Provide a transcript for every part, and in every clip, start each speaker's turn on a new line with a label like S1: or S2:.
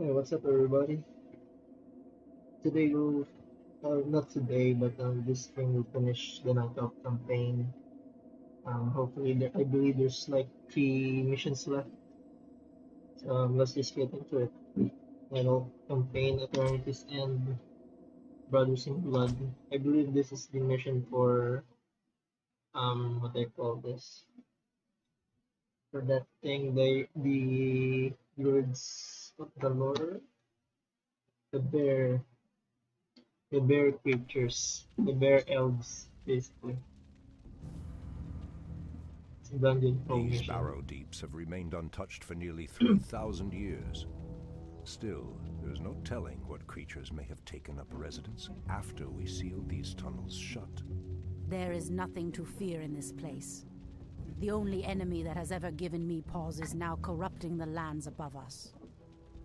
S1: Hey, what's up, everybody? Today we'll, not today, but this thing will finish the knockout campaign. Hopefully, I believe there's like 3 missions left. So let's just get into it. Campaign Eternity's End, Brothers in Blood. I believe this is the mission for what I call this, for that thing, the druids of the lore, the bear, the bear creatures, the bear elves, basically. Dungeon Crawl
S2: These
S1: mission.
S2: barrow deeps have remained untouched for nearly 3,000 years. Still, there is no telling what creatures may have taken up residence after we sealed these tunnels shut.
S3: There is nothing to fear in this place. The only enemy that has ever given me pause is now corrupting the lands above us.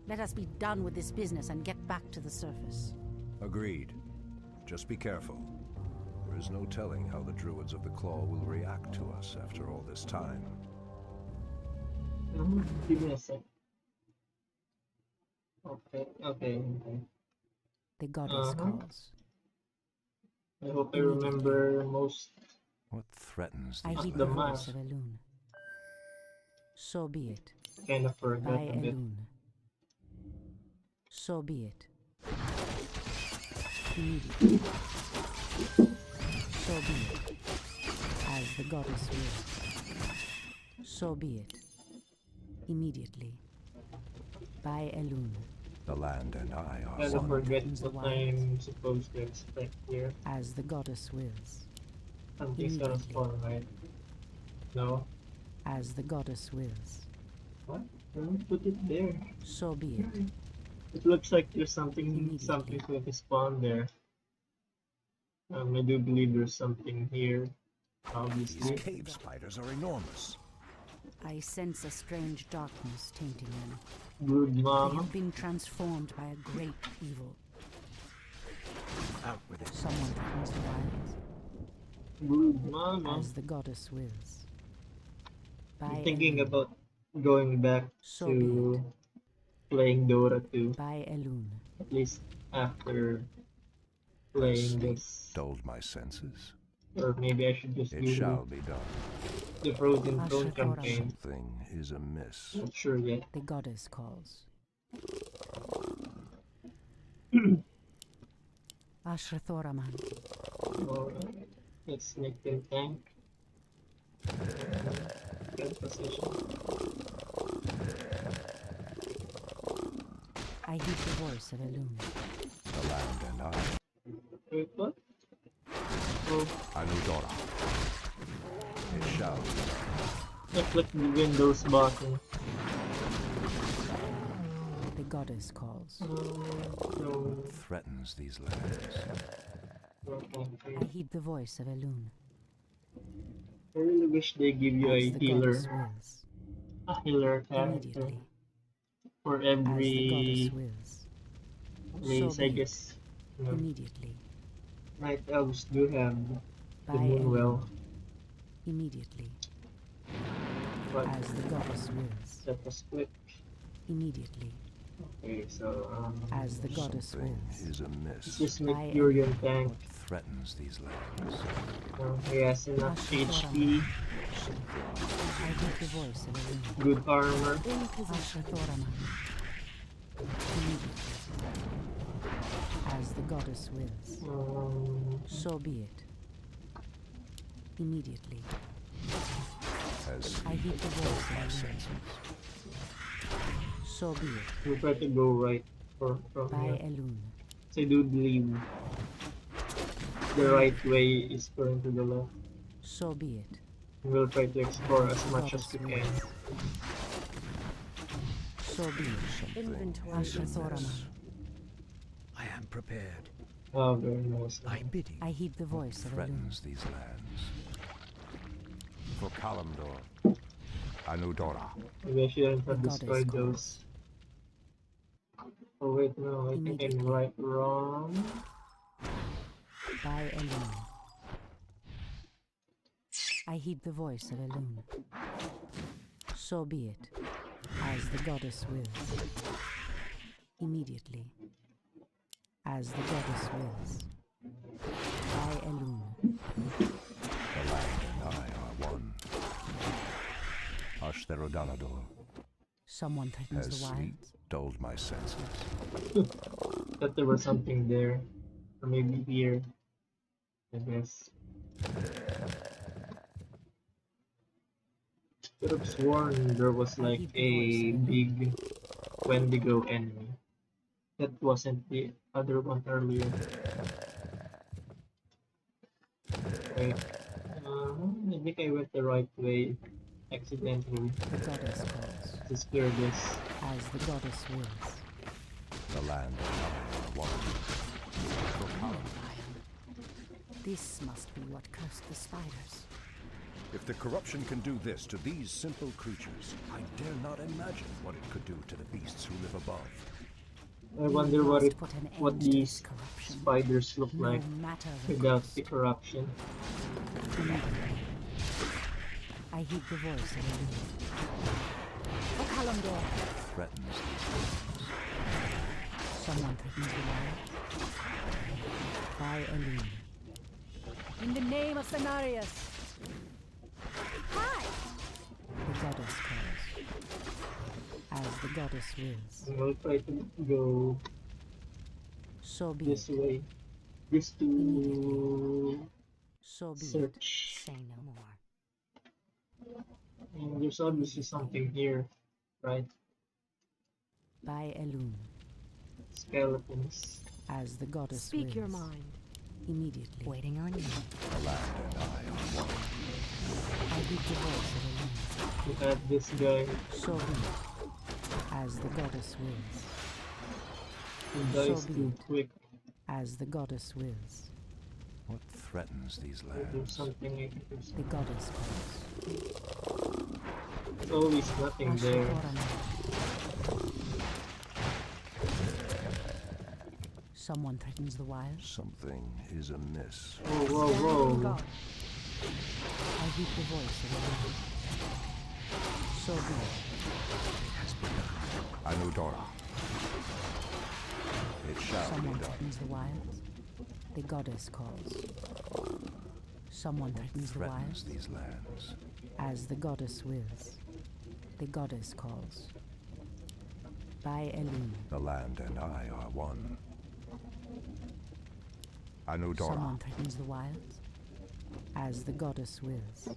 S3: Let us be done with this business and get back to the surface.
S2: Agreed. Just be careful. There is no telling how the druids of the Claw will react to us after all this time.
S1: Give me a sec. Okay.
S3: The goddess calls.
S1: I hope I remember most.
S2: What threatens
S3: I
S2: these
S3: heed
S1: the
S3: the
S2: lands?
S3: voice of Elune. So be it.
S1: Kind of forgot
S3: By
S1: a bit.
S3: Elune. So be it. Immediately. So be it. As the goddess wills. So be it. Immediately. By Elune.
S2: The land and I are
S1: Kind of
S2: one.
S1: forget
S3: threatens the
S1: what
S3: wilds.
S1: I'm supposed to expect here.
S3: As the goddess wills.
S1: Something's gonna
S3: Immediately.
S1: spawn, right? No?
S3: As the goddess wills.
S1: What? Put it there.
S3: So be it.
S1: It looks like there's something
S3: Immediately.
S1: going to spawn there. I do believe there's something here.
S2: These
S1: Obviously.
S2: cave spiders are enormous.
S3: I sense a strange darkness tainting them.
S1: Good
S3: They
S1: mama.
S3: have been transformed by a great evil.
S2: Out with it.
S3: Someone threatens the wilds.
S1: Good mama.
S3: As the goddess wills. By
S1: I'm thinking
S3: Elune.
S1: about going back
S3: So be
S1: to playing Dota 2,
S3: By Elune.
S1: at least after
S2: Has
S1: playing
S2: sleep
S1: this.
S2: dulled my senses?
S1: Or maybe I should just
S2: It
S1: do
S2: shall be done.
S1: the Frozen Throne
S3: Asher Thora.
S1: campaign.
S2: Something is amiss.
S1: Not sure yet.
S3: The goddess calls. Asher Thoraman.
S1: Alright, let's make them tank. Good position.
S3: I heed the voice of Elune.
S2: The land and I.
S1: Wait, what? Oh,
S2: Anudora. It shall be done.
S1: I clicked the Windows button.
S3: The goddess calls.
S1: No.
S2: Threatens these lands.
S3: I heed the voice of Elune.
S1: I really wish they give you a
S3: As the goddess
S1: healer.
S3: wills.
S1: A healer character
S3: Immediately.
S1: for
S3: As the goddess
S1: every
S3: wills.
S1: race,
S3: So
S1: I
S3: be it.
S1: guess. You know,
S3: Immediately.
S1: Night elves do have the
S3: By
S1: moon
S3: Elune.
S1: well,
S3: Immediately.
S1: but
S3: As the goddess wills.
S1: that was quick.
S3: Immediately.
S1: Okay, so
S3: As the goddess
S2: Something
S3: wills.
S2: is amiss.
S1: just
S3: By
S1: make Furion tank.
S2: What threatens these lands?
S1: He has enough HP,
S3: I heed the voice of Elune.
S1: good armor.
S3: Asher Thoraman. Immediately. As the goddess wills. So be it. Immediately.
S2: Has
S3: I heed the voice
S2: my
S3: of Elune.
S2: senses.
S3: So be it.
S1: We'll try to go right from
S3: By
S1: here.
S3: Elune.
S1: So I do believe the right way is going to the left.
S3: So be it.
S1: We'll try to explore as much as we can.
S3: So be it.
S2: Something
S3: Asher
S2: is
S3: Thoraman.
S2: amiss.
S4: I am prepared.
S1: Oh, very nice.
S4: I bid you.
S3: I heed the voice of Elune.
S2: Threatens these lands. For Kalimdor. Anudora.
S1: Maybe I shouldn't have
S3: The goddess
S1: destroyed
S3: calls.
S1: those. Oh wait, no, I think I'm
S3: Immediately.
S1: right wrong.
S3: By Elune. I heed the voice of Elune. So be it. As the goddess wills. Immediately. As the goddess wills. By Elune.
S2: The land and I are one. Ashtherodanador.
S3: Someone threatens
S2: Has
S3: the
S2: sleep
S3: wilds.
S2: dulled my senses?
S1: Thought there was something there. Or maybe here. I guess. Could have sworn there was like a big Wendigo enemy. That wasn't the other one earlier. Wait. I think I went the right way accidentally.
S3: The goddess calls.
S1: Let's clear this.
S3: As the goddess wills.
S2: The land and I are one.
S3: This must be what cursed the spiders.
S2: If the corruption can do this to these simple creatures, I dare not imagine what it could do to the beasts who live above.
S1: I wonder what
S3: to
S1: these
S3: this corruption.
S1: spiders look
S3: No
S1: like
S3: matter the
S1: without
S3: cost.
S1: the corruption.
S3: I heed the voice of Elune. O Kalimdor!
S2: Threatens these lands.
S3: Someone threatens the wild. By Elune. In the name of Cenarius! Hi! The goddess calls. As the goddess wills.
S1: I'll try to go
S3: So be
S1: this
S3: it.
S1: way. Just to
S3: So be it.
S1: search.
S3: Say no more.
S1: And there's obviously something here, right?
S3: By Elune.
S1: Skeletons.
S3: As the goddess
S5: Speak
S3: wills.
S5: your mind.
S3: Immediately. Waiting on you.
S2: The land and I are one.
S3: I heed the voice of Elune.
S1: Look at this guy.
S3: So be it. As the goddess wills.
S1: He dies
S3: So be
S1: too
S3: it.
S1: quick.
S3: As the goddess wills.
S2: What threatens these
S1: There's
S2: lands?
S1: something I can do.
S3: The goddess calls.
S1: There's always nothing there.
S3: Someone threatens the wild.
S2: Something is amiss.
S1: Whoa, whoa, whoa.
S3: I heed the voice of the wind. So be it.
S2: It has begun. Anudora. It shall
S3: Someone
S2: be done.
S3: threatens the wilds. The goddess calls. Someone threatens the
S2: Threatens
S3: wilds.
S2: these lands.
S3: As the goddess wills. The goddess calls. By Elune.
S2: The land and I are one. Anudora.
S3: Someone threatens the wilds. As the goddess wills.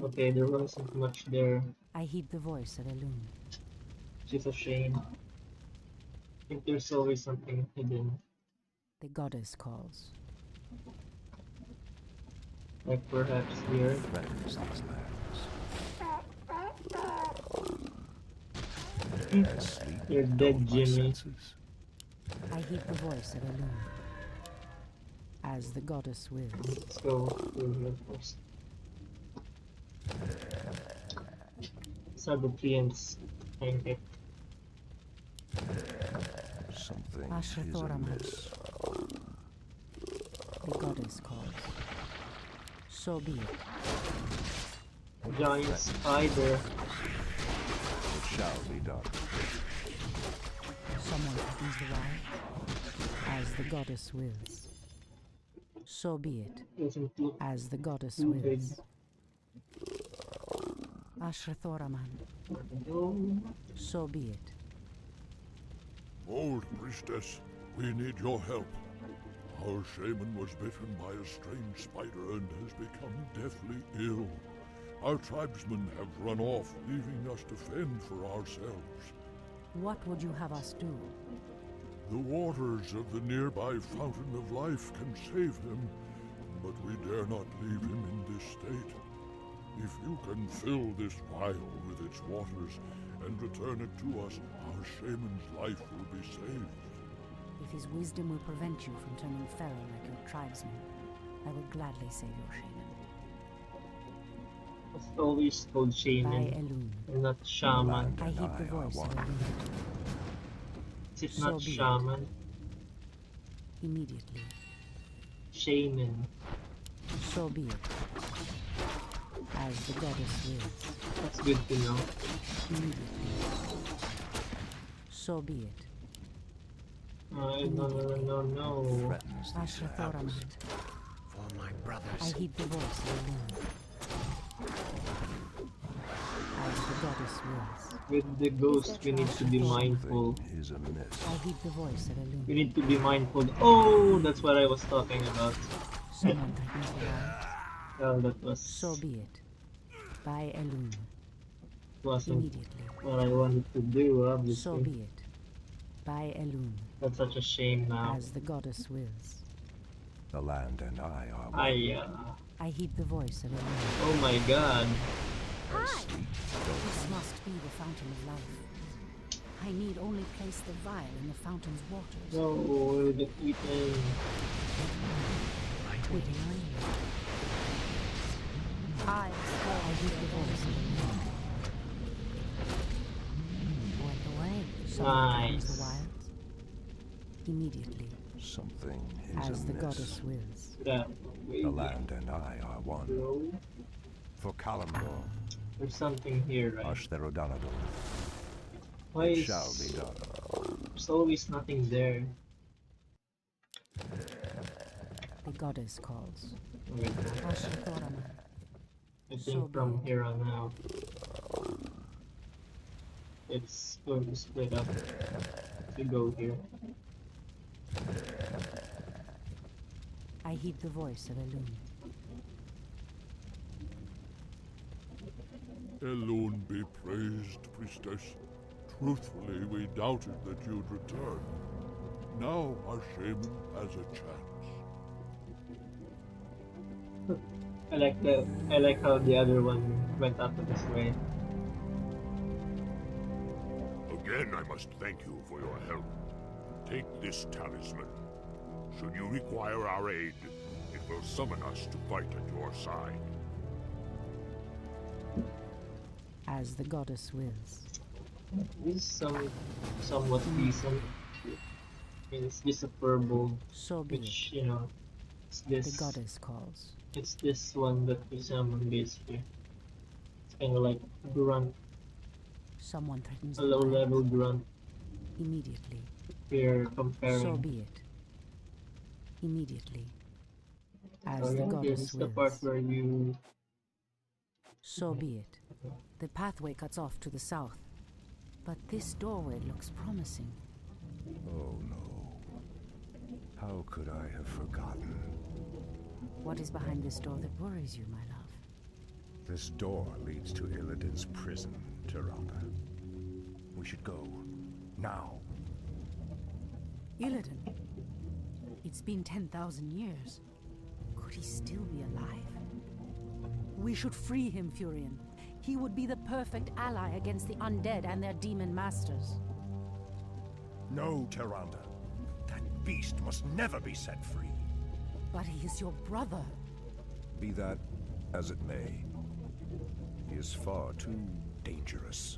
S1: Okay, there wasn't much there,
S3: I heed the voice of Elune.
S1: which is a shame. I think there's always something hidden,
S3: The goddess calls.
S1: like perhaps here.
S2: Threatens these lands. Has sleep
S1: You're
S2: dulled
S1: dead,
S2: my
S1: Jimmy.
S2: senses?
S3: I heed the voice of Elune. As the goddess wills.
S1: Let's go through here first. Sabatrians, hang it.
S2: Something
S3: Asher
S2: is
S3: Thoraman.
S2: amiss.
S3: The goddess calls. So be it.
S1: Giant spider.
S2: It shall be done.
S3: Someone threatens the wild. As the goddess wills. So be it.
S1: Doesn't look
S3: As the goddess
S1: too big.
S3: wills. Asher Thoraman.
S1: No.
S3: So be it.
S6: Old priestess, we need your help. Our shaman was bitten by a strange spider and has become deathly ill. Our tribesmen have run off, leaving us to fend for ourselves.
S3: What would you have us do?
S6: The waters of the nearby Fountain of Life can save him, but we dare not leave him in this state. If you can fill this vial with its waters and return it to us, our shaman's life will be saved.
S3: If his wisdom will prevent you from turning feral like your tribesmen, I will gladly save your shaman.
S1: It's always called
S3: By
S1: shaman,
S3: Elune.
S1: and not shaman.
S3: I heed the voice of Elune.
S1: Is it
S3: So
S1: not
S3: be it.
S1: shaman?
S3: Immediately.
S1: Shaman.
S3: So be it. As the goddess wills.
S1: That's good to know.
S3: Immediately. So be it.
S1: No.
S2: Threatens these
S3: Ashrathoraman.
S4: For my
S3: I
S4: brothers.
S3: heed the voice of Elune. As the goddess wills.
S1: With the ghost, we need to be mindful.
S2: Something is amiss.
S3: I heed the voice of
S1: We
S3: Elune.
S1: need to be mindful. Oh, that's what I was talking about.
S3: Someone threatens the wild.
S1: Well, that was
S3: So be it. By Elune.
S1: wasn't
S3: Immediately.
S1: what I wanted to do,
S3: So
S1: obviously.
S3: be it. By Elune.
S1: That's such a shame now.
S3: As the goddess wills.
S2: The land and I are one.
S3: I heed the voice of Elune.
S1: Oh my god.
S2: As sleep does
S3: This must be the fountain of life. I need only place the vial in the fountain's waters.
S1: No, the eaten.
S3: Waiting on you. I heed the voice of Elune. Went away. Someone threatens the
S1: Nice.
S3: wilds. Immediately.
S2: something is
S3: As the
S2: amiss.
S3: goddess wills.
S1: Yeah.
S2: The land and I are one.
S1: Bro,
S2: For Kalimdor,
S1: there's something here, right?
S2: Ashtherodanador,
S1: Why
S2: it
S1: is
S2: shall be done.
S1: there's always nothing there?
S3: The goddess calls.
S1: Wait,
S3: Ashrathoraman.
S1: I
S3: So
S1: think from
S3: be
S1: here on out, it's going to split up to go here.
S3: I heed the voice of Elune.
S6: Elune be praised, priestess. Truthfully, we doubted that you'd return. Now our shaman has a chance.
S1: I like how the other one went out of his way.
S6: Again, I must thank you for your help. Take this talisman. Should you require our aid, it will summon us to fight at your side.
S3: As the goddess wills.
S1: This is somewhat decent. I mean, it's just a purple,
S3: So be it.
S1: which, you know, it's
S3: The
S1: this,
S3: goddess calls.
S1: it's this one that we summon basically. It's kind of like grunt,
S3: Someone threatens
S1: a
S3: the
S1: low
S3: wilds.
S1: level grunt.
S3: Immediately.
S1: We're comparing.
S3: So be it. Immediately. As
S1: Oh,
S3: the
S1: yeah,
S3: goddess
S1: this is the part
S3: wills.
S1: where you.
S3: So be it. The pathway cuts off to the south. But this doorway looks promising.
S2: Oh no. How could I have forgotten?
S3: What is behind this door that worries you, my love?
S2: This door leads to Illidan's prison, Tiranga. We should go. Now.
S3: Illidan. It's been 10,000 years. Could he still be alive? We should free him, Furion. He would be the perfect ally against the undead and their demon masters.
S2: No, Tyrande. That beast must never be set free.
S3: But he is your brother.
S2: Be that as it may, he is far too dangerous.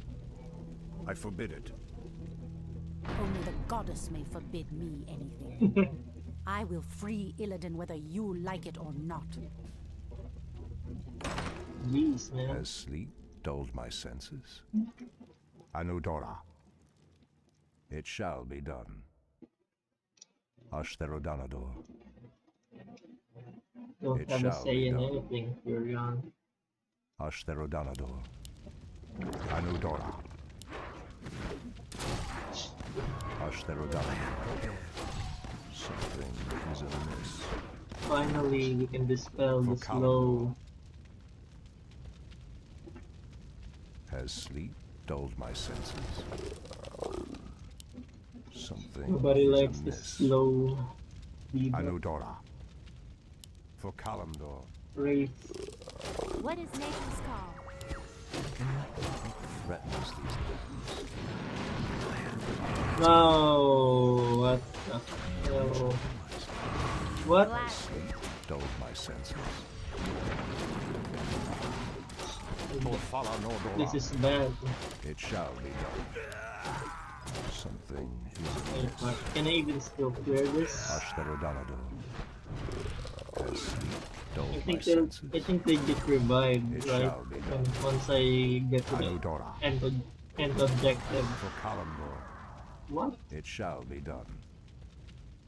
S2: I forbid it.
S3: Only the goddess may forbid me anything. I will free Illidan whether you like it or not.
S1: Jeez, man.
S2: Has sleep dulled my senses? Anudora. It shall be done. Ashtherodanador.
S1: Don't
S2: It
S1: have a
S2: shall
S1: say
S2: be
S1: in
S2: done.
S1: anything, Furion.
S2: Ashtherodanador. Anudora. Ashtherodanador. Something is amiss.
S1: Finally, we can dispel
S2: For
S1: this
S2: Kalimdor.
S1: low.
S2: Has sleep dulled my senses? Something
S1: Nobody
S2: is
S1: likes
S2: amiss.
S1: this slow speed
S2: Anudora. For Kalimdor.
S1: race.
S5: What is nature's call?
S2: Threatens these lands.
S1: No, what the hell? What?
S5: Black.
S2: Sleep dulled my senses.
S1: This is bad.
S2: It shall be done. Something is
S1: Wait,
S2: amiss.
S1: what? Can I even still clear this?
S2: Ashtherodanador. Has sleep dulled
S1: I
S2: my
S1: think
S2: senses?
S1: I think they get revived,
S2: It
S1: right?
S2: shall be done.
S1: Once I get to the
S2: Anudora.
S1: end objective.
S2: For Kalimdor.
S1: What?
S2: It shall be done.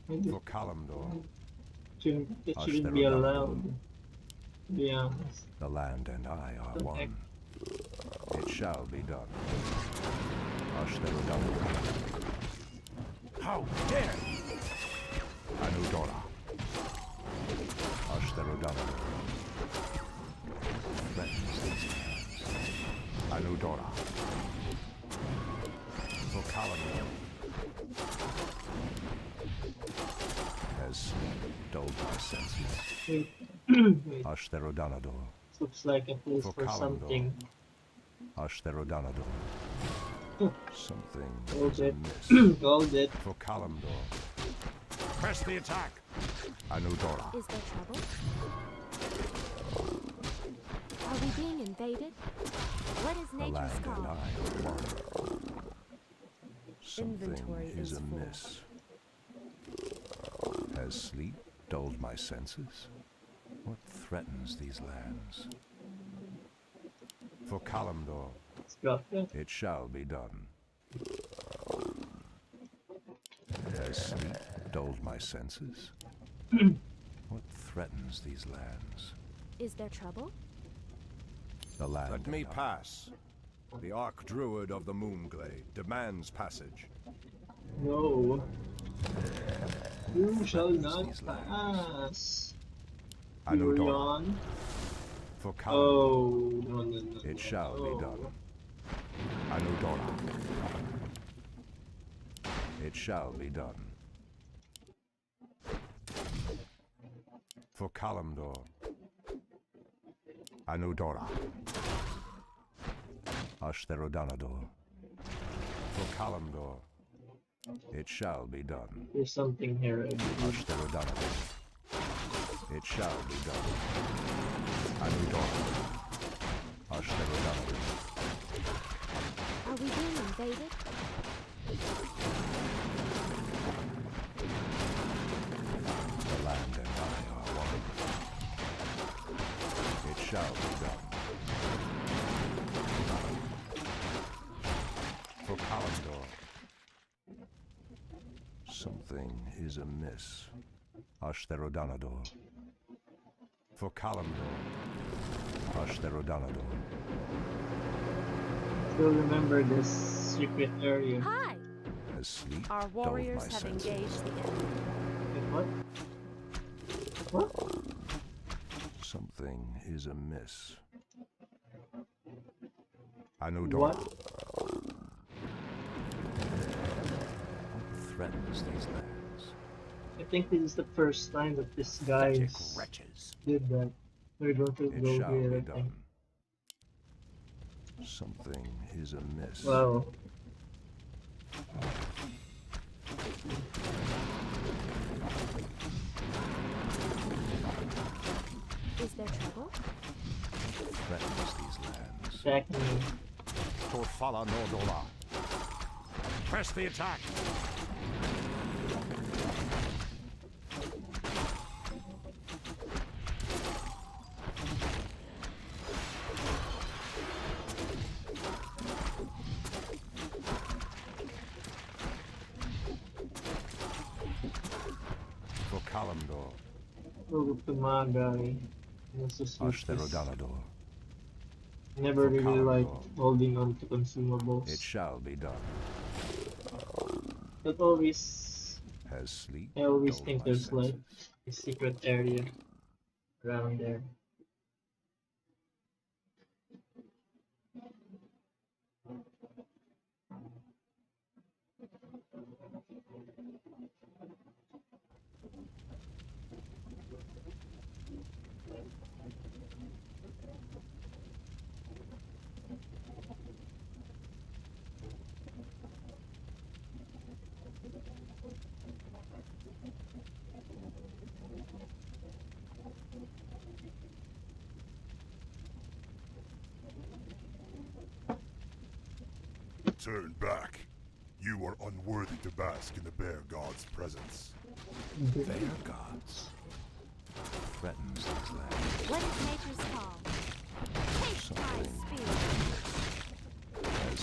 S1: It
S2: For Kalimdor,
S1: shouldn't be allowed, to be honest.
S2: the land and I are
S1: What the heck?
S2: one. It shall be done. Ashtarodana. How dare you! Anudora. Ashtarodana. Threatens these lands. Anudora. For Kalimdor. Has sleep dulled my senses.
S1: Wait, wait.
S2: Ashtarodanador.
S1: Looks like a place
S2: For
S1: for
S2: Kalimdor.
S1: something.
S2: Ashtarodanador. Something
S1: Hold
S2: is
S1: it.
S2: amiss.
S1: Hold it.
S2: For Kalimdor. Press the attack! Anudora.
S5: Is there trouble? Are we being invaded? What is
S2: The
S5: nature's
S2: land and
S5: call?
S2: I are one. Something
S5: Inventory
S2: is
S5: is full.
S2: amiss. Has sleep dulled my senses? What threatens these lands? For Kalimdor,
S1: Let's drop it.
S2: it shall be done. Has sleep dulled my senses? What threatens these lands?
S5: Is there trouble?
S2: The land
S7: Let me
S2: and I-
S7: pass. The Archdruid of the Moonglade demands passage.
S1: No. You shall
S2: threatens
S1: not
S2: these lands.
S1: pass.
S2: Anudora,
S1: Furion.
S2: for Kalimdor,
S1: Oh, no, no, no.
S2: it shall
S1: no.
S2: be done. Anudora, it shall be done. For Kalimdor, Anudora, Ashtarodanador, for Kalimdor, it shall be done.
S1: There's something here, I believe.
S2: Ashtarodanador, it shall be done. Anudora, Ashtarodanador,
S5: Are we being invaded?
S2: the land and I are one. It shall be done. For Kalimdor, something is amiss. Ashtarodanador. For Kalimdor, Ashtarodanador.
S1: Still remember this secret area.
S5: Hi!
S2: As sleep
S5: Our
S2: dulled
S5: warriors
S2: my
S5: have
S2: senses.
S5: engaged the enemy.
S1: Wait, what? What?
S2: Something is amiss. Anudora.
S1: What?
S2: What threatens these lands?
S1: I think this is the first time that this
S2: Pathetic
S1: guys
S2: wretches.
S1: did that. We're going to
S2: It
S1: go
S2: shall
S1: here,
S2: be
S1: I think.
S2: done. Something is amiss.
S1: Wow.
S5: Is there trouble?
S2: Threatens these lands.
S1: Attack me.
S7: Torfala Nordora. Press the attack!
S2: For Kalimdor,
S1: Go to my guy. This is useless.
S2: Ashtarodanador.
S1: Never
S2: For
S1: really like
S2: Kalimdor.
S1: holding on to consumables.
S2: It shall be done.
S1: But always,
S2: Has sleep
S1: I always
S2: dulled
S1: think
S2: my
S1: there's like
S2: senses?
S1: a secret area around there.
S6: Turn back. You are unworthy to bask in the bear god's presence.
S2: Bear gods. Threatens these lands.
S5: What is nature's call? Take my
S2: Something
S5: spear!
S2: has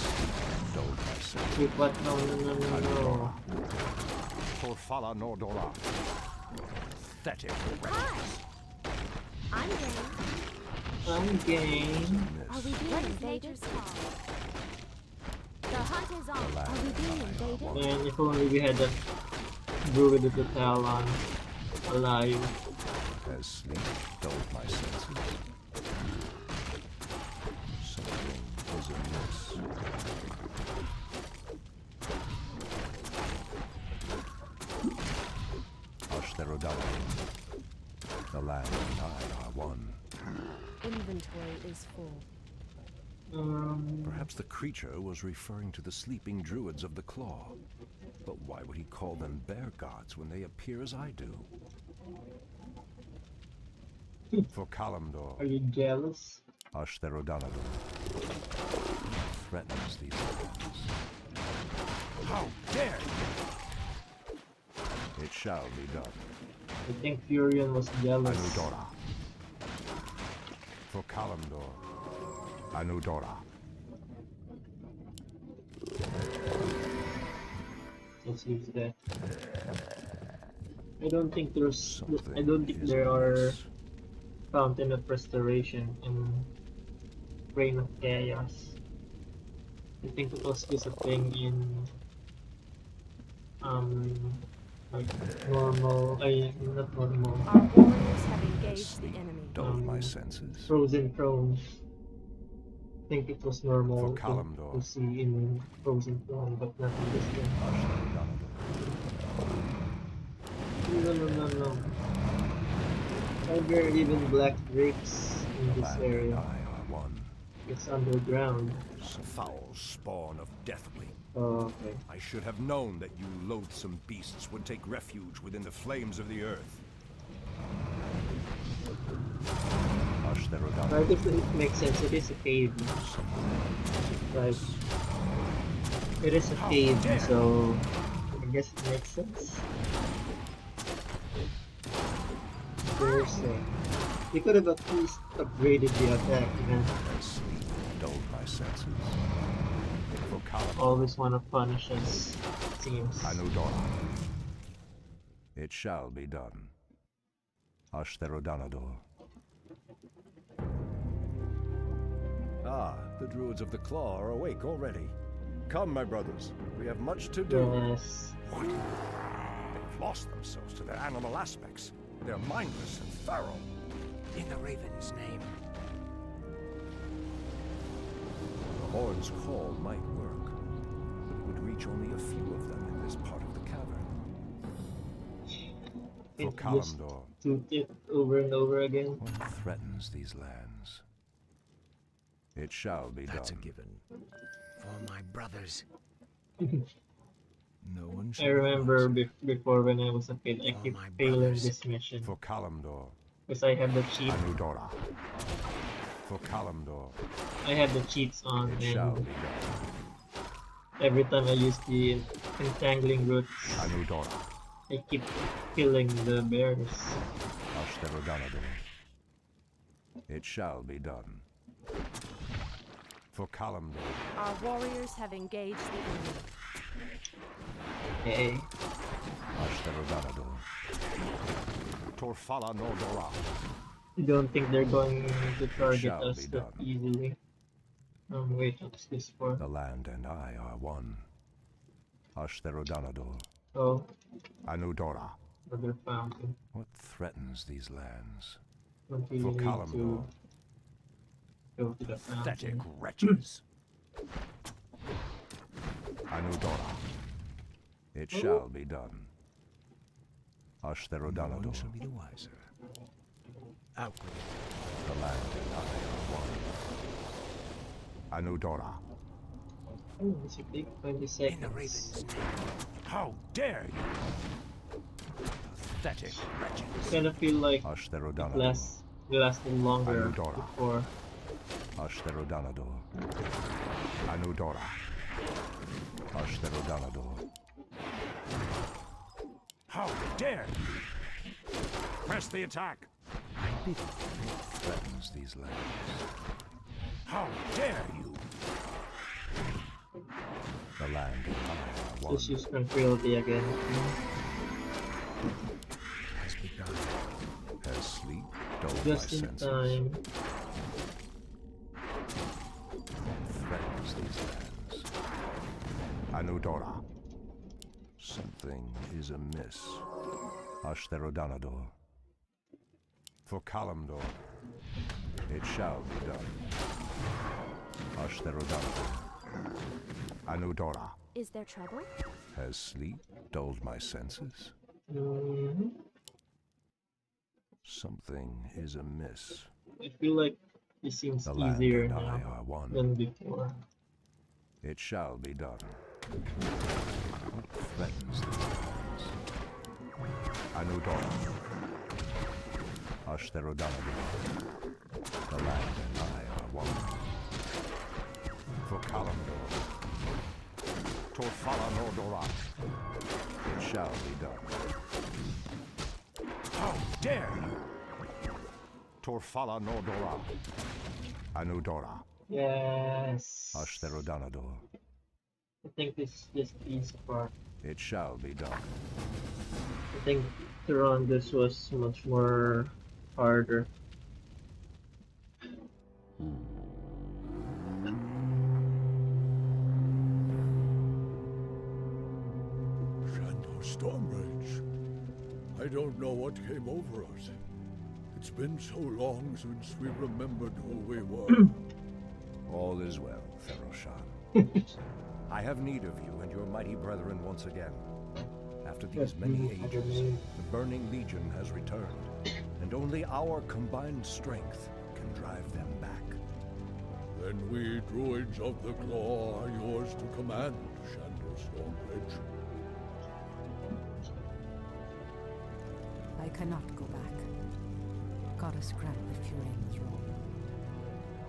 S2: dulled my senses.
S1: Wait, what? No, no, no, no, no.
S2: Torfala Nordora. Pathetic wretches.
S5: I'm game.
S1: I'm game.
S5: Are we being invaded? The hunt is on. Are we being invaded?
S1: Man, if only we had that druid of the Talon alive.
S2: As sleep dulled my senses. Something was amiss. Ashtherodala. The land and I are one.
S5: Inventory is full.
S2: Perhaps the creature was referring to the sleeping druids of the Claw. But why would he call them bear gods when they appear as I do? For Kalimdor,
S1: Are you jealous?
S2: Ashtherodonador threatens these lands. How dare you! It shall be done.
S1: I think Furion was jealous.
S2: Anudora. For Kalimdor, Anudora.
S1: Let's use that. I don't think there's. I
S2: Something
S1: don't think
S2: is
S1: there are
S2: amiss.
S1: Fountain of Restoration in Reign of Chaos. I think it was just a thing in like normal. Not normal.
S5: Our warriors have engaged the
S2: Sleep
S5: enemy.
S2: dulled my senses.
S1: Frozen Throne. I think it was normal
S2: For Kalimdor.
S1: to see in Frozen Throne, but not in this game.
S2: Ashtherodonador.
S1: No. Are there even black drakes in
S2: The
S1: this
S2: land and
S1: area?
S2: I are one.
S1: It's underground.
S2: Foul spawn of Deathwing.
S1: Oh, okay.
S2: I should have known that you loathsome beasts would take refuge within the flames of the earth. Ashtherodonador.
S1: I guess it makes sense. It is a cave. Like, it is a cave, so I guess it makes sense. Seriously. You could have at least upgraded the attack, man.
S2: As sleep dulled my senses. For Kalimdor.
S1: Always want to punish us, it seems.
S2: Anudora. It shall be done. Ashtherodonador. Ah, the druids of the Claw are awake already. Come, my brothers, we have much to do.
S1: Yes.
S2: What? They've lost themselves to their animal aspects. They're mindless and feral.
S4: In the Raven's name.
S2: The horn's call might work, but it would reach only a few of them in this part of the cavern. For
S1: It just
S2: Kalimdor,
S1: toot it over and over again.
S2: what threatens these lands? It shall be
S4: That's a
S2: done.
S4: given. For my brothers.
S2: No one
S1: I
S2: shall
S1: remember
S2: advance
S1: before when I was a kid, I
S4: Oh,
S1: keep
S4: my
S1: failing
S4: brothers.
S1: this mission.
S2: For Kalimdor,
S1: Because I have the cheat.
S2: Anudora. For Kalimdor,
S1: I have the cheats on,
S2: it shall
S1: and
S2: be done.
S1: every time I use the entangling roots,
S2: Anudora,
S1: I keep killing the bears.
S2: Ashtherodonador. It shall be done. For Kalimdor,
S5: Our warriors have engaged the enemy.
S1: Hey,
S2: Ashtherodonador. Torfala Nordora.
S1: I don't think they're going to target
S2: shall
S1: us
S2: be
S1: that
S2: done.
S1: easily. Wait, what's this for?
S2: The land and I are one. Ashtherodonador.
S1: Oh,
S2: Anudora.
S1: another fountain.
S2: What threatens these lands?
S1: Don't really
S2: For
S1: need
S2: Kalimdor.
S1: to go to the
S2: Pathetic
S1: fountain.
S2: wretches. Anudora. It shall be done.
S4: No one
S2: Ashtherodonador.
S4: shall be the wiser. Out with it.
S2: The land and I are one. Anudora.
S1: Oh, this will take 20
S4: In the
S1: seconds.
S4: Raven's name.
S2: How dare you! Pathetic
S1: I
S2: wretches.
S1: kind of feel like it
S2: Ashtherodonador.
S1: lasted longer
S2: Anudora.
S1: before.
S2: Ashtherodonador. Anudora. Ashtherodonador. How dare you! Press the attack! What threatens these lands? How dare you! The The land and I are one.
S1: Just use tranquility again.
S4: Has begun.
S2: Has sleep dulled my
S1: Just in
S2: senses?
S1: time.
S2: Threatens these lands. Anudora. Something is amiss. Ashtherodanador. For Kalimdor. It shall be done. Ashtherodanador. Anudora.
S5: Is there trouble?
S2: Has sleep dulled my senses?
S1: Mhm.
S2: Something is amiss.
S1: I feel like it seems
S2: The land
S1: easier
S2: and I
S1: now
S2: are one.
S1: than before.
S2: It shall be done. What threatens these lands? Anudora. Ashtherodanador. The land and I are one. For Kalimdor. Torfala Nordorat. It shall be done. How dare you! Torfala Nordora. Anudora.
S1: Yes.
S2: Ashtherodanador.
S1: I think this piece part.
S2: It shall be done.
S1: I think to run this was much more harder.
S6: Shandor Stormrage. I don't know what came over us. It's been so long since we remembered who we were.
S2: All is well, Theroshan. I have need of you and your mighty brethren once again. After these many ages, the Burning Legion has returned, and only our combined strength can drive them back.
S6: Then we druids of the Claw are yours to command, Shandor Stormbridge.
S3: I cannot go back. Goddess grant that Furain was wrong.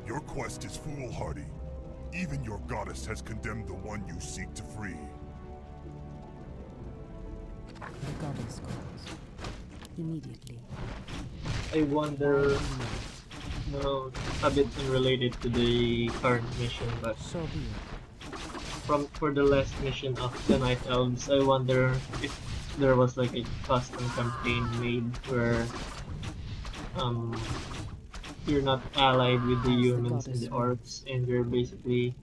S8: Your quest is foolhardy. Even your goddess has condemned the one you seek to free.
S3: The goddess calls. Immediately.
S1: I wonder, no, a bit unrelated to the current mission, but
S3: So be it.
S1: for the last mission of the Night Elves, I wonder if there was like a custom campaign made where you're not allied with the humans and the orcs, and you're basically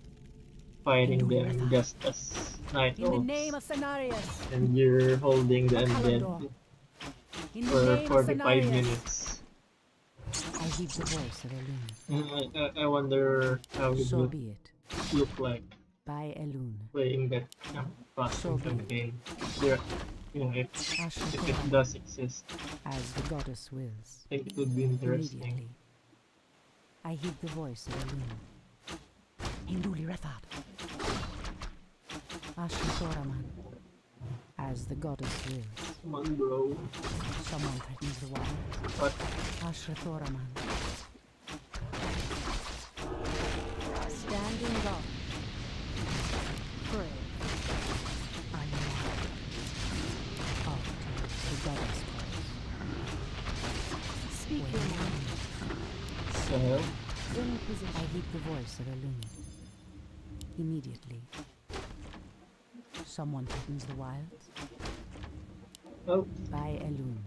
S1: fighting them just as Night
S3: In the name
S1: Elves,
S3: of Cenarius!
S1: and you're holding the undead
S3: Palador. In the
S1: for
S3: name of
S1: 45
S3: Cenarius!
S1: minutes.
S3: I heed the voice of Elune.
S1: I wonder how it
S3: So
S1: would
S3: be it.
S1: look like
S3: By Elune.
S1: playing that custom
S3: So be it.
S1: campaign. There, if it does exist,
S3: As the goddess wills.
S1: I think it would be interesting.
S3: Immediately. I heed the voice of Elune. Hinduli Rethad. Ashitoraman. As the goddess wills.
S1: Come on, bro.
S3: Someone threatens the wild.
S1: But
S3: Ashitoraman. Standing guard. Pray. I am. Out. The goddess calls.
S5: Speak your mind.
S1: the hell?
S5: In position.
S3: I heed the voice of Elune. Immediately. Someone threatens the wilds.
S1: Oh,
S3: By Elune.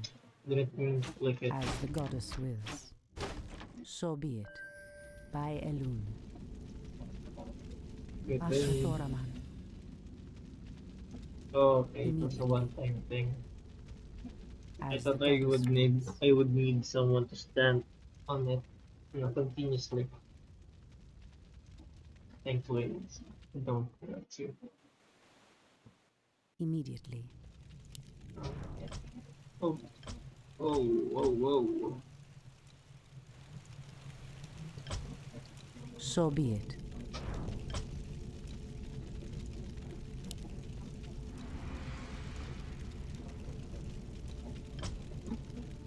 S1: didn't mean to click it.
S3: As the goddess wills. So be it. By Elune.
S1: Good thing.
S3: Ashtoraman.
S1: Oh, okay, it was a one-time thing. I
S3: As the
S1: thought I
S3: goddess wills.
S1: would need someone to stand on it, continuously. Thankfully, I don't have to.
S3: Immediately.
S1: Oh, whoa, whoa, whoa.
S3: So be it.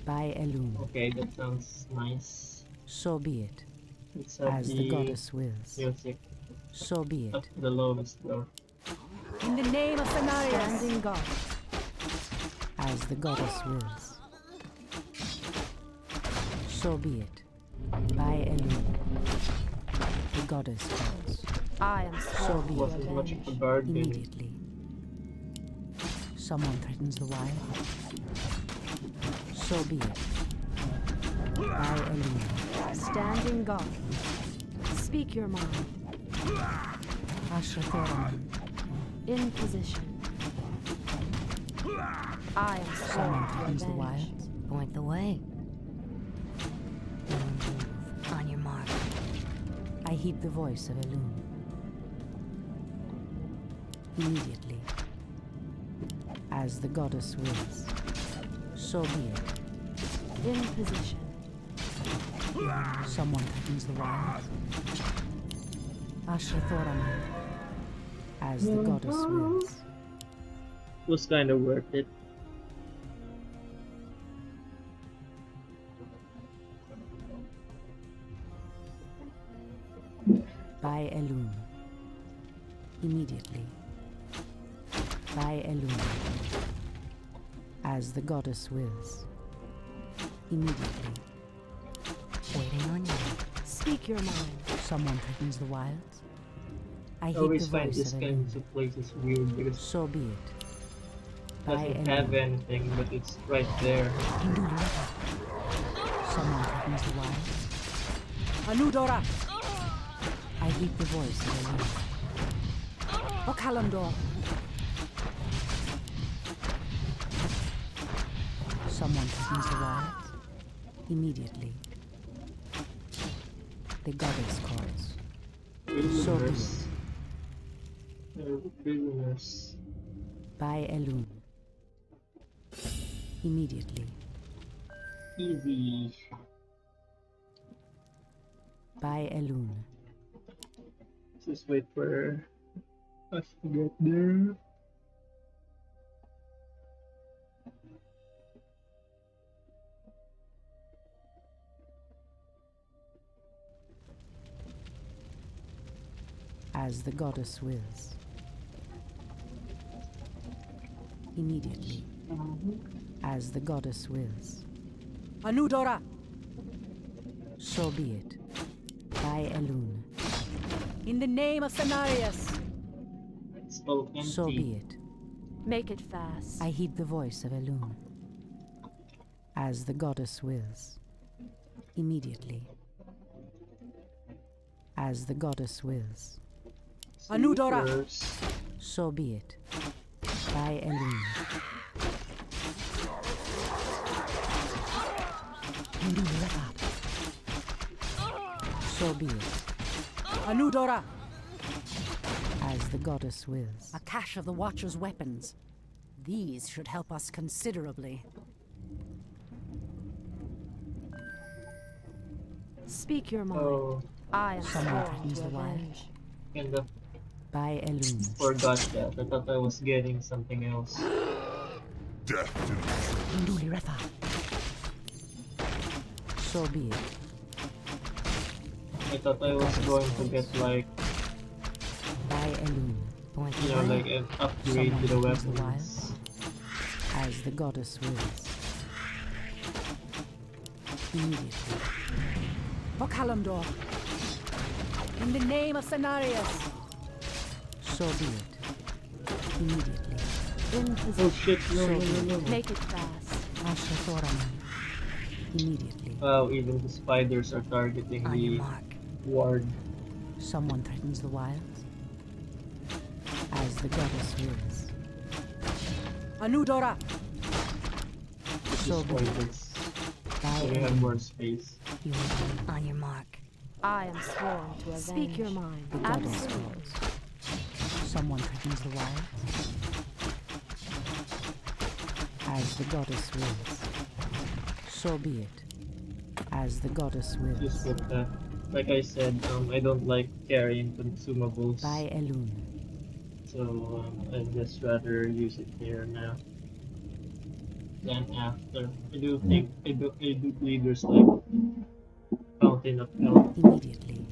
S3: By Elune.
S1: Okay, that sounds nice.
S3: So be it.
S1: Let's have
S3: As the goddess wills.
S1: music
S3: So be
S1: at
S3: it.
S1: the lowest though.
S3: In the name of Cenarius. Standing guard. As the goddess wills. So be it. By Elune. The goddess calls.
S5: I am
S3: So
S5: sworn
S3: be
S5: to
S1: Wasn't much of a
S5: avenge.
S1: bargain.
S3: Immediately. Someone threatens the wild. So be it. By Elune.
S5: Standing guard. Speak your mind.
S3: Ashrathoraman.
S5: In position. I am
S3: Someone
S5: sworn to
S3: threatens the
S5: avenge.
S3: wilds.
S9: Point the way. Move. On your mark.
S3: I heed the voice of Elune. Immediately. As the goddess wills. So be it.
S5: In position.
S3: Someone threatens the wilds. Ashrathoraman. As the goddess wills.
S1: Was kind of worth it.
S3: By Elune. Immediately. By Elune. As the goddess wills. Immediately.
S9: Waiting on you.
S5: Speak your mind.
S3: Someone threatens the wilds. I
S1: I
S3: heed
S1: always
S3: the
S1: find
S3: voice
S1: this
S3: of
S1: kind
S3: Elune.
S1: of places weird because
S3: So be it.
S1: it
S3: By
S1: doesn't have
S3: Elune.
S1: anything, but it's right there.
S3: Someone threatens the wilds. Anudora! I heed the voice of Elune. Okalandor! Someone threatens the wilds. Immediately. The goddess calls. So be
S1: Prisoners. They're prisoners.
S3: By Elune. Immediately.
S1: Easy.
S3: By Elune.
S1: Just wait for us to get there.
S3: As the goddess wills. Immediately. As the goddess wills. Anudora! So be it. By Elune. In the name of Cenarius!
S1: It's all empty.
S3: So be it.
S5: Make it fast.
S3: I heed the voice of Elune. As the goddess wills. Immediately. As the goddess wills. Anudora!
S1: Sleepers.
S3: So be it. By Elune. So be it. Anudora! As the goddess wills. A cache of the Watcher's weapons. These should help us considerably.
S5: Speak your mind.
S1: Oh,
S5: I am
S3: Someone
S5: sworn
S3: threatens
S5: to
S3: the wild.
S5: avenge.
S1: kind of
S3: By Elune.
S1: forgot that. I thought I was getting something else.
S8: Death to the
S3: Induli Refa. So be it.
S1: I thought I was going to get like,
S3: By Elune.
S9: Point
S1: you
S9: the
S1: know,
S9: way.
S1: like an upgrade to the
S3: Someone threatens the
S1: weapons.
S3: As the goddess wills. Immediately. Okalandor. In the name of Cenarius. So be it. Immediately.
S5: In
S1: Oh
S5: position.
S1: shit, no, no, no, no.
S5: Make it fast.
S3: Ashrathoraman. Immediately.
S1: Wow, even the spiders are targeting
S9: On your
S1: the
S9: mark.
S1: ward.
S3: Someone threatens the wilds. As the goddess wills. Anudora. So
S1: Just
S3: be it.
S1: pointless.
S3: By
S1: So we have
S3: Elune.
S1: more space.
S3: You will be
S9: On your mark.
S5: I am sworn to avenge. Speak your mind.
S3: the goddess
S5: Absolutely.
S3: calls. Someone threatens the wilds. As the goddess wills. So be it. As the goddess wills.
S1: Just with that. Like I said, I don't like carrying consumables.
S3: By Elune.
S1: So I'd just rather use it here now than after. I do think I do believe there's like fountain of health
S3: Immediately.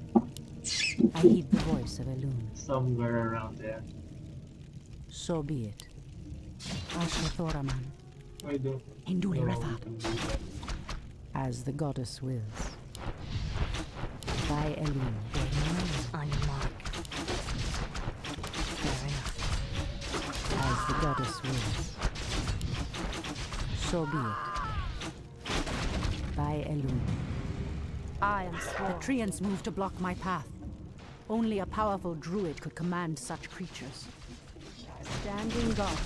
S3: I heed the voice of Elune.
S1: somewhere around there.
S3: So be it. Ashrathoraman.
S1: I don't
S3: Induli
S1: know
S3: Refa.
S1: we can do that.
S3: As the goddess wills. By Elune.
S9: On your mark.
S3: goddess wills. So be it. By Elune.
S5: I am sworn.
S3: The treants moved to block my path. Only a powerful druid could command such creatures.
S5: Standing guard.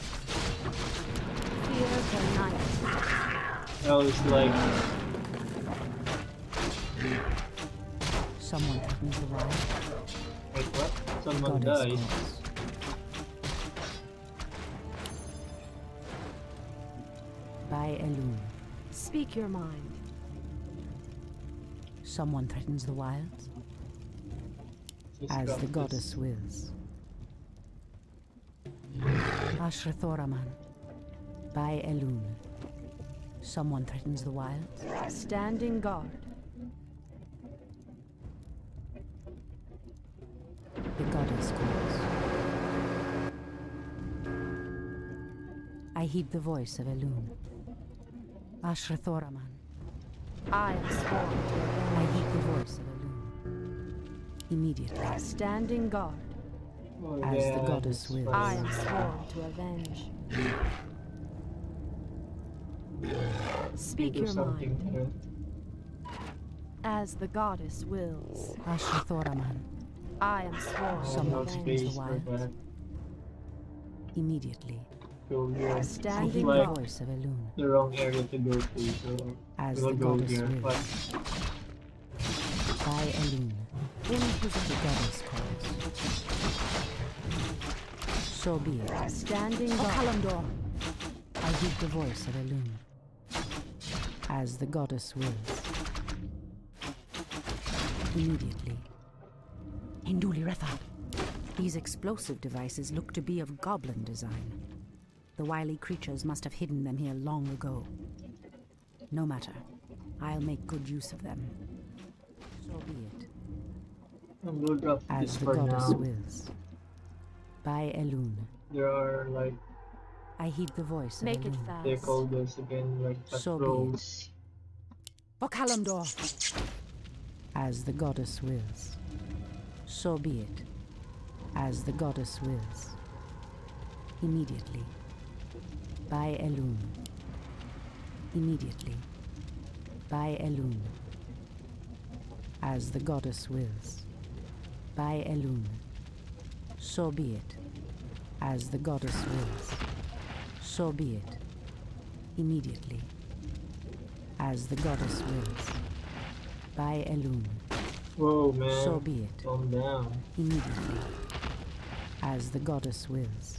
S5: Fear the night.
S1: I was like,
S3: Someone threatens the wild.
S1: wait, what? Someone
S3: Goddess
S1: died.
S3: calls. By Elune.
S5: Speak your mind.
S3: Someone threatens the wilds.
S1: Just
S3: As
S1: got
S3: the
S1: this.
S3: goddess wills. Ashrathoraman. By Elune. Someone threatens the wilds.
S5: Standing guard.
S3: The goddess calls. I heed the voice of Elune. Ashrathoraman.
S5: I am sworn.
S3: I heed the voice of Elune. Immediately.
S5: Standing guard.
S1: Oh,
S3: As
S1: yeah,
S3: the goddess
S1: that's
S3: wills.
S5: I
S1: fine.
S5: am sworn to avenge. Speak
S1: Do
S5: your
S1: something
S5: mind.
S1: here.
S5: As the goddess wills.
S3: Ashrathoraman.
S5: I am sworn
S1: Oh,
S3: Someone
S1: no
S5: to
S3: threatens
S5: avenge.
S1: space
S3: the
S1: for
S3: wilds.
S1: that.
S3: Immediately.
S1: Go here.
S3: I
S5: Standing
S3: heed
S1: like-
S3: the
S5: guard.
S3: voice of Elune.
S1: The wrong area to go to, so
S3: As
S1: we'll
S3: the
S1: go
S3: goddess
S1: here.
S3: wills.
S1: But
S3: By Elune.
S5: In
S3: The
S5: position.
S3: goddess calls. So be it.
S5: Standing
S3: O
S5: guard.
S3: Kalimdor. I heed the voice of Elune. As the goddess wills. Immediately. Hinduli Rethad. These explosive devices look to be of goblin design. The wily creatures must have hidden them here long ago. No matter. I'll make good use of them. So be it.
S1: we'll drop
S3: As
S1: this
S3: the
S1: for
S3: goddess
S1: now.
S3: wills. By Elune.
S1: There are like,
S3: I heed the voice of
S5: Make it
S3: Elune.
S1: they
S5: fast.
S1: call those again, like
S3: So be it.
S1: patrols.
S3: For Kalimdor. As the goddess wills. So be it. As the goddess wills. Immediately. By Elune. Immediately. By Elune. As the goddess wills. By Elune. So be it. As the goddess wills. So be it. Immediately. As the goddess wills. By Elune.
S1: Whoa, man.
S3: So be it.
S1: Calm down.
S3: Immediately. As the goddess wills.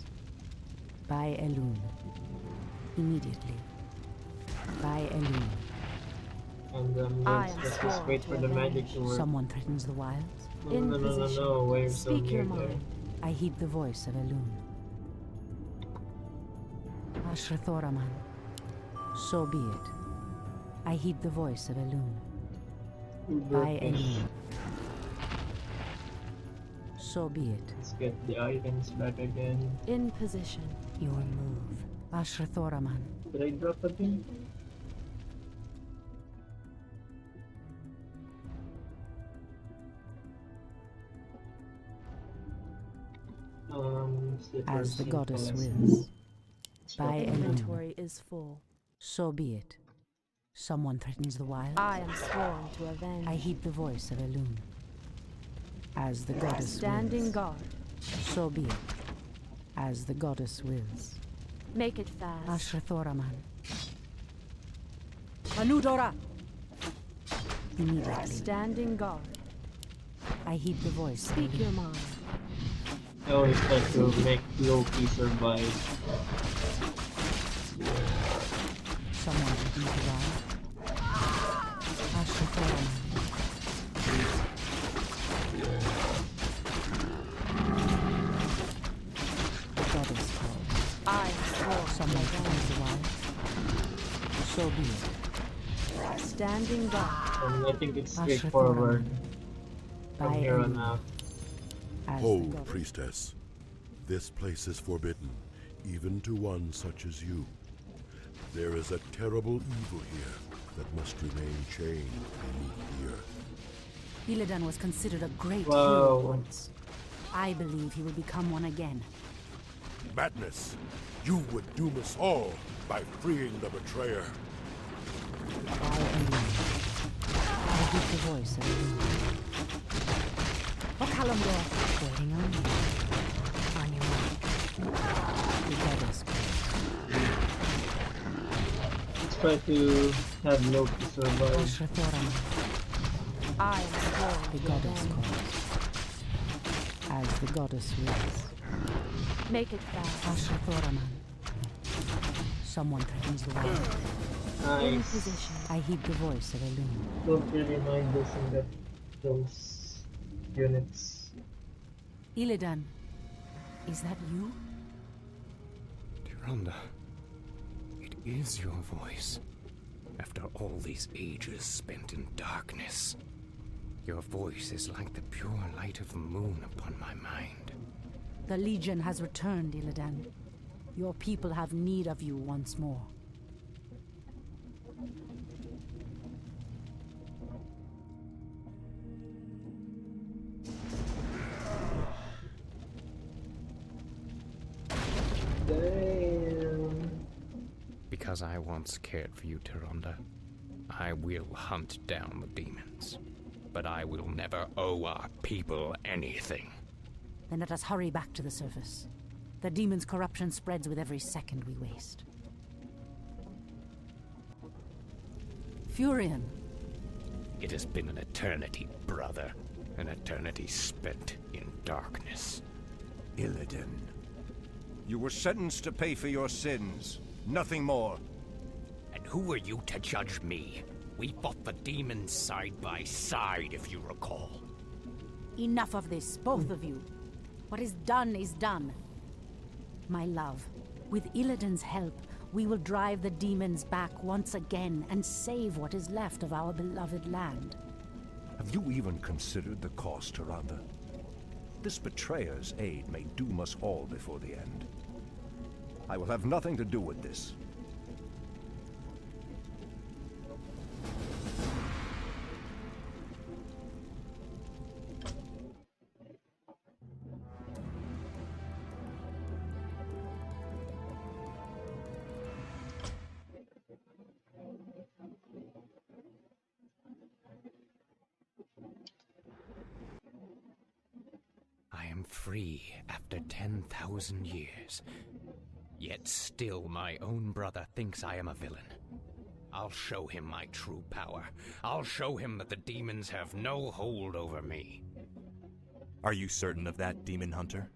S3: By Elune. Immediately. By Elune.
S1: And
S5: I
S1: let's
S5: am
S1: just
S5: sworn
S1: wait
S5: to
S1: for the magic
S5: avenge.
S1: to work.
S3: Someone threatens the wilds.
S1: No,
S5: In
S1: no, no, no,
S5: position.
S1: no. Why are you so
S5: Speak your
S1: near there?
S5: mind.
S3: I heed the voice of Elune. Ashrathoraman. So be it. I heed the voice of Elune. By
S1: Uberfish.
S3: Elune. So be it.
S1: Let's get the items back again.
S5: In position.
S3: Your move. Ashrathoraman.
S1: Did I drop again?
S3: As the goddess
S1: wills.
S3: wills. By Elune.
S5: Inventory is full.
S3: So be it. Someone threatens the wild.
S5: I am sworn to avenge.
S3: I heed the voice of Elune. As the goddess
S5: Standing
S3: wills.
S5: guard.
S3: So be it. As the goddess wills.
S5: Make it fast.
S3: Ashrathoraman. Anudora! Immediately.
S5: Standing guard.
S3: I heed the voice. of
S5: Speak
S3: Elune.
S5: your mind.
S1: I always try to make Loki survive.
S3: Someone threatens the wild. Ashrathoraman. The goddess calls.
S5: I am sworn
S3: Someone
S5: to
S3: threatens the wild. So be it.
S5: avenge. Standing guard.
S1: I think it's straightforward
S3: By
S1: from here on
S3: Elune.
S1: out.
S3: As the
S6: Hold,
S3: goddess-
S6: priestess. This place is forbidden, even to one such as you. There is a terrible evil here that must remain chained beneath the earth.
S3: Illidan was considered a great
S1: Wow.
S3: hero once. I believe he will become one again.
S6: Madness! You would doom us all by freeing the betrayer.
S3: I hear the voice of you. Oh, Kalimdor,
S9: Waiting on you. On your mark.
S3: the goddess.
S1: Let's try to have Loki survive.
S3: Ashrathoram,
S5: I am
S3: the goddess calls. As the goddess wills.
S5: Make it fast.
S3: Ashrathoraman. Someone threatens the world.
S5: In
S1: Nice.
S5: position.
S3: I heed the voice of Elune.
S1: Don't really mind losing those units.
S3: Illidan, is that you?
S4: Tyrande, it is your voice. After all these ages spent in darkness, your voice is like the pure light of the moon upon my mind.
S3: The Legion has returned, Illidan. Your people have need of you once more.
S1: Damn.
S4: Because I once cared for you, Tyrande, I will hunt down the demons. But I will never owe our people anything.
S3: Then let us hurry back to the surface. The demon's corruption spreads with every second we waste. Furion,
S4: It has been an eternity, brother. An eternity spent in darkness.
S7: Illidan, you were sentenced to pay for your sins. Nothing more.
S4: And who are you to judge me? We fought the demons side by side, if you recall.
S3: enough of this, both of you. What is done. My love, with Illidan's help, we will drive the demons back once again and save what is left of our beloved land.
S7: Have you even considered the cost, Tyrande? This betrayer's aid may doom us all before the end. I will have nothing to do with this.
S4: I am free after 10,000 years. Yet still my own brother thinks I am a villain. I'll show him my true power. I'll show him that the demons have no hold over me.
S10: Are you certain of that, Demon Hunter?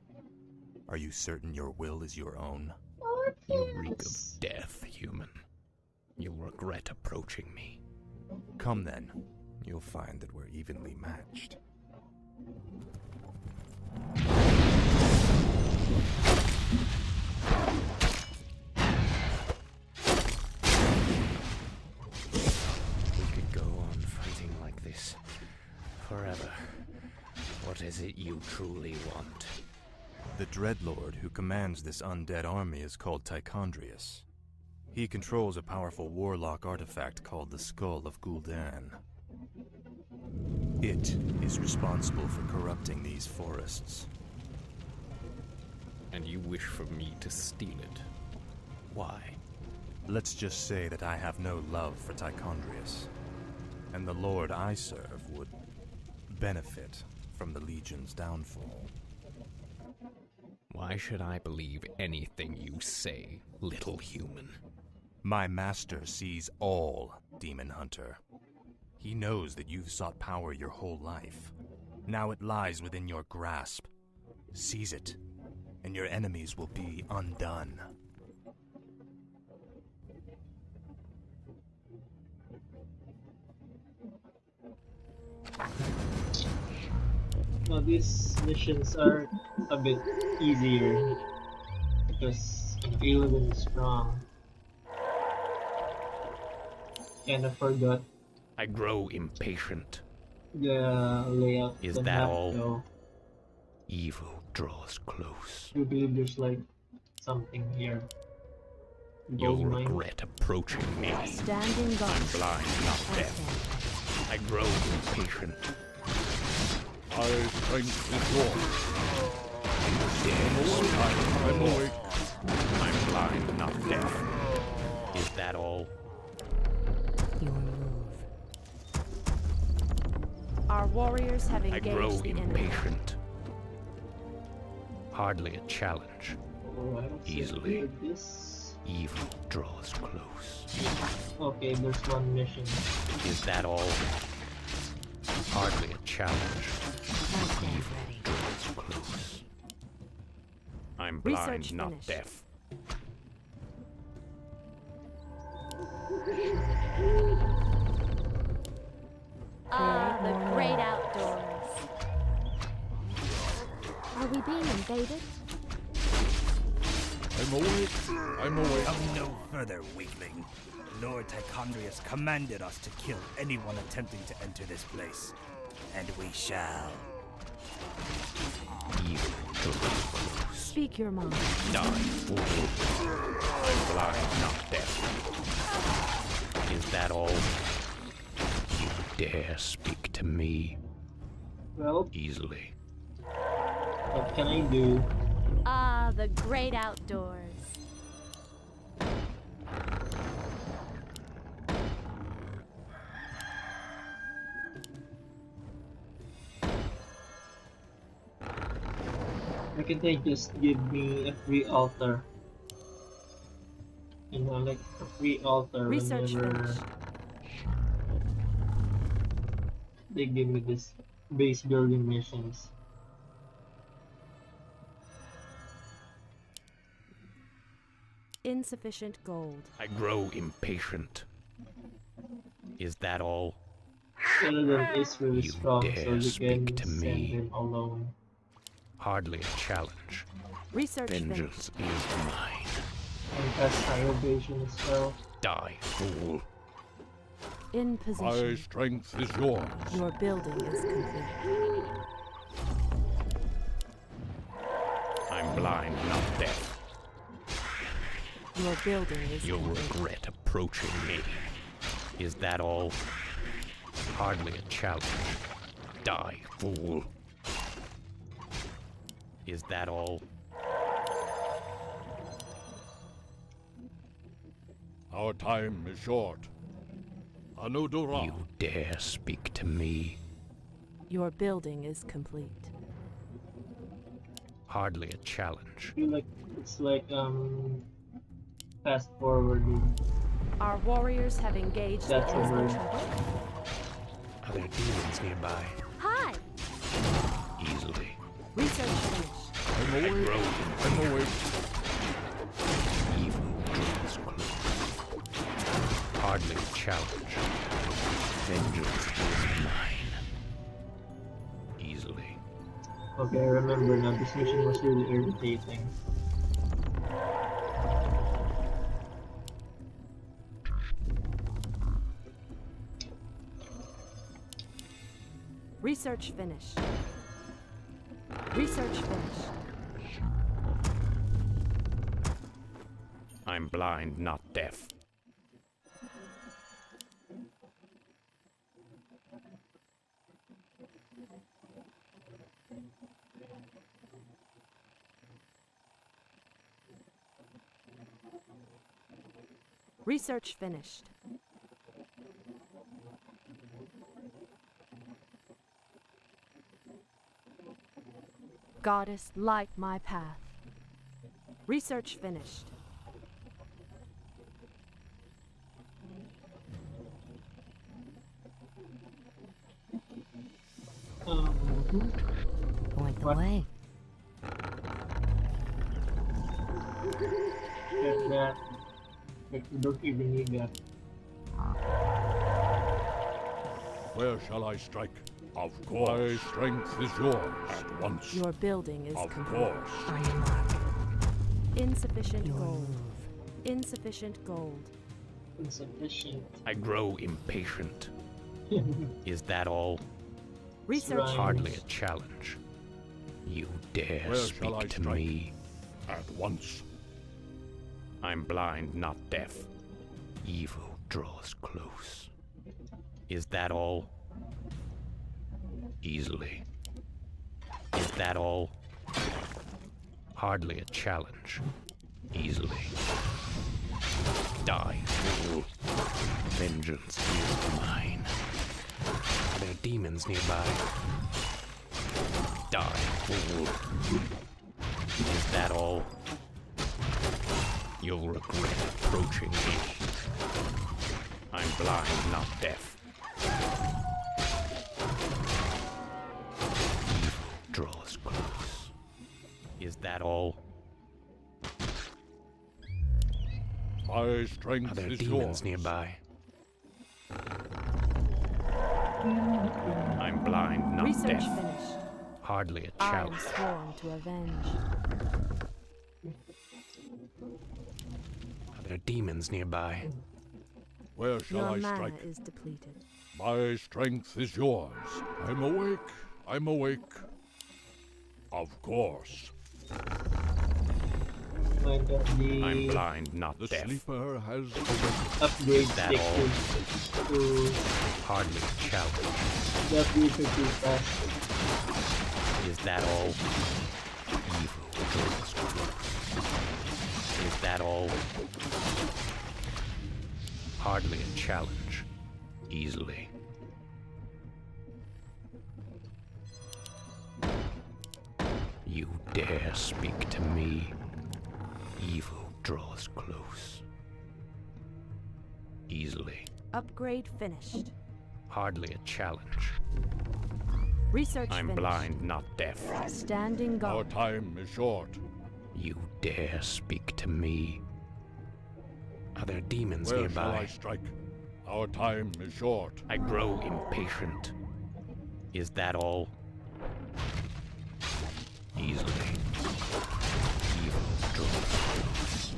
S10: Are you certain your will is your own?
S4: You reek of death, human. You'll regret approaching me.
S10: Come then. You'll find that we're evenly matched.
S4: We could go on fighting like this forever. What is it you truly want?
S10: The Dreadlord who commands this undead army is called Tichondrius. He controls a powerful warlock artifact called the Skull of Gul'dan. It is responsible for corrupting these forests.
S4: And you wish for me to steal it? Why?
S10: Let's just say that I have no love for Tichondrius, and the Lord I serve would benefit from the Legion's downfall.
S4: Why should I believe anything you say, little human?
S10: My master sees all, Demon Hunter. He knows that you've sought power your whole life. Now it lies within your grasp. Seize it, and your enemies will be undone.
S1: Now these missions are a bit easier because Illidan is strong. Kinda forgot
S4: I grow impatient.
S1: the layout.
S4: Is
S1: the
S4: that
S1: map,
S4: all?
S1: though.
S4: Evil draws close.
S1: I believe there's like something here.
S4: You'll
S1: Gold mine.
S4: regret approaching me.
S5: Standing guard.
S4: I'm blind, not deaf. I grow impatient.
S6: I thank the Lord.
S4: Yes,
S6: I'm awake.
S4: blind, not deaf. Is that all?
S9: Your move.
S5: Our warriors have
S4: I grow
S5: engaged the enemy.
S4: impatient. Hardly a challenge.
S1: Oh, I don't see
S4: Easily.
S1: this.
S4: Evil draws close.
S1: Okay, there's one mission.
S4: Is that all? Hardly a challenge.
S9: I stand ready.
S4: Draws close. I'm blind,
S5: Research
S4: not
S5: finished.
S4: deaf.
S5: Ah, the great outdoors. Are we being invaded?
S6: I'm awake. I'm awake.
S11: Come no further, weakling. Lord Tichondrius commanded us to kill anyone attempting to enter this place. And we shall.
S4: Evil draws close.
S5: Speak your mind.
S4: Die, fool. I'm blind, not deaf. Is that all? You dare speak to me
S1: Well,
S4: easily.
S1: what can I do?
S5: Ah, the great outdoors.
S1: Why can't they just give me a free altar? You know, like a free altar
S5: Research
S1: whenever
S5: finished.
S1: they give me this base building missions.
S5: Insufficient gold.
S4: I grow impatient. Is that all?
S1: Skeleton is really
S4: You
S1: strong, so
S4: dare
S1: you
S4: speak
S1: can
S4: to
S1: send
S4: me.
S1: him alone.
S4: Hardly a challenge.
S5: Research
S4: Vengeance
S5: finished.
S4: is mine.
S1: And has high evasion as well.
S4: Die, fool.
S5: In
S6: My
S5: position.
S6: strength is yours.
S5: Your building is complete.
S4: I'm blind, not deaf.
S5: Your building is
S4: You'll
S5: complete.
S4: regret approaching me. Is that all? Hardly a challenge. Die, fool. Is that all?
S6: Our time is short. Anudura.
S4: You dare speak to me?
S5: Your building is complete.
S4: Hardly a challenge.
S1: I feel like it's like fast forwarding.
S5: Our warriors have engaged
S1: That's
S5: the
S1: a
S5: enemy.
S1: word.
S4: Are there demons nearby?
S5: Hi!
S4: Easily.
S5: Research finished.
S6: I'm awake. I'm awake.
S4: Evil draws close. Hardly a challenge. Vengeance is mine. Easily.
S1: Okay, I remember now. This mission was really irritating.
S5: Research finished. Research finished.
S4: I'm blind, not deaf.
S5: Research finished. Goddess, light my path. Research finished.
S9: Point the
S1: What?
S9: way.
S1: Get that. Like, you don't even need that.
S6: Where shall I strike? Of course. My strength is yours at once.
S5: Your building is
S6: Of
S5: complete.
S6: course.
S9: On your mark.
S5: Insufficient
S9: Your
S5: gold.
S9: move.
S5: Insufficient gold.
S1: Insufficient.
S4: I grow impatient. Is that all?
S5: Research
S1: Right.
S4: Hardly a challenge. You dare
S6: Where shall I
S4: speak to
S6: strike?
S4: me?
S6: At once.
S4: I'm blind, not deaf. Evil draws close. Is that all? Easily. Is that all? Hardly a challenge. Easily. Die, fool. Vengeance is mine. Are there demons nearby? Die, fool. Is that all? You'll regret approaching me. I'm blind, not deaf. Evil draws close. Is that all?
S6: My strength
S4: Are there
S6: is
S4: demons
S6: yours.
S4: nearby? I'm blind, not
S5: Research
S4: deaf.
S5: finished.
S4: Hardly a
S5: I am
S4: challenge.
S5: sworn to avenge.
S4: Are there demons nearby?
S6: Where shall
S5: Your
S6: I
S5: mana
S6: strike?
S5: is depleted.
S6: My strength is yours. I'm awake. I'm awake. Of course.
S1: Might got
S4: I'm
S1: the
S4: blind, not
S6: The
S4: deaf.
S6: sleeper has awakened.
S1: upgrade
S4: That
S1: stick
S4: all?
S1: to
S4: Hardly a challenge.
S1: the upgrade for too fast.
S4: Is that all? Evil draws close. Is that all? Hardly a challenge. Easily. You dare speak to me? Evil draws close. Easily.
S5: Upgrade finished.
S4: Hardly a challenge.
S5: Research
S4: I'm
S5: finished.
S4: blind, not deaf.
S5: Standing
S6: Our
S5: guard.
S6: time is short.
S4: You dare speak to me? Are there demons
S6: Where shall I
S4: nearby?
S6: strike? Our time is short.
S4: I grow impatient. Is that all? Easily. Evil draws close.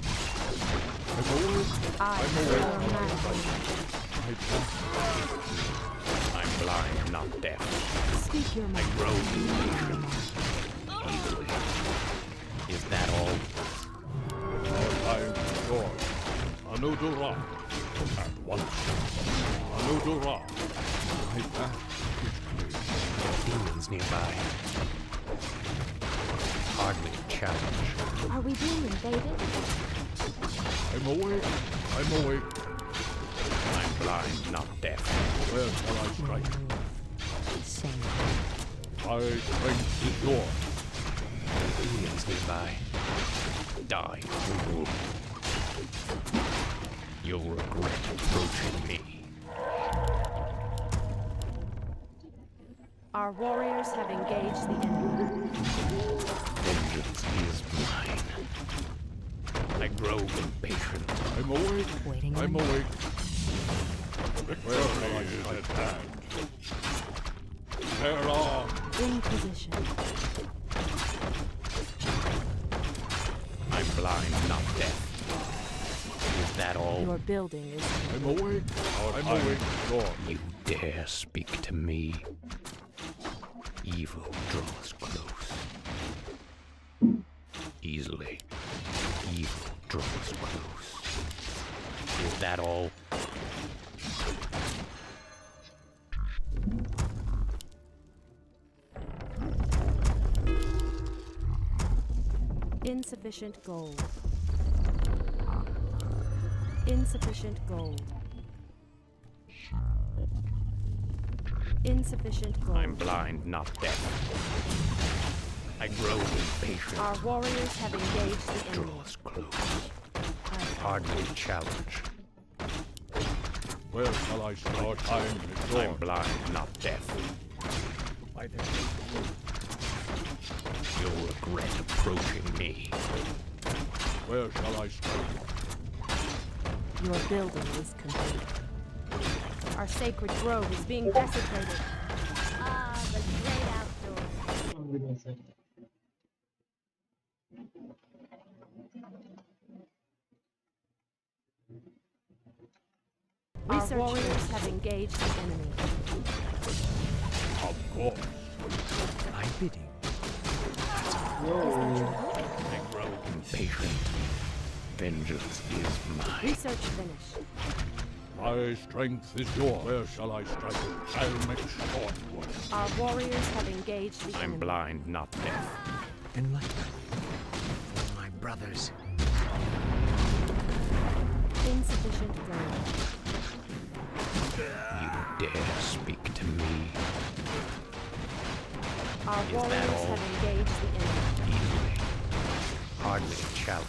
S6: I'm awake.
S5: I
S6: I'm
S5: am
S6: awake.
S5: your mana.
S4: I'm blind, not deaf.
S5: Speak your
S4: I
S5: mind.
S4: grow impatient. Easily. Is that all?
S6: Our time is short. Anudura. At once. Anudura. My path is clear.
S4: Are there demons nearby? Hardly a challenge.
S5: Are we being invaded?
S6: I'm awake. I'm awake.
S4: I'm blind, not deaf.
S6: Where shall I strike?
S9: Same.
S6: My strength is yours.
S4: Demons nearby. Die, fool. You'll regret approaching me.
S5: Our warriors have engaged the enemy.
S4: Vengeance is mine. I grow impatient.
S6: I'm awake.
S9: Waiting
S6: I'm
S9: on you.
S6: awake. Where shall I strike? At hand. There are.
S5: In position.
S4: I'm blind, not deaf. Is that all?
S5: Your building is
S6: I'm awake. I'm awake. Lord.
S4: You dare speak to me? Evil draws close. Easily. Evil draws close. Is that all?
S5: insufficient gold. Insufficient gold. Insufficient gold.
S4: I'm blind, not deaf. I grow impatient.
S5: Our warriors have engaged the enemy.
S4: Draws close. Hardly challenge.
S6: Where shall I start? Time is
S4: I'm
S6: short.
S4: blind, not deaf. You'll regret approaching me.
S6: Where shall I strike?
S5: Your building is complete. Our sacred grove is being desecrated. Ah, the great outdoors.
S1: Oh, give me a second.
S5: Our warriors have engaged the enemy.
S6: Of course.
S10: I bid you.
S1: Whoa.
S4: I grow impatient. Vengeance is mine.
S5: Research finished.
S6: My strength is yours. Where shall I strike? I'll make short work.
S5: Our warriors have engaged the
S4: I'm
S5: enemy.
S4: blind, not deaf.
S10: Enlighten my brothers.
S5: Insufficient gold.
S4: You dare speak to me?
S5: Our
S4: Is that
S5: warriors
S4: all?
S5: have engaged the enemy.
S4: Easily. Hardly a challenge.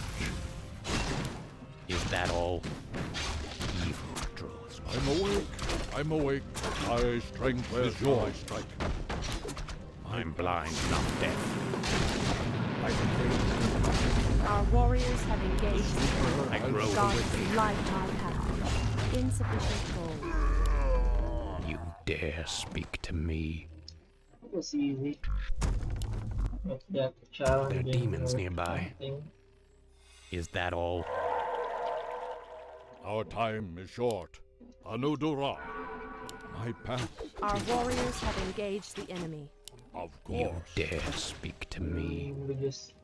S4: Is that all? Evil draws
S6: I'm awake. I'm awake. My strength is yours. Strike.
S4: I'm blind, not deaf.
S5: Our warriors have engaged the enemy.
S4: I grow
S5: Gods
S4: with me.
S5: light my path. Insufficient gold.
S4: You dare speak to me?
S1: It was easy. Not that challenging.
S4: There are demons
S1: or
S4: nearby.
S1: something.
S4: Is that all?
S6: Our time is short. Anudura. My path.
S5: Our warriors have engaged the enemy.
S6: Of
S4: You
S6: course.
S4: dare speak to me?
S1: We just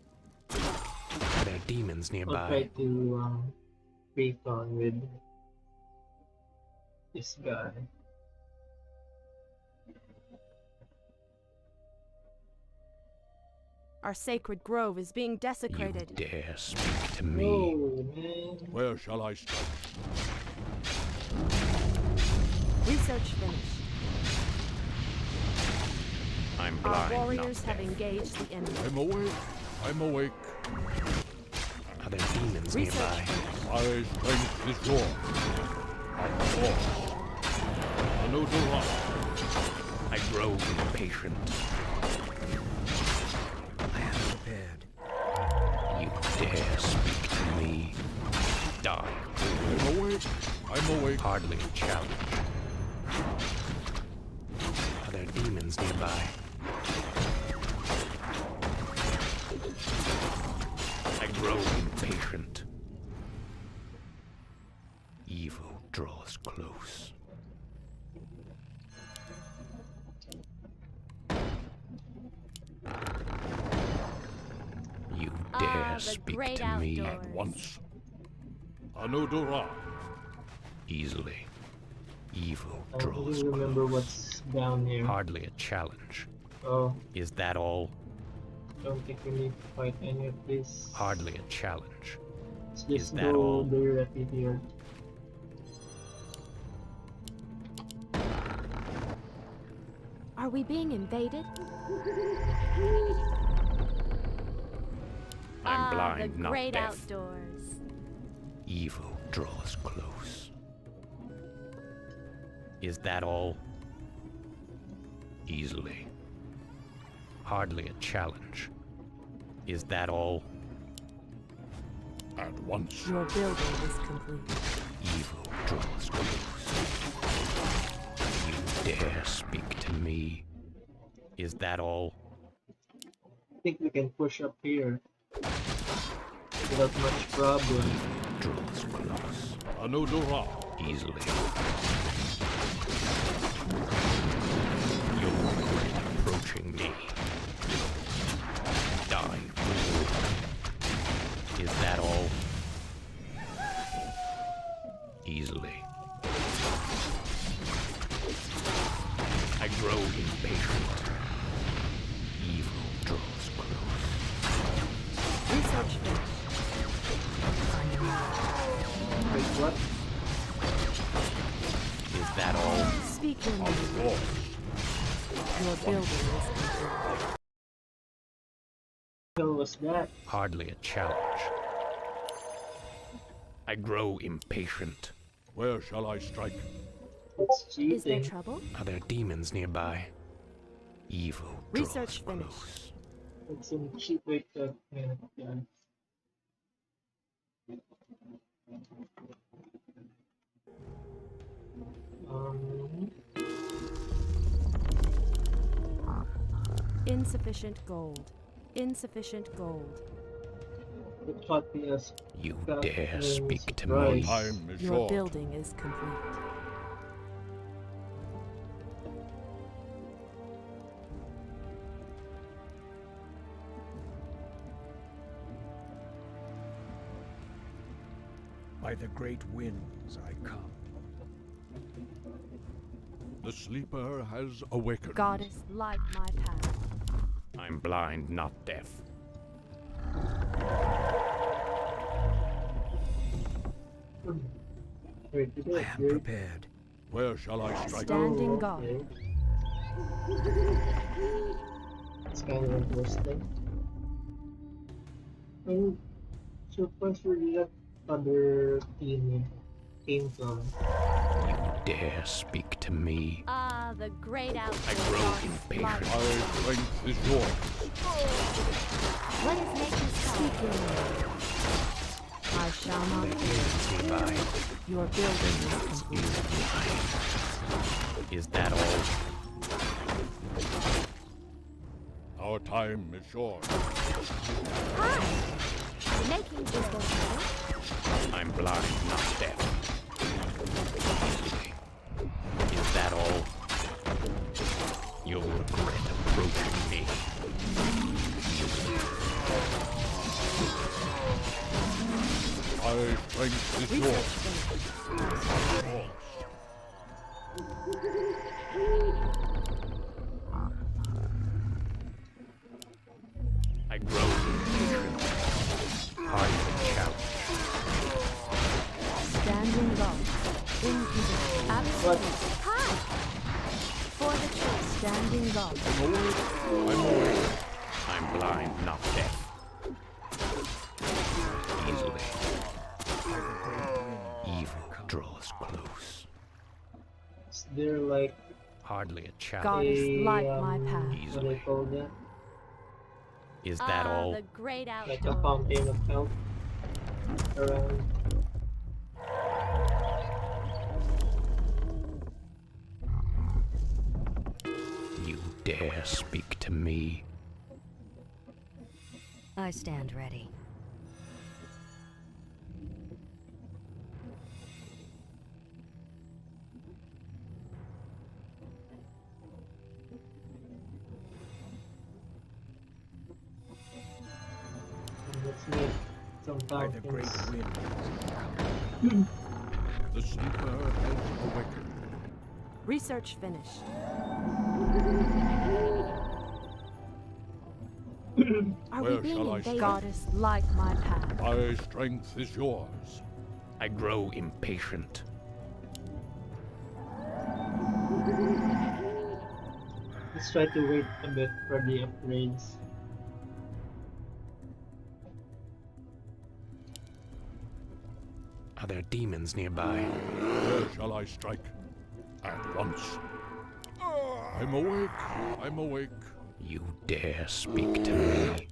S4: There are demons
S1: I'll try
S4: nearby.
S1: to recon with this guy.
S5: Our sacred grove is being
S4: You
S5: desecrated.
S4: dare speak to me?
S1: Oh man.
S6: Where shall I strike?
S5: Research finished.
S4: I'm
S5: Our
S4: blind,
S5: warriors
S4: not
S5: have
S4: deaf.
S5: engaged the enemy.
S6: I'm awake. I'm awake.
S4: Are there demons
S5: Research
S4: nearby?
S5: finished.
S6: My strength is yours. Of course. Anudura.
S4: I grow impatient.
S11: I am prepared.
S4: You dare speak to me? Die.
S6: I'm awake. I'm awake.
S4: Hardly a challenge. Are there demons nearby? I grow impatient. Evil draws close. You dare
S5: the
S4: speak
S5: great
S4: to me?
S5: outdoors.
S6: Once. Anudura.
S4: Easily. Evil
S1: I
S4: draws
S1: don't really remember
S4: close.
S1: what's down here.
S4: Hardly a challenge.
S1: Oh,
S4: Is that all?
S1: don't think we need to fight any of this.
S4: Hardly a challenge.
S1: Let's
S4: Is
S1: just
S4: that
S1: go
S4: all?
S1: directly here.
S5: Are we being invaded?
S4: I'm blind,
S5: the
S4: not
S5: great
S4: deaf.
S5: outdoors.
S4: Evil draws close. Is that all? Easily. Hardly a challenge. Is that all?
S6: At once.
S5: Your building is complete.
S4: Evil draws close. You dare speak to me? Is that all?
S1: I think we can push up here without much problem.
S4: Draws close.
S6: Anudura.
S4: Easily. You're approaching me. Die, fool. Is that all? Easily. I grow impatient. Evil draws close.
S5: Research finished.
S1: Wait, what?
S4: Is that all?
S5: Speak your name.
S6: Of course.
S5: Your building is complete.
S1: What the hell was that?
S4: Hardly a challenge. I grow impatient.
S6: Where shall I strike?
S1: It's
S5: Is there
S1: cheating.
S5: trouble?
S4: Are there demons nearby? Evil
S5: Research
S4: draws
S5: finished.
S4: close.
S1: It's some cheap way to yeah. Um,
S5: Insufficient gold. Insufficient gold.
S1: it caught me as
S4: You
S1: Got
S4: dare
S1: me
S4: speak to
S1: surprised.
S4: me?
S6: Time is
S5: Your
S6: short.
S5: building is complete.
S11: By the great winds I come.
S6: The sleeper has awakened.
S5: Goddess, light my path.
S4: I'm blind, not deaf.
S1: Wait, did
S10: I am prepared.
S6: Where shall I strike?
S3: Standing guard.
S1: Okay. It's kind of interesting. I'm surprised where that other team came from.
S4: You dare speak to me?
S5: Ah, the great outdoors.
S4: I grow impatient.
S6: My strength is yours.
S5: What is nature's speaking?
S3: I shall not
S4: Stay by.
S3: Your building is complete.
S4: Is that all?
S6: Our time is short.
S5: Hi! Making just okay.
S4: I'm blind, not deaf. Is that all? You'll regret approaching me.
S6: My strength is yours.
S4: I grow impatient. Hard to challenge.
S3: Standing guard. In position. Absolutely.
S5: Hi! For the truth.
S3: Standing guard.
S6: I'm awake.
S4: I'm blind, not deaf. Easily. Evil draws close.
S1: Is there like
S4: Hardly a challenge.
S3: Goddess, light my path.
S1: what do they
S4: Easily.
S1: call that?
S4: Is that all?
S5: The great
S1: Like a
S5: outdoors.
S1: fountain of health around.
S4: You dare speak to me?
S9: I stand ready.
S1: Let's make some
S10: By the great
S1: fountains.
S10: wind. The sleeper has awakened.
S3: Research finished.
S5: Are
S6: Where
S5: we being
S6: shall I
S5: invaded?
S3: Goddess, light my path.
S6: My strength is yours.
S4: I grow impatient.
S1: Let's try to wait a bit for the upgrades.
S4: Are there demons nearby?
S6: Where shall I strike? At once. I'm awake. I'm awake.
S4: You dare speak to me?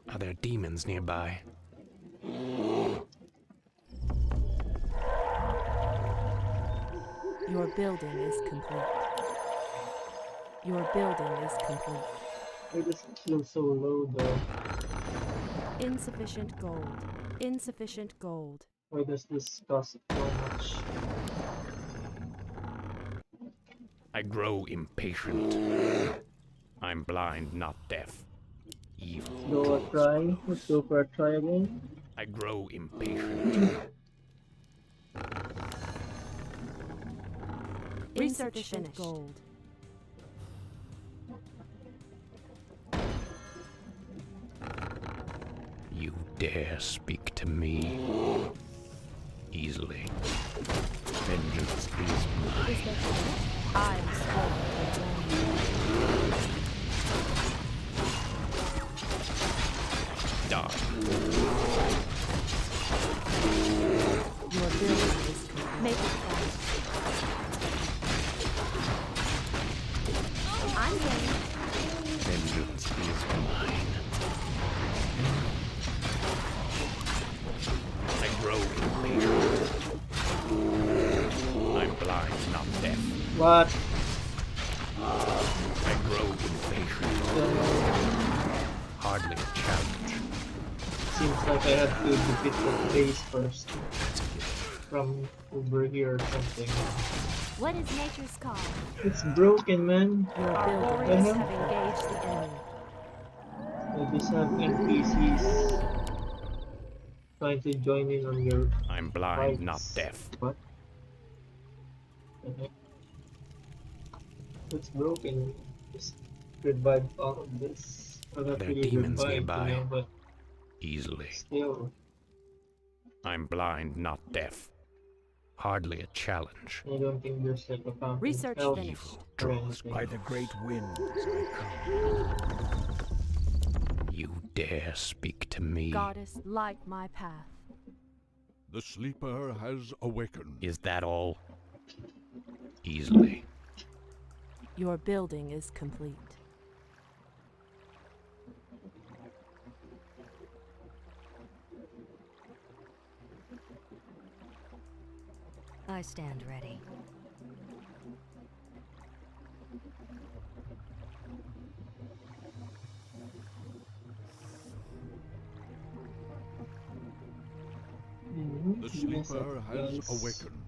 S4: Are there demons nearby?
S3: Your building is complete. Your building is complete.
S1: Why does it feel so low though?
S3: Insufficient gold. Insufficient gold.
S1: Why does this cost so much?
S4: I grow impatient. I'm blind, not deaf. Evil.
S1: Go a try. Let's go for a try again.
S4: I grow impatient.
S3: Research finished. Gold.
S4: You dare speak to me? Easily. Vengeance is mine.
S3: I am spoiled.
S4: Die.
S3: Your building is complete. Make it fast.
S5: I'm game.
S4: Vengeance is mine. I grow impatient. I'm blind, not deaf.
S1: What?
S4: I grow impatient. Hardly a challenge.
S1: Seems like I have to defeat the base first. From over here or something.
S5: What is nature's call?
S1: It's broken, man.
S3: Your
S5: Our
S3: building
S5: warriors
S1: hell?
S5: have engaged the enemy.
S1: I just have NPCs trying to join in on your
S4: I'm blind,
S1: fights.
S4: not deaf.
S1: What? The heck? It's broken. Just revive all of this. Well, not
S4: There are
S1: really
S4: demons
S1: revive,
S4: nearby.
S1: you know, but
S4: Easily.
S1: still.
S4: I'm blind, not deaf. Hardly a challenge.
S1: I don't think there's like a fountain
S5: Research
S1: spell
S5: finished.
S1: or anything.
S7: By the great winds I come.
S4: You dare speak to me?
S5: Goddess, light my path.
S6: The sleeper has awakened.
S4: Is that all? Easily.
S5: Your building is complete.
S9: I stand ready.
S6: The sleeper has awakened.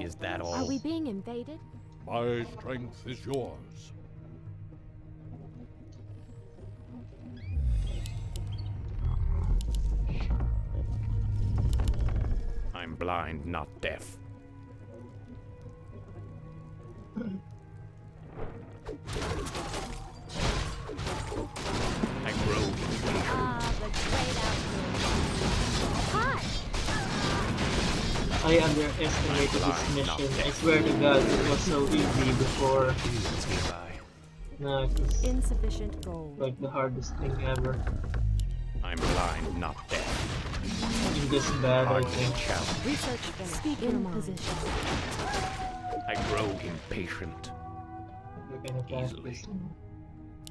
S4: Is that all?
S5: Are we being invaded?
S6: My strength is yours.
S4: I'm blind, not deaf. I grow impatient.
S5: Ah, the great outdoors. Hi!
S1: I underestimated this mission. I swear to God, it was so easy before. No, it was
S5: Insufficient gold.
S1: like the hardest thing ever.
S4: I'm blind, not deaf.
S1: In this bad, I
S4: Hardly a
S1: think.
S4: challenge.
S5: Research finished. Speak in position.
S4: I grow impatient.
S1: We're gonna pass
S4: Easily.
S1: this.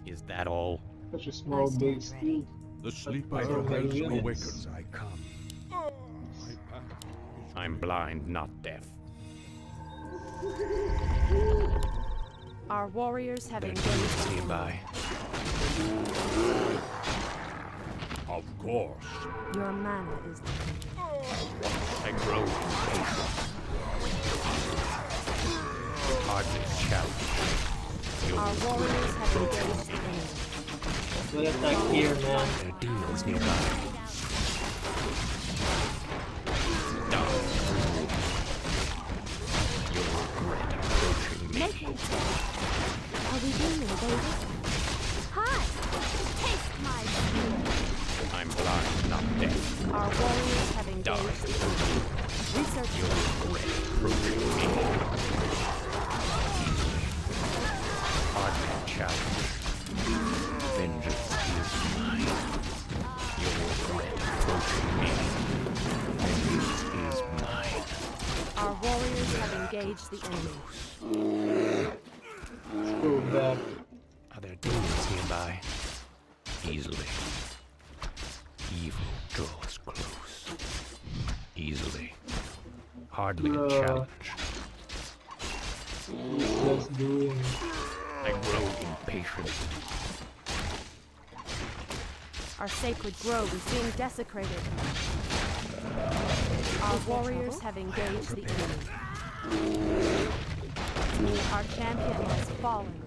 S4: Is that all?
S1: Such a small base.
S9: ready.
S6: The sleeper
S1: By the
S6: has
S1: great winds
S6: awakened.
S7: I come.
S6: My path is
S4: I'm blind, not deaf.
S5: Our warriors have
S4: There
S5: engaged
S4: needs
S5: the
S4: nearby.
S6: of course.
S5: Your mana is depleted.
S4: I grow impatient. Hardly a challenge.
S5: Our warriors have engaged the enemy.
S1: Good attack here, man.
S4: There are demons nearby. Die. You'll regret approaching me.
S5: Make it. Are we being invaded? Hi! Taste my spear.
S4: I'm blind, not deaf.
S5: Our warriors have engaged the enemy. Research
S4: You'll regret approaching me. Hardly a challenge. Vengeance is mine. You'll regret approaching me. Vengeance is mine.
S5: Our warriors have engaged the enemy.
S1: Let's go back.
S4: Are there demons nearby? Easily. Evil draws close. Easily. Hardly a challenge.
S1: What is this doing?
S4: I grow impatient.
S5: Our sacred grove is being desecrated. Our warriors have engaged the enemy. Our champion has fallen.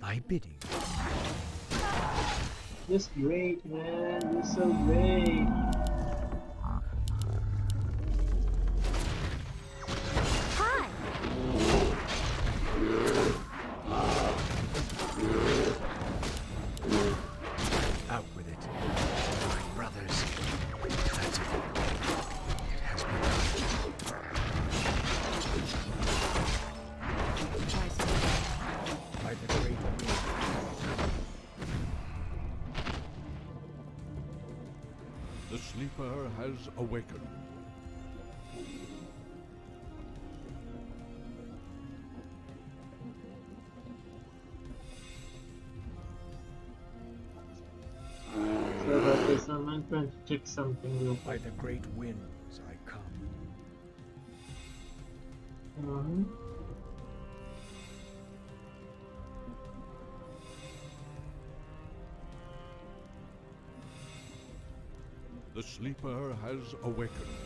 S7: Thy bidding.
S1: This great, man. This so great.
S5: Hi!
S7: Out with it. My brothers. That's it. It has been done. By the great winds.
S6: The sleeper has awakened.
S1: So about this, I'm trying to check something real
S7: By
S1: quick.
S7: the great winds I come.
S6: The sleeper has awakened.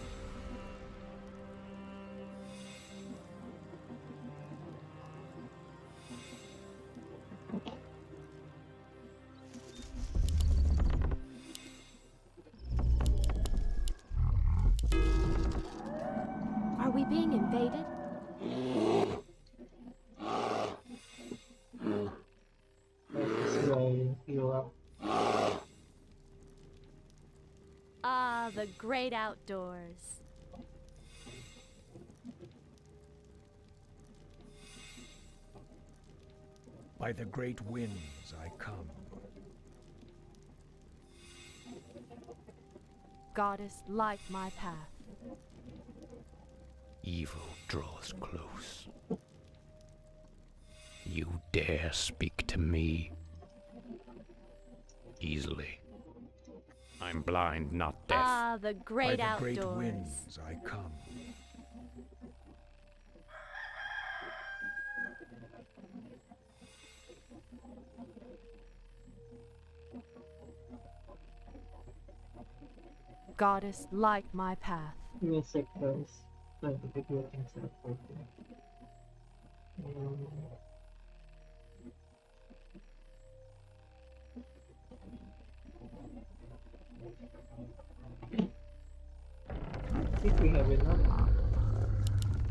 S5: Are we being invaded?
S1: Let this guy heal up.
S5: the great outdoors.
S12: By the great winds I come.
S5: Goddess, light my path.
S4: Evil draws close. You dare speak to me easily. I'm blind, not deaf.
S5: Ah, the great
S12: By the great
S5: outdoors.
S12: winds I come.
S5: Goddess, light my path.
S1: Give me a sec, guys. Trying to figure things out for you. I think we have enough.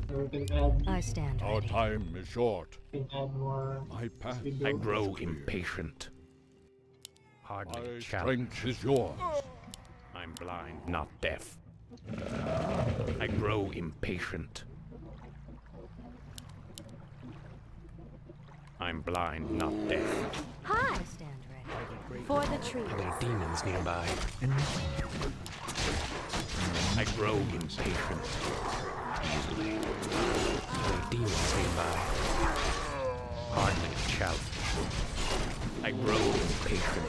S1: So we're gonna add.
S9: I stand
S6: Our
S9: ready.
S6: time is short.
S1: We can add more.
S6: My path
S1: We
S4: I
S1: go.
S4: grow impatient. Hardly
S6: My
S4: challenge.
S6: strength is yours.
S4: I'm blind, not deaf. I grow impatient. I'm blind, not deaf.
S5: Hi!
S9: I stand ready.
S5: For the trees.
S4: Are there demons nearby? I grow impatient. Easily. Are there demons nearby? Hardly a challenge. I grow impatient.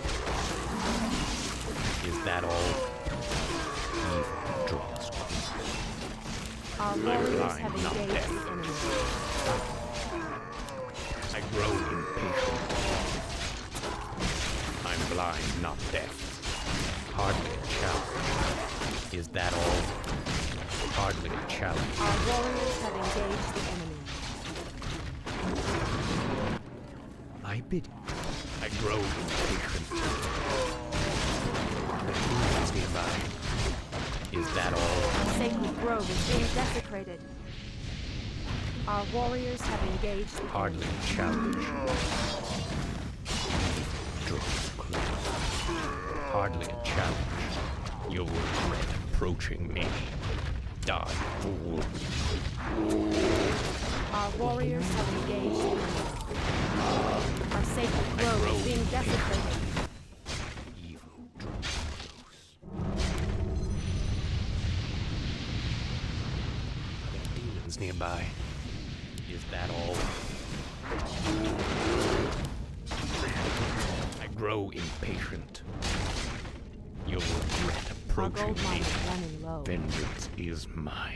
S4: Is that all? Evil draws close.
S5: Our
S4: I'm
S5: warriors
S4: blind,
S5: have
S4: not
S5: engaged
S4: deaf.
S5: the enemy.
S4: I grow impatient. I'm blind, not deaf. Hardly a challenge. Is that all? Hardly a challenge.
S5: Our warriors have engaged the enemy.
S12: I bid you.
S4: I grow impatient. Are there demons nearby? Is that all?
S5: The sacred grove is being desecrated. Our warriors have engaged the
S4: Hardly
S5: enemy.
S4: a challenge. Draws close. Hardly a challenge. You'll regret approaching me. Die, fool.
S5: Our warriors have engaged the enemy. Our sacred grove is being desecrated.
S4: Evil draws close. Are there demons nearby? Is that all? I grow impatient. You'll regret
S5: Our
S4: approaching
S5: gold mine
S4: me.
S5: is running low.
S4: Vengeance is mine.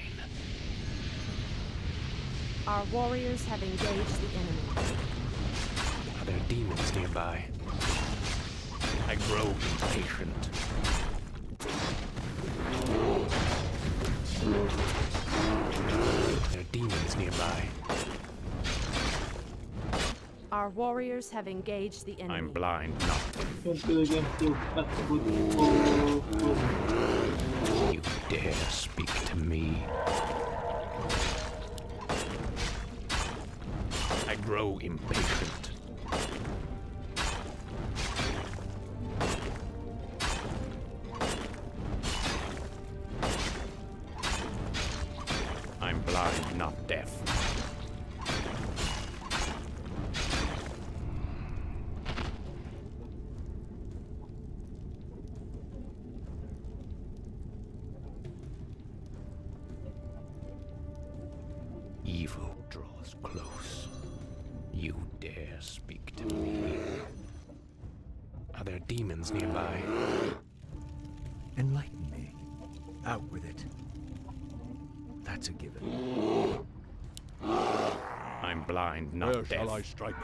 S5: Our warriors have engaged the enemy.
S4: Are there demons nearby? I grow impatient. Are there demons nearby?
S5: Our warriors have engaged the enemy.
S4: I'm blind, not
S1: Against you. That's a good. Oh.
S4: you dare speak to me. I grow impatient. I'm blind, not deaf. Evil draws close. You dare speak to me. Are there demons nearby?
S12: Enlighten me. Out with it. That's a given.
S4: I'm blind, not
S6: Where
S4: deaf.
S6: shall I strike?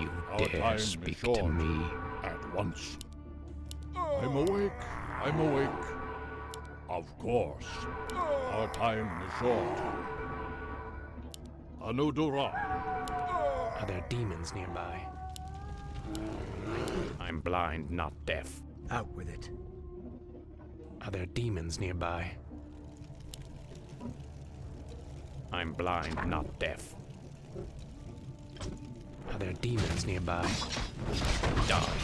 S4: You
S6: Our
S4: dare
S6: time is
S4: speak
S6: short.
S4: to me.
S6: At once. I'm awake. I'm awake. Of course. Our time is short. Anudura.
S4: Are there demons nearby? I'm blind, not deaf.
S12: Out with it.
S4: Are there demons nearby? I'm blind, not deaf. Are there demons nearby? Die.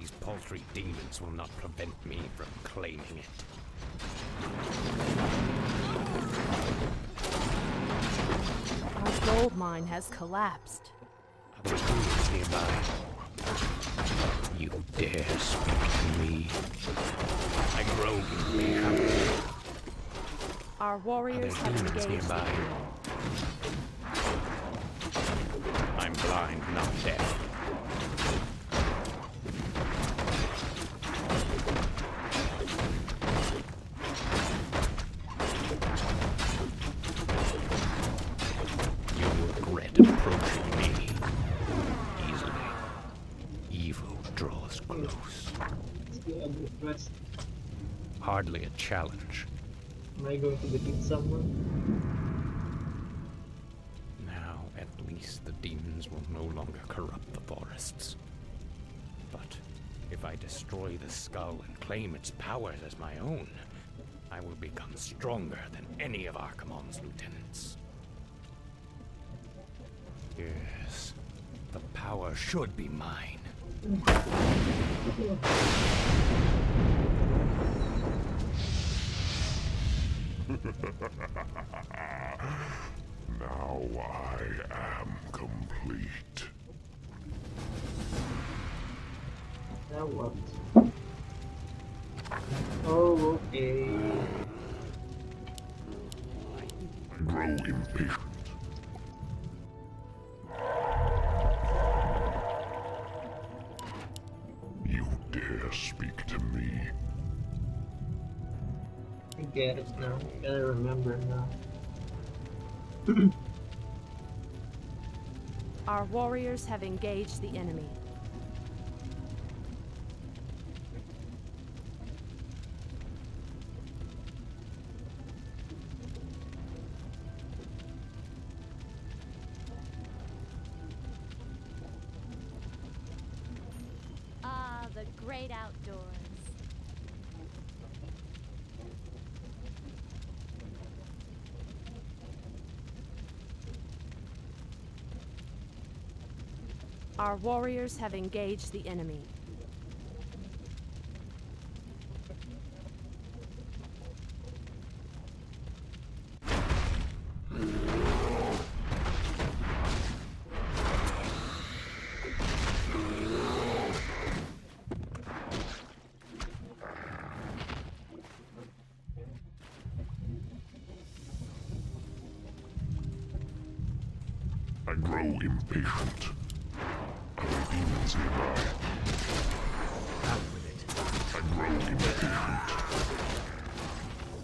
S4: These paltry demons will not prevent me from claiming it.
S13: Our gold mine has collapsed.
S4: Are there demons nearby? You dare speak to me? I grow impatient.
S13: Our warriors have
S4: demons
S13: engaged.
S4: nearby? I'm blind, not deaf. You'll regret approaching me easily. Evil draws close. Hardly a challenge.
S1: Am I going to defeat someone?
S4: Now, at least the demons will no longer corrupt the forests. But if I destroy the skull and claim its powers as my own, I will become stronger than any of Archimonde's lieutenants. Yes, the power should be mine.
S8: Now I am complete.
S1: Now what? Oh, okay.
S8: I grow impatient. You dare speak to me?
S1: I get it now. Gotta remember now.
S13: Our warriors have engaged the enemy.
S5: Ah, the great outdoors.
S13: Our warriors have engaged the enemy.
S8: I grow impatient. Demons nearby.
S12: Out with it.
S8: I grow impatient.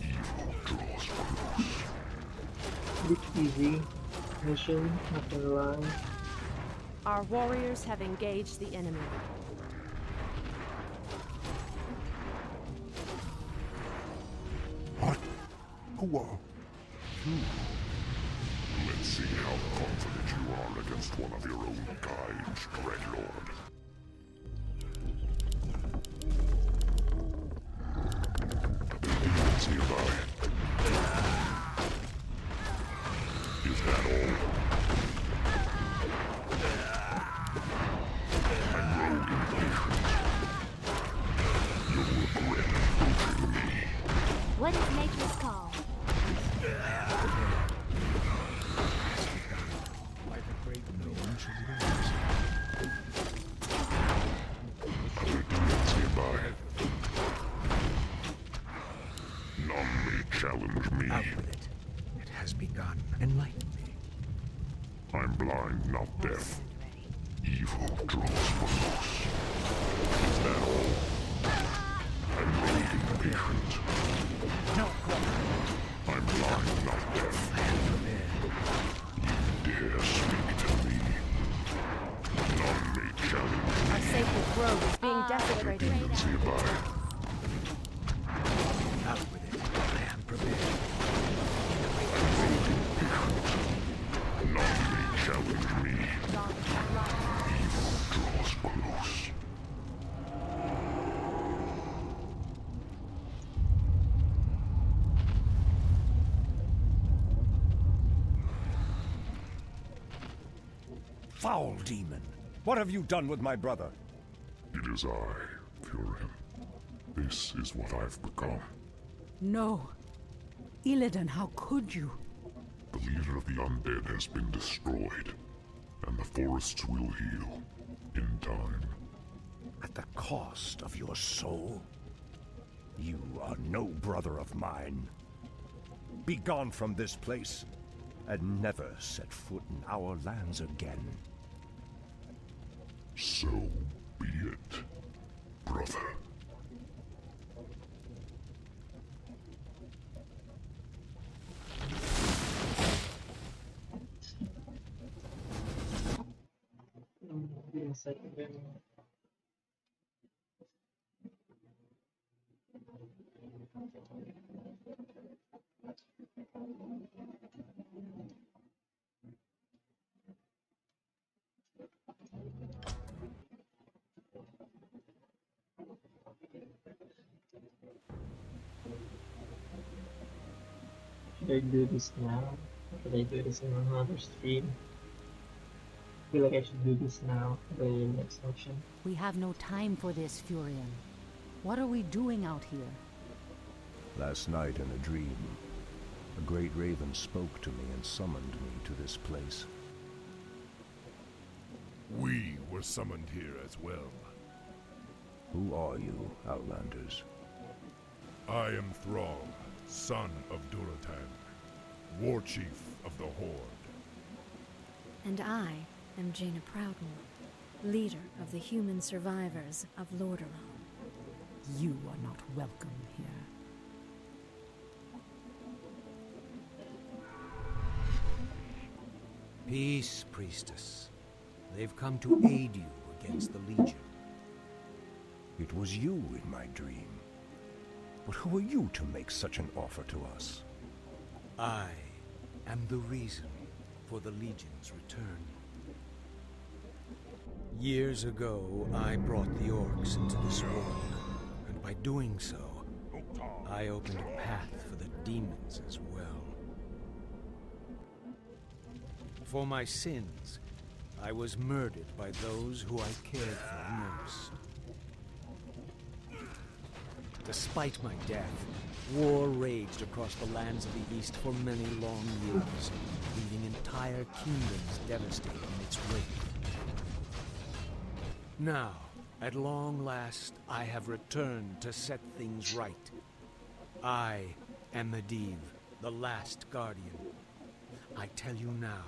S8: Evil draws close.
S1: Bit easy mission, not gonna lie.
S13: Our warriors have engaged the enemy.
S8: What? Who are you? Let's see how confident you are against one of your own kind, Dreadlord. Demons nearby. Is that all? I grow impatient. You'll regret approaching me.
S5: What is nature's call?
S12: By the great known should lose.
S8: Other demons nearby. None may challenge me.
S12: Out with it. It has begun. Enlighten me.
S8: I'm blind, not deaf. Evil draws close. Is that all? I'm grow impatient.
S12: No.
S8: I'm blind, not deaf. You dare speak to me? None may challenge
S13: Our
S8: me.
S13: sacred grove is being
S5: The
S13: desecrated.
S5: great
S8: Demons nearby.
S12: Out with it. I am prepared.
S8: I'm grow impatient. None may challenge me. Evil draws close.
S7: Foul demon! What have you done with my brother?
S8: It is I, Furion. This is what I've become.
S3: No. Illidan, how could you?
S8: The leader of the undead has been destroyed, and the forests will heal in time.
S7: At the cost of your soul? You are no brother of mine. Be gone from this place, and never set foot in our lands again.
S8: So be it, brother.
S1: Give me a second. Should I do this now? Should I do this in another stream? I feel like I should do this now for the next section.
S3: We have no time for this, Furion. What are we doing out here?
S7: Last night in a dream, a great raven spoke to me and summoned me to this place.
S6: We were summoned here as well.
S7: Who are you, Outlanders?
S6: I am Thrall, son of Duratan, war chief of the Horde.
S9: And I am Jaina Proudmoore, leader of the human survivors of Lordaeron.
S3: You are not welcome here.
S12: Peace, priestess. They've come to aid you against the Legion.
S7: It was you in my dream. But who are you to make such an offer to us?
S12: I am the reason for the Legion's return. Years ago, I brought the orcs into this world, and by doing so, I opened a path for the demons as well. For my sins, I was murdered by those who I cared for most. Despite my death, war raged across the lands of the East for many long years, leaving entire kingdoms devastated in its wake. Now, at long last, I have returned to set things right. I am Medivh, the last guardian. I tell you now,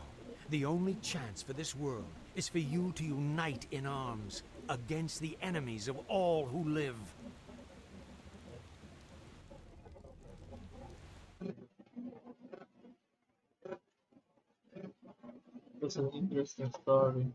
S12: the only chance for this world is for you to unite in arms against the enemies of all who live.
S1: It's an interesting story.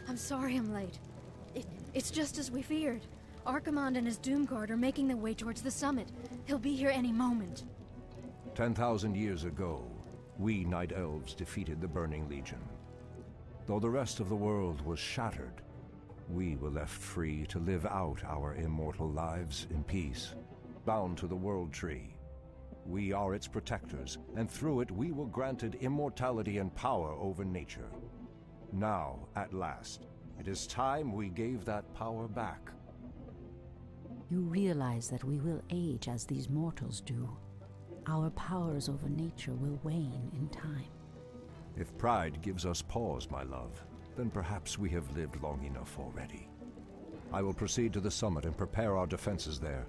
S9: I'm sorry I'm late. It's just as we feared. Archimonde and his Doomguard are making their way towards the summit. He'll be here any moment.
S7: 10,000 years ago, we Night Elves defeated the Burning Legion. Though the rest of the world was shattered, we were left free to live out our immortal lives in peace, bound to the World Tree. We are its protectors, and through it we were granted immortality and power over nature. Now, at last, it is time we gave that power back.
S3: You realize that we will age as these mortals do. Our powers over nature will wane in time.
S7: If pride gives us pause, my love, then perhaps we have lived long enough already. I will proceed to the summit and prepare our defenses there.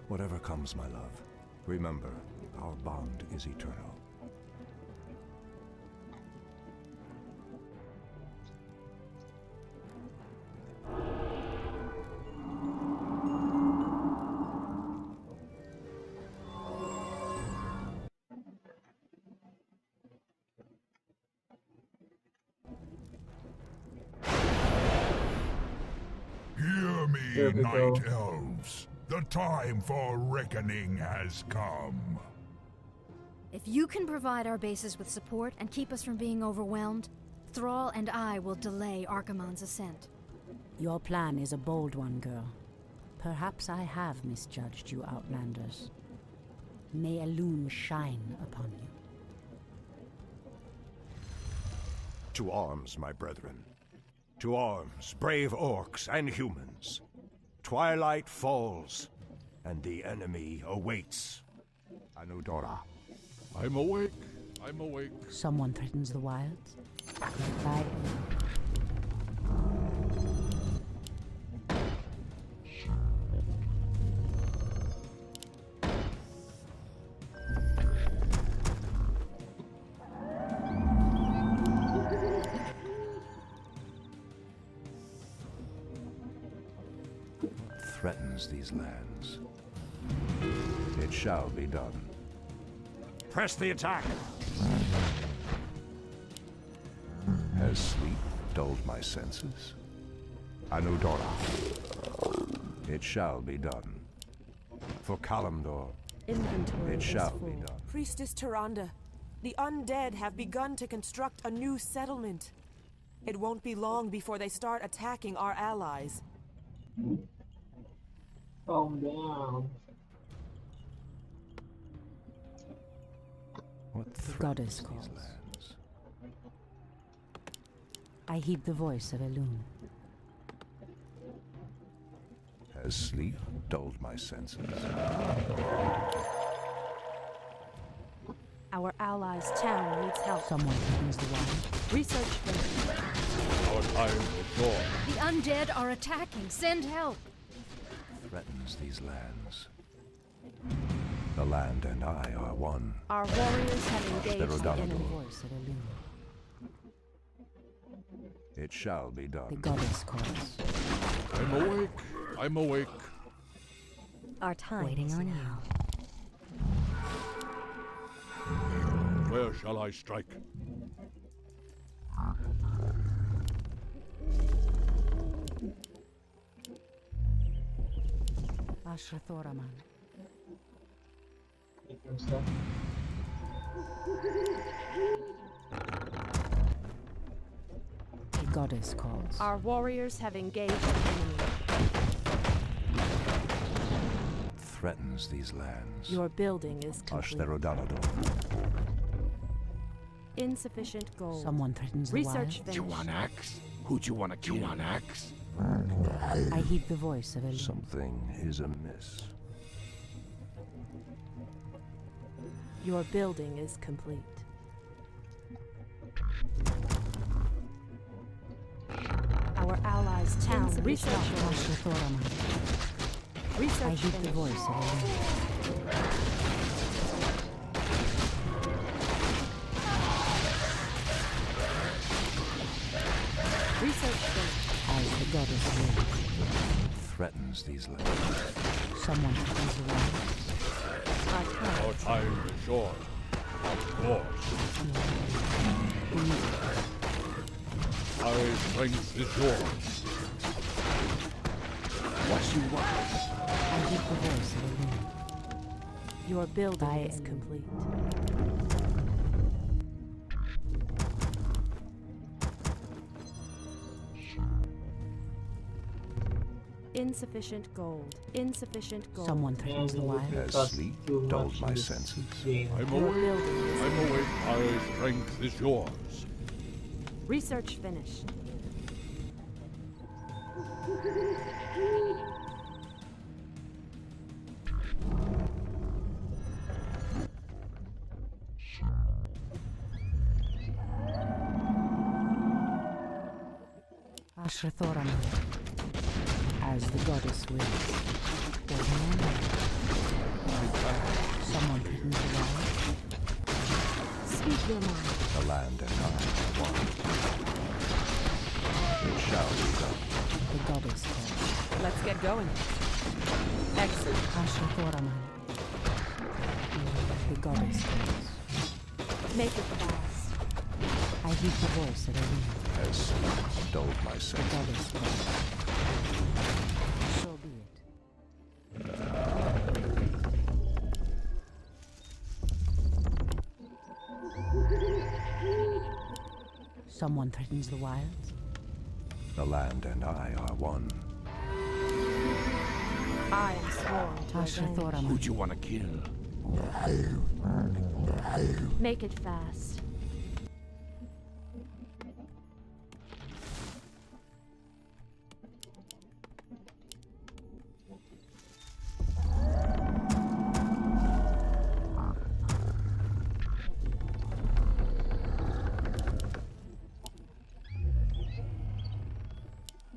S7: Whatever comes, my love, remember, our bond is eternal.
S8: Hear me,
S1: There we go.
S8: Night Elves. The time for reckoning has come.
S9: If you can provide our bases with support and keep us from being overwhelmed, Thrall and I will delay Archimonde's ascent.
S3: Your plan is a bold one, girl. Perhaps I have misjudged you, Outlanders. May Elune shine upon you.
S7: To arms, my brethren. To arms, brave orcs and humans. Twilight falls, and the enemy awaits. Anudora.
S6: I'm awake. I'm awake.
S3: Someone threatens the wilds. Goodbye.
S7: Threatens these lands. It shall be done. Press the attack! Has sleep dulled my senses? Anudora. It shall be done. For Kalimdor,
S13: Inventory
S7: it shall
S13: is full.
S7: be done.
S14: Priestess Tyrande, the undead have begun to construct a new settlement. It won't be long before they start attacking our allies.
S1: Calm down.
S7: What
S3: The goddess calls. I heed the voice of Elune.
S7: Has sleep dulled my senses?
S13: Our allies' town needs help.
S3: Someone threatens the wild.
S13: Research finished.
S6: Our time is short.
S9: The undead are attacking. Send help.
S7: Threatens these lands. The land and I are one.
S13: Our warriors have engaged the enemy.
S3: Voice of Elune.
S7: It shall be done.
S3: The goddess calls.
S6: I'm awake. I'm awake.
S5: Our time
S3: Waiting
S5: is
S3: on
S5: now.
S3: you.
S6: Where shall I strike?
S3: Ashrathoraman.
S1: Taking stuff.
S3: The goddess calls.
S13: Our warriors have engaged the enemy.
S7: Threatens these lands.
S13: Your building is complete.
S7: Ashtherodalador.
S13: Insufficient gold.
S3: Someone threatens the
S13: Research
S3: wild.
S13: finished.
S10: You want axe? Who'd you want to kill? You want axe?
S3: I heed the voice of Elune.
S7: Something is amiss.
S13: Your building is complete. Our allies' town. Research finished.
S3: Ashrathoraman. I
S13: Research
S3: heed the
S13: finished.
S3: voice of Elune.
S13: Research finished.
S3: As the goddess wills.
S7: Threatens these lands.
S3: Someone threatens the wild.
S13: Our time.
S6: Our time is short. Of course. Our strength is yours.
S7: What you want?
S3: I heed the voice of Elune.
S13: Your building is complete. Insufficient gold. Insufficient gold.
S3: Someone threatens the wild.
S7: Has sleep dulled my senses?
S6: I'm awake. I'm awake. Our strength is yours.
S13: Research finished.
S3: Ashrathoraman. As the goddess wills. Someone threatens the wild.
S13: Speak your mind.
S7: The land and I are one. It shall be done.
S3: The goddess calls.
S14: Let's get going. Excellent.
S3: Ashrathoraman. The goddess calls.
S13: Make it fast.
S3: I heed the voice of Elune.
S7: Has sleep dulled my
S3: The
S7: senses?
S3: goddess calls. So be it. Someone threatens the wilds.
S7: The land and I are one.
S13: I am sworn to avenge.
S12: Who'd you want to kill?
S13: Make it fast.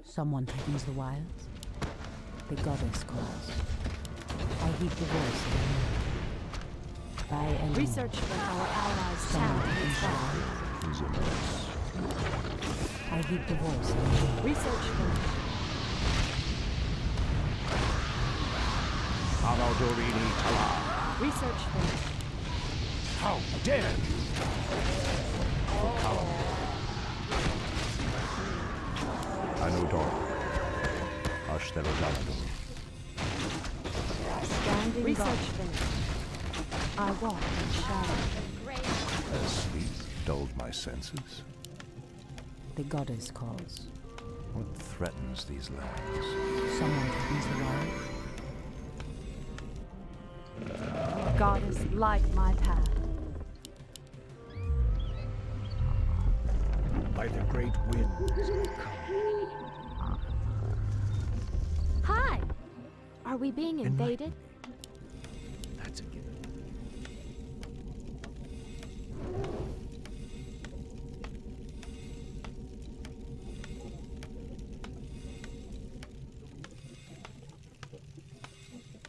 S3: Someone threatens the wilds. The goddess calls. I heed the voice of the moon. By and
S13: Research from our allies' town needs help.
S3: I heed the voice of the moon.
S13: Research from
S7: Aradorini Kala.
S13: research from
S7: How dare you! Anudor. Ashtherodalador.
S13: standing research finished. I walk in shadow.
S7: Has sleep dulled my senses?
S3: The goddess calls.
S7: What threatens these lands?
S3: Someone threatens the wilds.
S13: Goddess, light my path.
S12: By the great winds I come.
S5: Hi! Are we being invaded?
S12: That's a given.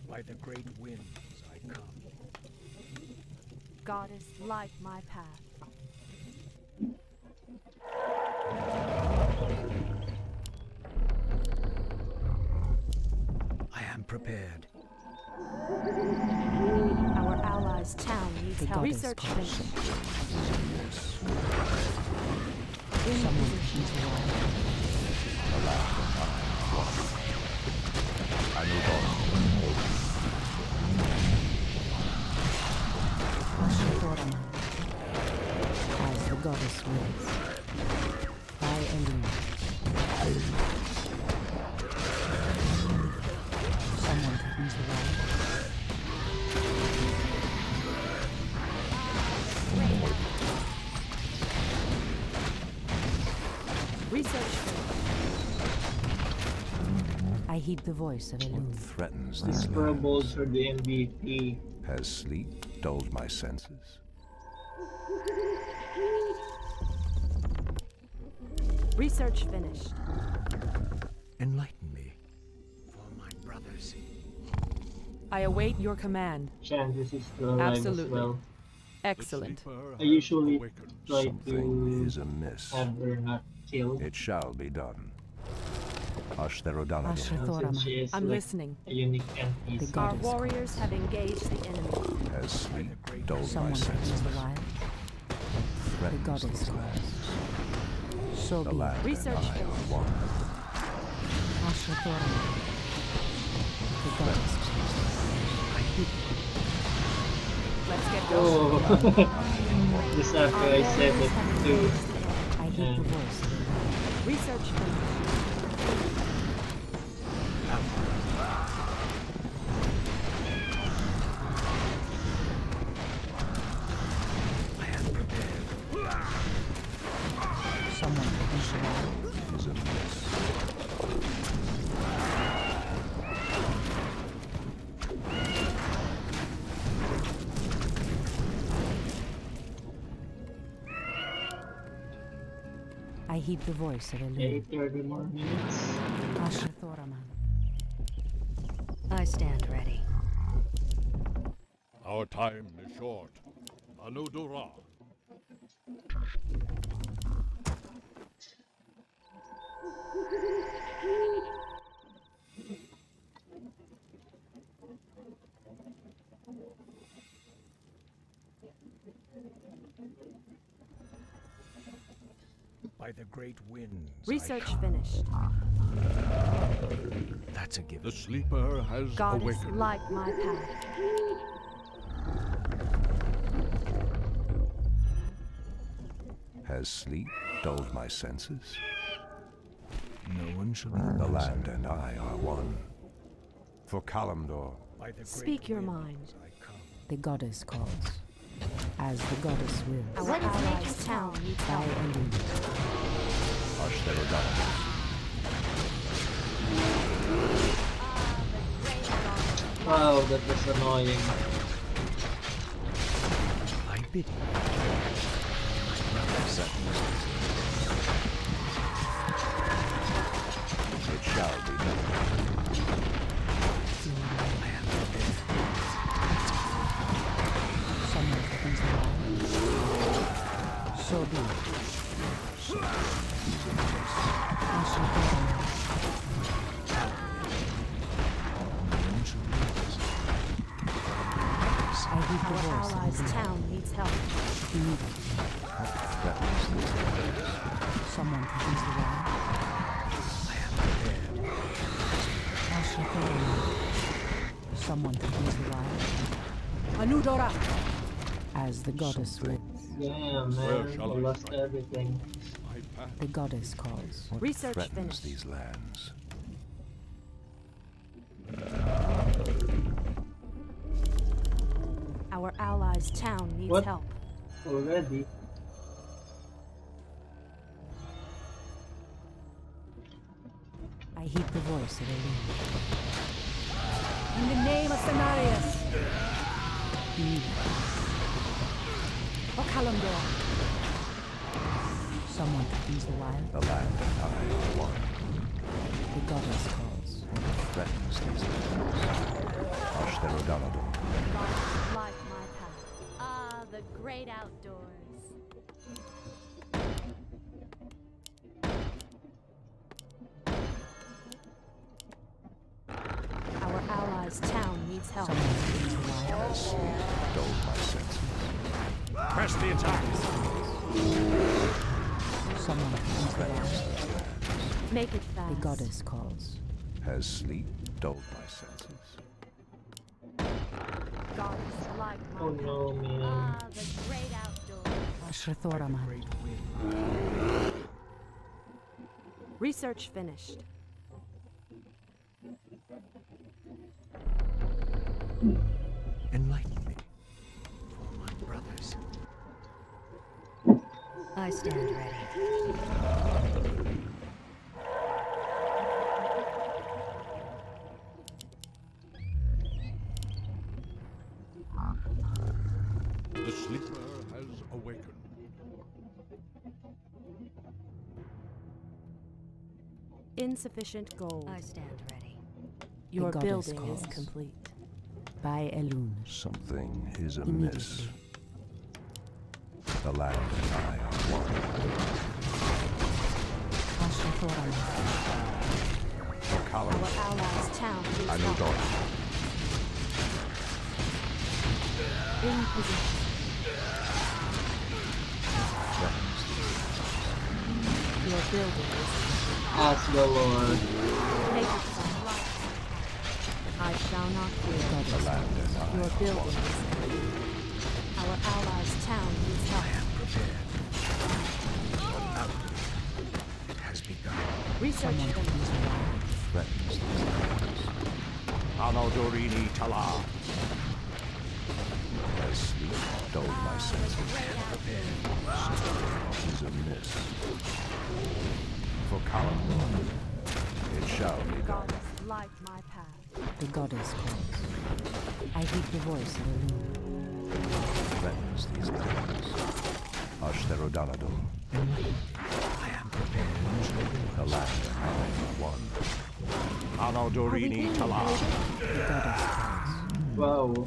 S12: By the great winds I come.
S13: Goddess, light my path.
S12: I am prepared.
S13: Our allies' town needs help.
S3: goddess
S13: Research
S3: calls.
S13: finished.
S3: Someone threatens the wilds.
S7: The land and I are one. Anudor.
S3: Ashtorama. As the goddess wills. By Elena. Someone threatens the wilds.
S13: Research finished.
S3: I heed the voice of Elune.
S7: What threatens
S1: This
S7: these
S1: Pro Bowls
S7: lands?
S1: for the MVP.
S7: Has sleep dulled my senses?
S13: Research finished.
S12: Enlighten me. For my brothers.
S14: I await your command.
S1: Chances is still alive as
S14: Absolutely.
S1: well.
S14: Excellent.
S1: I usually try
S7: Something
S1: to
S7: is amiss.
S1: have her not killed.
S7: It shall be done. Ashtherodalador.
S1: Since she is
S14: I'm
S1: like
S14: listening.
S1: a unique piece.
S3: The
S13: Our
S3: goddess
S13: warriors have engaged the enemy.
S7: Has sleep dulled my
S3: Someone threatens
S7: senses?
S3: the wilds. The
S7: Threatens
S3: goddess
S7: these
S3: calls.
S7: lands.
S3: So
S7: The
S3: be it.
S7: land and
S13: Research
S7: I are
S13: finished.
S7: one.
S3: Ashtorama. The goddess calls.
S14: Let's get going.
S1: Oh, just after I said it too.
S3: I heed the voice of Elune.
S13: Research finished.
S12: I am prepared.
S3: Someone threatens the wilds.
S7: Is amiss.
S3: I heed the voice of
S1: Okay,
S3: Elune.
S1: 30 more minutes.
S3: Ashtorama.
S9: I stand ready.
S6: Our time is short. Anudora.
S12: By the great winds I
S13: Research
S12: come.
S13: finished.
S12: That's a given.
S6: The sleeper has
S13: Goddess,
S6: awakened.
S13: light my path.
S7: Has sleep dulled my senses.
S10: No one shall
S7: The land and I are one. For Kalimdor,
S13: Speak your mind.
S3: The goddess calls. As the goddess wills.
S5: What is nature's town needs
S3: By
S5: help?
S3: Elune.
S7: Ashtherodonibus.
S1: Wow, that was annoying.
S12: I bid you.
S7: It shall be done.
S3: Someone opens the line. So be it.
S7: So, he's a mess.
S3: I heed the
S5: Our
S3: voice.
S5: allies' town needs help.
S3: Someone opens the line. Someone opens the line. Anudora! As the goddess wills.
S1: Yeah, man, I lost everything.
S3: The goddess calls.
S7: What
S5: Research
S7: threatens
S5: finished.
S7: these lands?
S5: Our allies' town needs
S1: What?
S5: help.
S1: Already?
S3: I heed the voice of Elune.
S5: In the name of Cenarius. For Kalimdor.
S3: Someone opens the wild.
S7: The land and I are one.
S3: The goddess calls.
S7: What threatens these lands? Ashtherodonibus.
S5: Light my path. Ah, the great outdoors. Our allies' town needs help.
S3: Someone opens the wild.
S7: As sleep dulled my senses.
S12: Press the attack.
S3: Someone opens the wild.
S5: Make it
S3: The
S5: fast.
S3: goddess calls.
S7: Has sleep dulled my senses?
S5: Goddess, light my
S1: Oh
S5: path.
S1: no, man.
S5: Ah, the great outdoors.
S3: Shrathoraman.
S5: Research finished.
S12: Enlighten me. For my brothers.
S13: I stand ready.
S6: The sleeper has awakened.
S5: Insufficient gold.
S13: I stand ready.
S5: Your
S3: goddess
S5: building is
S3: calls.
S5: complete.
S3: By Elune.
S7: Something is amiss.
S3: Immediately.
S7: The land and I are one.
S3: Ashrathoraman.
S7: For
S5: Our
S7: Kalimdor,
S5: allies' town needs help.
S7: Anudora.
S5: In position.
S7: Threatens these
S5: Your building is
S1: Ask the Lord.
S5: make it some light. I shall not fear.
S7: the land and I
S5: Your
S7: are
S5: building
S7: one.
S5: is complete. Our allies' town needs help.
S12: It has begun.
S5: Research finished.
S7: Threatens these lands. Anodorini Tala. As sleep dulled my senses. Is amiss. For Kalimdor, it shall be done.
S5: Goddess, light my path.
S3: The goddess calls. I heed the voice of Elune.
S7: Threatens these lands. Ashtherodonibus.
S12: I am prepared.
S7: The land and I are one. Anodorini Tala.
S3: The goddess calls.
S1: Wow.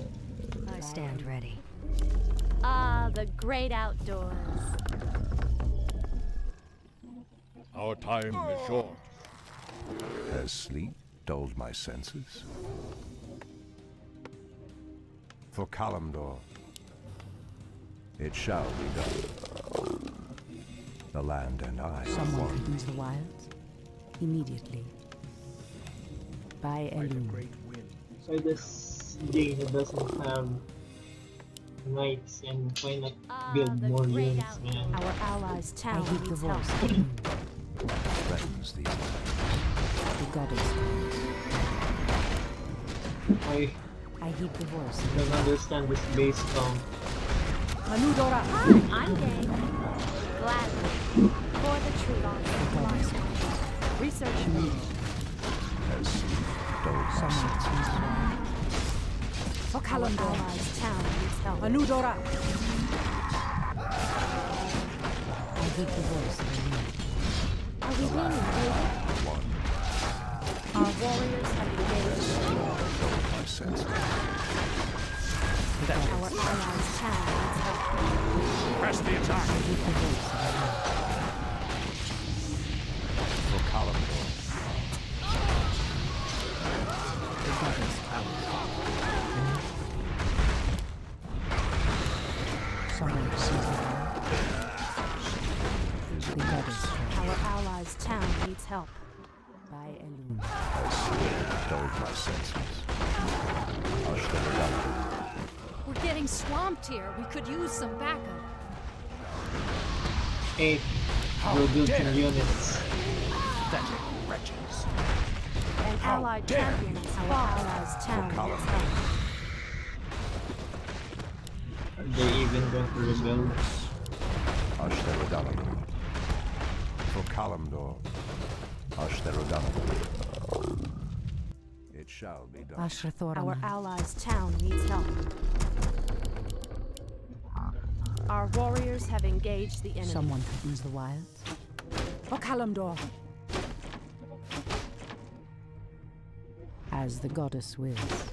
S13: I stand ready.
S5: Ah, the great outdoors.
S6: Our time is short.
S7: Has sleep dulled my senses? For Kalimdor, it shall be done. The land and I are
S3: Someone
S7: one.
S3: opens the wilds. Immediately. By
S12: By the
S3: Elune.
S12: great wind.
S1: So this game doesn't have knights and why not build more units, man?
S3: Our allies' town needs help.
S7: Threatens these lands.
S3: The goddess calls.
S1: I
S3: heed the voice.
S1: don't understand this base count.
S3: Manudora!
S5: I'm game. Gladly. For the true God. Research me.
S7: As dogs
S3: For Kalimdor. Our allies' town needs help. Manudora! I heed the voice of the wind.
S5: Are we winning, baby? Our warriors have engaged.
S7: my senses.
S3: Our allies' town needs help.
S2: Press the attack.
S3: I heed the voice of the wind.
S7: For Kalimdor.
S3: The goddess calls. Someone sees it. The goddess calls. Our allies' town needs help. By Elune.
S7: I dulled my senses. Hush the redundant.
S9: We're getting swamped here. We could use some backup.
S1: Hey, we'll build some units.
S2: Pathetic wretches.
S3: An allied champion is our allies' town needs help.
S1: Are they even going to rebuild?
S7: Hush the redundant. For Kalimdor. Hush the redundant. It shall be done.
S3: Our allies' town needs help.
S5: Our warriors have engaged the enemy.
S3: Someone threatens the wilds. For Kalimdor. As the goddess wills.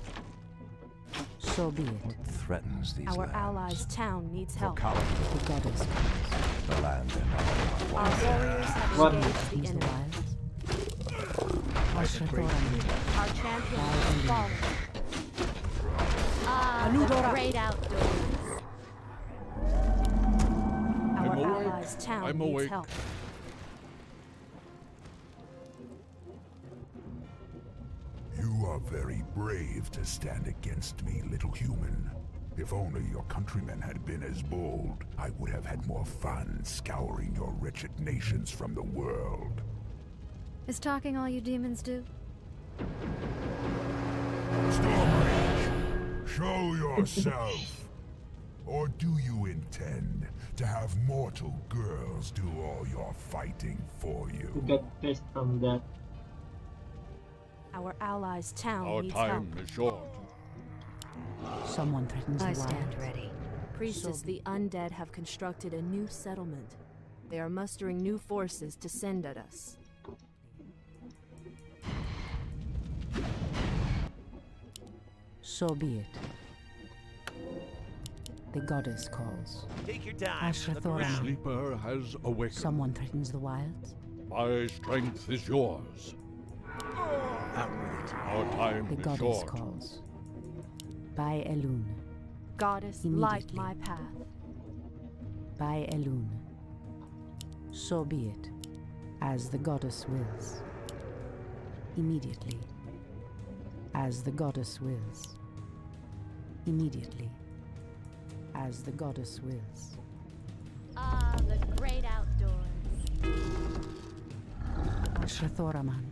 S3: So be it.
S7: Threatens these
S3: Our
S7: lands.
S3: allies' town needs
S7: For
S3: help.
S7: Kalimdor.
S3: The goddess calls.
S7: The land and all.
S5: Our warriors have
S1: What?
S5: engaged the
S3: The
S5: enemy.
S3: wilds.
S5: Our champion has fallen. The great outdoors.
S3: Our
S6: I'm awake.
S3: allies' town
S6: I'm
S3: needs
S6: awake.
S3: help.
S8: You are very brave to stand against me, little human. If only your countrymen had been as bold, I would have had more fun scouring your wretched nations from the world.
S9: Is talking all you demons do?
S8: Stormrage, show yourself! Or do you intend to have mortal girls do all your fighting for
S1: Who
S8: you?
S1: got pissed from that?
S3: Our allies' town
S6: Our
S3: needs
S6: time
S3: help.
S6: is short.
S3: Someone threatens the wilds.
S5: ready. Priestess, the undead have constructed a new settlement. They are mustering new forces to send at us.
S3: So be it. The goddess calls.
S11: Take your time.
S3: Ashrathorn.
S6: The sleeper has awakened.
S3: Someone threatens the wilds.
S6: My strength is yours.
S12: Out with it.
S6: Our time
S3: The
S6: is
S3: goddess
S6: short.
S3: calls. By Elune.
S5: Goddess, light my path.
S3: By Elune. So be it. As the goddess wills. Immediately. As the goddess wills. Immediately. As the goddess wills.
S5: The great outdoors.
S3: Ashrathoraman.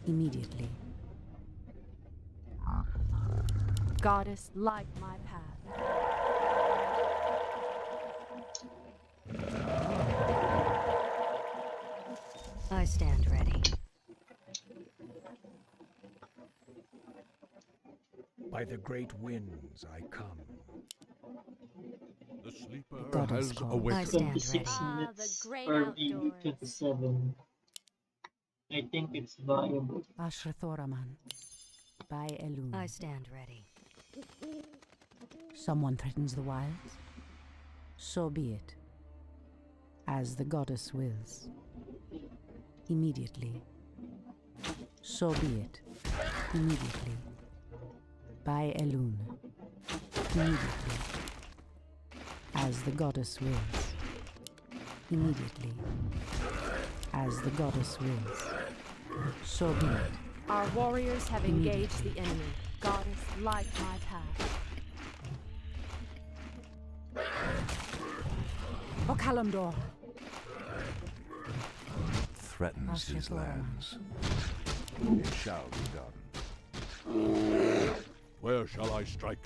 S3: Immediately.
S5: Goddess, light my path.
S13: I stand ready.
S12: By the great winds I come.
S6: The sleeper
S3: goddess
S6: has
S3: calls.
S13: I
S6: awakened.
S13: stand
S1: 26
S5: Ah,
S1: minutes
S5: the great
S1: or
S5: outdoors.
S1: maybe 27. I think it's viable.
S3: Ashrathoraman. By Elune.
S13: I stand ready.
S3: Someone threatens the wilds. So be it. As the goddess wills. Immediately. So be it. Immediately. By Elune. Immediately. As the goddess wills. Immediately. As the goddess wills. So be it.
S5: Our warriors have engaged the enemy. Goddess, light my path.
S3: Kalimdor.
S7: Threatens these lands. It shall be done.
S6: Where shall I strike?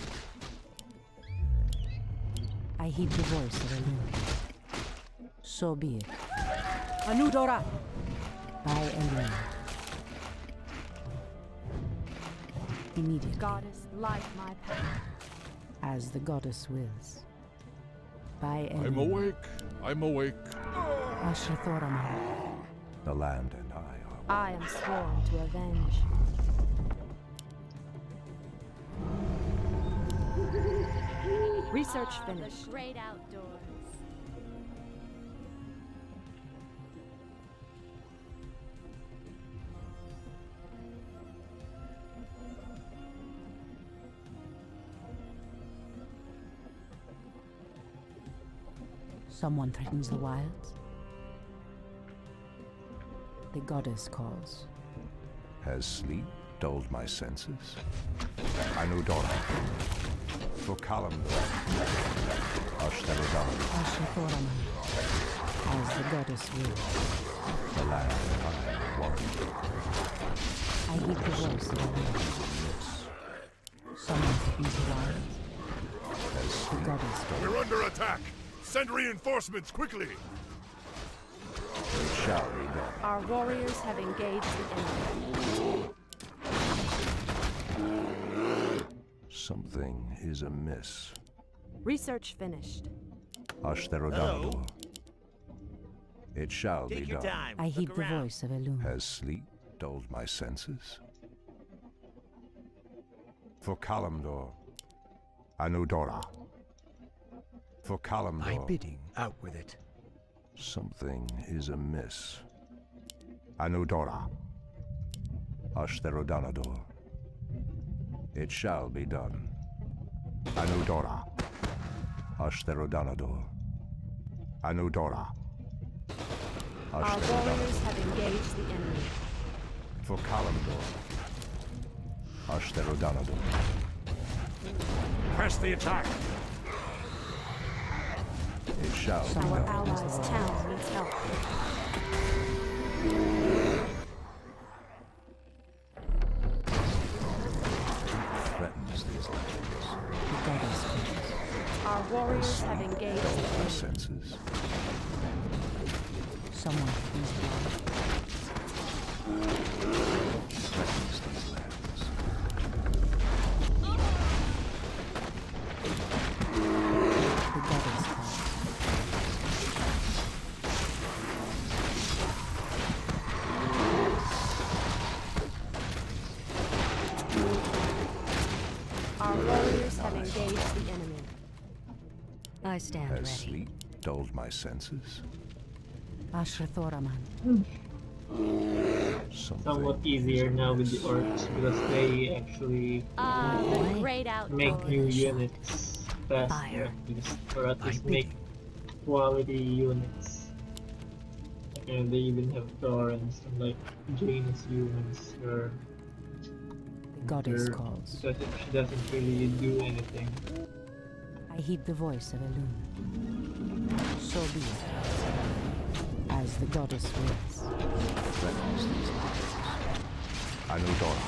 S3: I heed the voice of Elune. So be it. Anudora! By Elune. Immediately.
S13: Goddess, light my path.
S3: As the goddess wills. By Elune.
S6: I'm awake. I'm awake.
S3: Ashrathoraman.
S7: The land and I
S13: I am sworn to avenge. Research finished.
S5: The great outdoors.
S3: Someone threatens the wilds. The goddess calls.
S7: Has sleep dulled my senses? Anudora. For Kalimdor. Ashtarodan.
S3: Ashrathoraman. As the goddess wills.
S7: The land I want.
S3: I heed the voice of Elune. Someone threatens the wilds. The goddess calls.
S6: We're under attack. Send reinforcements quickly.
S7: It shall be done.
S13: Our warriors have engaged the enemy.
S7: Something is amiss.
S13: Research finished.
S7: Ashtarodanador. It shall be done.
S3: I heed the voice of Elune.
S7: Has sleep dulled my senses? For Kalimdor. Anudora. For Kalimdor.
S12: My bidding, out with it.
S7: Something is amiss. Anudora. Ashtarodanador. It shall be done. Anudora. Ashtarodanador. Anudora.
S13: Our warriors have engaged the enemy.
S7: For Kalimdor. Ashtarodanador.
S6: Press the attack.
S7: It shall be
S13: Our
S7: done.
S13: allies' town needs help.
S7: Threatens these lands.
S3: The goddess calls.
S13: Our warriors have engaged the
S7: My
S13: enemy.
S7: senses.
S3: Someone threatens the wilds.
S7: Threatens these lands.
S3: The goddess calls.
S13: Our warriors have engaged the enemy.
S3: I stand
S7: Has
S3: ready.
S7: sleep dulled my senses?
S3: Ashrathoraman.
S1: Somewhat easier now with the orcs because they actually
S5: The great
S1: make
S5: outdoors.
S1: new units faster, or at least make quality units. And they even have Thorns and like Jane's humans, or
S3: The goddess calls.
S1: because she doesn't really do anything.
S3: I heed the voice of Elune. So be it. As the goddess wills.
S7: Threatens these lands. Anudora.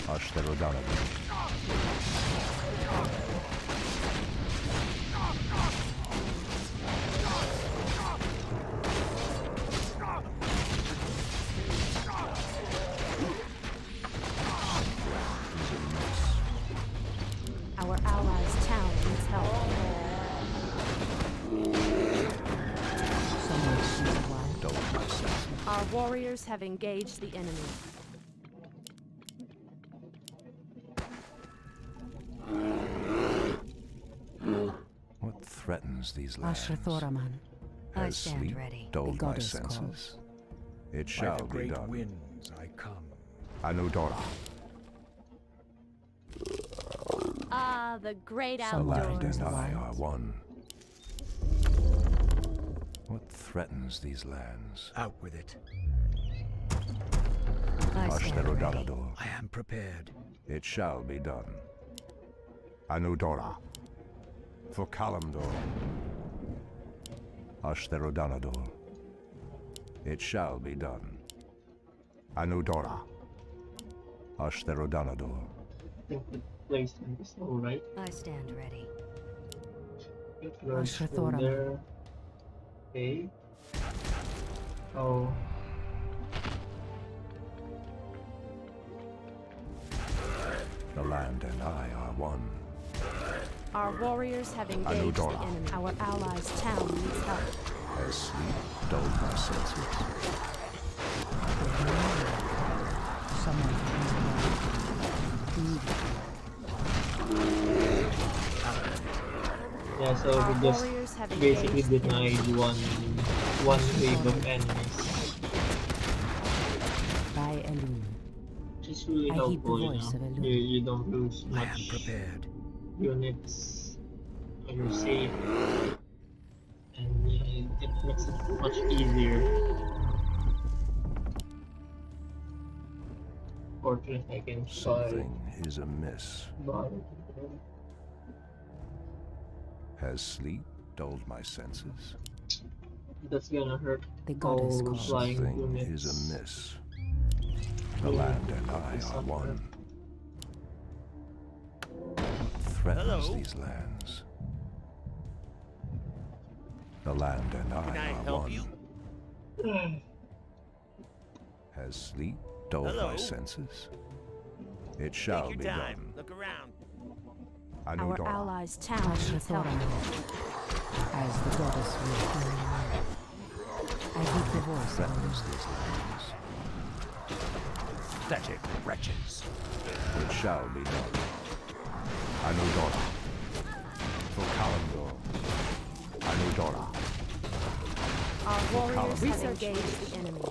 S7: Ashtarodanador.
S13: Our allies' town needs help.
S3: Someone threatens the wilds.
S7: Dulled my senses.
S13: Our warriors have engaged the enemy.
S7: What threatens these lands?
S3: Ashrathoraman. I
S7: Has
S3: stand
S7: sleep
S3: ready.
S7: dulled
S3: The
S7: my
S3: goddess
S7: senses?
S3: calls.
S7: It
S12: By
S7: shall
S12: the
S7: be
S12: great
S7: done.
S12: winds I come.
S7: Anudora.
S5: Ah, the great
S7: The land
S5: outdoors.
S7: and I are one. What threatens these lands?
S12: Out with it.
S3: I stand ready.
S7: Ashtarodanador.
S12: I am prepared.
S7: It shall be done. Anudora. For Kalimdor. Ashtherodanador. It shall be done. Anudora. Ashtherodanador.
S1: I think the placement is all right.
S9: I stand ready.
S1: Ashrathoram. There. Okay. Oh.
S7: The land and I are one.
S5: Our warriors have engaged the enemy. Our allies' town needs help.
S7: Has sleep dulled my senses?
S3: Someone
S1: yeah, so we just basically denied one wave of enemies.
S3: By Elune.
S1: Which is really helpful, you know. You don't lose much units. You're safe. And yeah, it makes it much easier. Fortunately, I can
S7: Something is amiss. Has sleep dulled my senses?
S1: That's gonna hurt.
S3: The goddess
S1: flying
S7: Something
S1: units.
S7: is amiss. The land and I are one. Threatens these lands. The land and I are one. Has sleep dulled my senses? It shall be done.
S11: Look around.
S5: Our allies' town needs help.
S3: As the goddess will. I heed the voice.
S7: Threatens these lands. Pathetic wretches. It shall be done. Anudora. For Kalimdor. Anudora.
S5: Our warriors have engaged the enemy.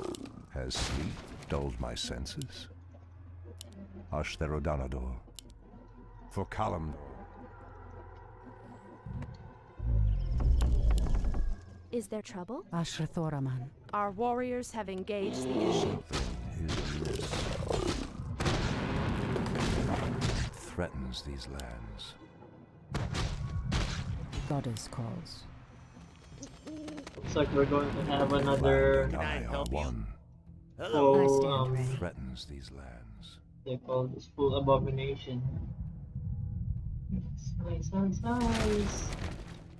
S7: Has sleep dulled my senses? Ashtherodanador. For Kalimdor.
S5: Is there trouble?
S3: Ashrathoraman.
S5: Our warriors have engaged the enemy.
S7: Something is amiss. Threatens these lands.
S3: Goddess calls.
S1: Looks like we're going to have another
S7: one.
S1: full,
S7: threatens these lands.
S1: They call this full abomination. Nice.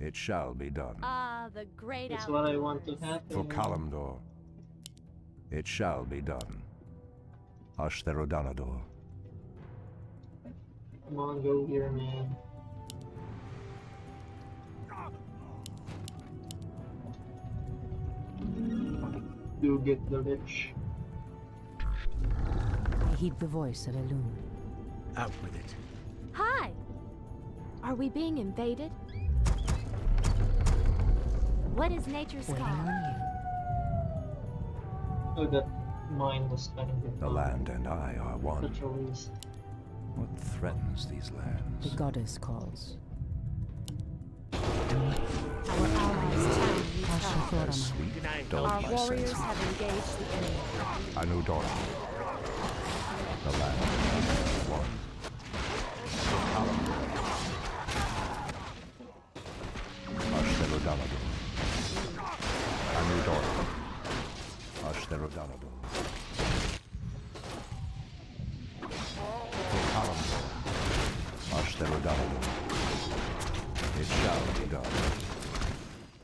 S7: It shall be done.
S5: Ah, the great
S1: That's what I want to happen.
S7: For Kalimdor. It shall be done. Ashtherodanador.
S1: Come on, go here, man. Do get the lich.
S3: I heed the voice of Elune.
S12: Out with it.
S5: Hi! Are we being invaded? What is nature's call?
S1: Oh, that mine was kind of
S7: The land and I are one.
S1: such a waste.
S7: What threatens these lands?
S3: The goddess calls.
S5: Our allies' town needs help.
S7: Has sleep dulled
S5: Our
S7: my
S5: warriors
S7: senses?
S5: have engaged the enemy.
S7: Anudora. The land and I are one. For Kalimdor. Ashtherodanador. Anudora. Ashtherodanador. For Kalimdor. Ashtherodanador. It shall be done.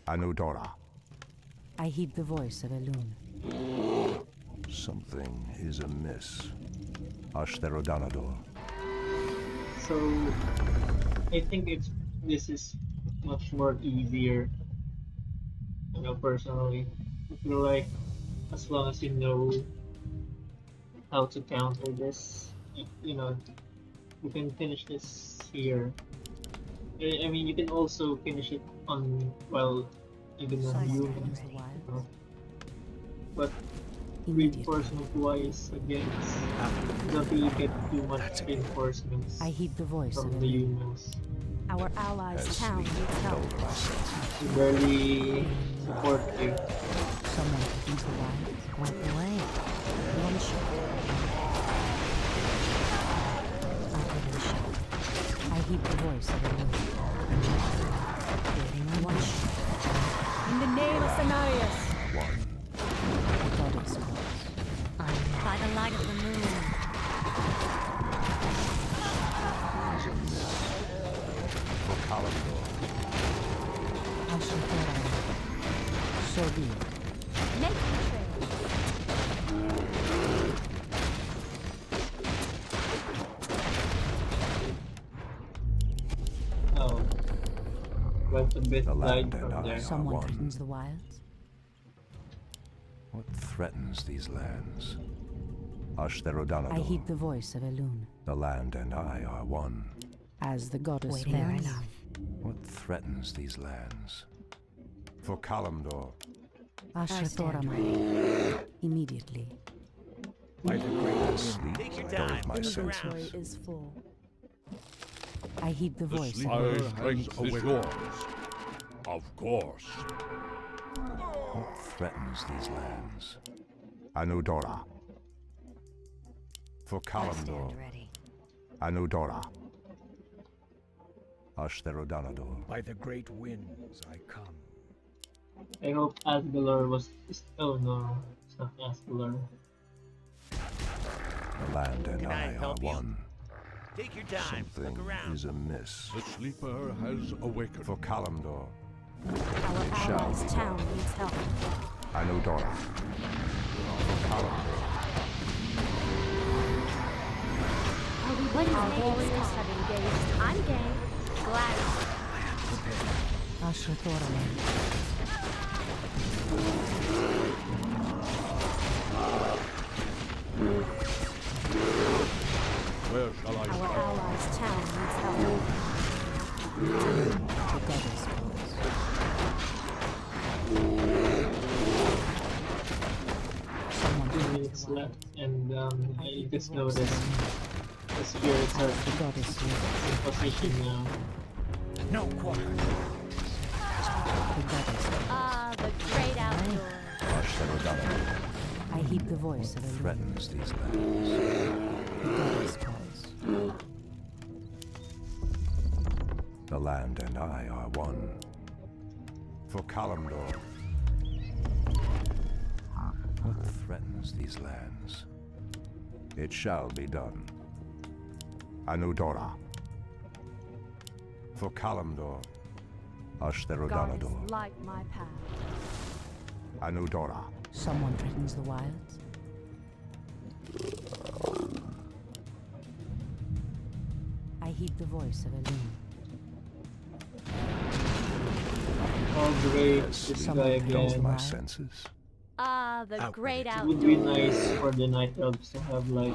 S7: Anudora.
S3: I heed the voice of Elune.
S7: Something is amiss. Ashtherodanador.
S1: So I think this is much more easier. You know, personally, I feel like as long as you know how to counter this, you know, you can finish this here. I mean, you can also finish it on, well, even on humans, you know. But reinforcement-wise, again, you don't really get too much reinforcements
S3: I heed the voice
S1: from
S3: of
S1: the
S3: Elune.
S1: humans.
S5: Our allies' town needs help.
S1: They barely support you.
S3: Someone into life. Wipe away. One shot. I heed the voice of Elune. One shot.
S9: In the name of Cenarius.
S3: The goddess calls.
S5: By the light of the moon.
S7: For Kalimdor.
S3: So be it.
S5: Make the trade.
S1: Oh. Went a bit
S7: The land
S1: light
S7: and
S1: from
S7: I
S1: there.
S7: are
S3: Someone
S7: one.
S3: threatens the wilds.
S7: What threatens these lands? Ashtherodanador.
S3: I heed the voice of Elune.
S7: The land and I are one.
S3: As the goddess
S13: Waiting fair
S3: wills.
S13: enough.
S7: What threatens these lands? For Kalimdor.
S3: Ashrathoramai. Immediately.
S12: By the great
S7: Sleep
S15: Take your
S7: dulled
S15: time.
S7: my
S15: Inventory
S7: senses.
S13: is full.
S3: I heed the voice of
S6: My
S12: sleeper
S6: strength
S12: has
S6: is
S12: awakened.
S6: yours. Of course.
S7: What threatens these lands? Anudora. For Kalimdor.
S13: Ready.
S7: Anudora. Ashtherodanador.
S12: By the great winds I come.
S1: I hope Asgalor was. Oh no, it's not Asgalor.
S7: The land and
S15: Can I
S7: I are
S15: help you?
S7: one.
S15: Take your time.
S7: Something
S15: Look around.
S7: is amiss.
S6: The sleeper has awakened.
S7: For Kalimdor.
S5: Our
S7: It shall
S5: allies'
S7: be
S5: town
S7: done.
S5: needs help.
S7: Anudora. For Kalimdor.
S5: What is our warriors have engaged? I'm game. Glad.
S3: Ashrathoramai.
S6: Where shall I
S5: Our
S6: start?
S5: allies' town needs help.
S3: The goddess calls. Someone
S1: 2
S3: threatens
S1: minutes
S3: the
S1: left,
S3: wilds.
S1: and I
S3: heed
S1: just
S3: the voice
S1: noticed
S3: of
S1: the spirits are
S3: As the goddess wills.
S1: in position now.
S4: No quarter.
S3: The goddess calls.
S5: Ah, the great outdoors.
S7: Ashtherodanador.
S3: I heed the voice of Elune.
S7: Threatens these lands.
S3: The goddess calls.
S7: The land and I are one. For Kalimdor. What threatens these lands? It shall be done. Anudora. For Kalimdor. Ashtherodanador.
S5: Goddess, light my path.
S7: Anudora.
S3: Someone threatens the wilds. I heed the voice of Elune.
S1: Oh great, this guy
S7: Dulls
S1: again.
S7: my senses.
S5: Ah, the great
S1: It would be
S5: outdoors.
S1: nice for the night elves to have like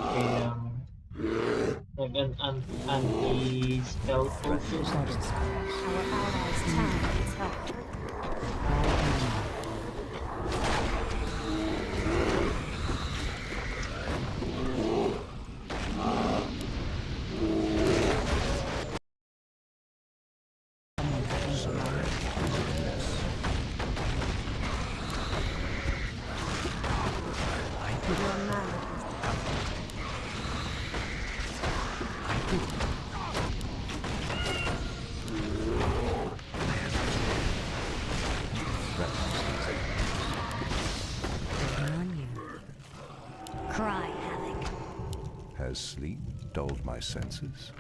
S1: an anti-spell potion.
S3: Goddess calls.
S5: Our allies' town needs help.
S3: Someone threatens the wilds.
S5: Your man is
S3: On you.
S5: cry havoc.
S7: Has sleep dulled my senses?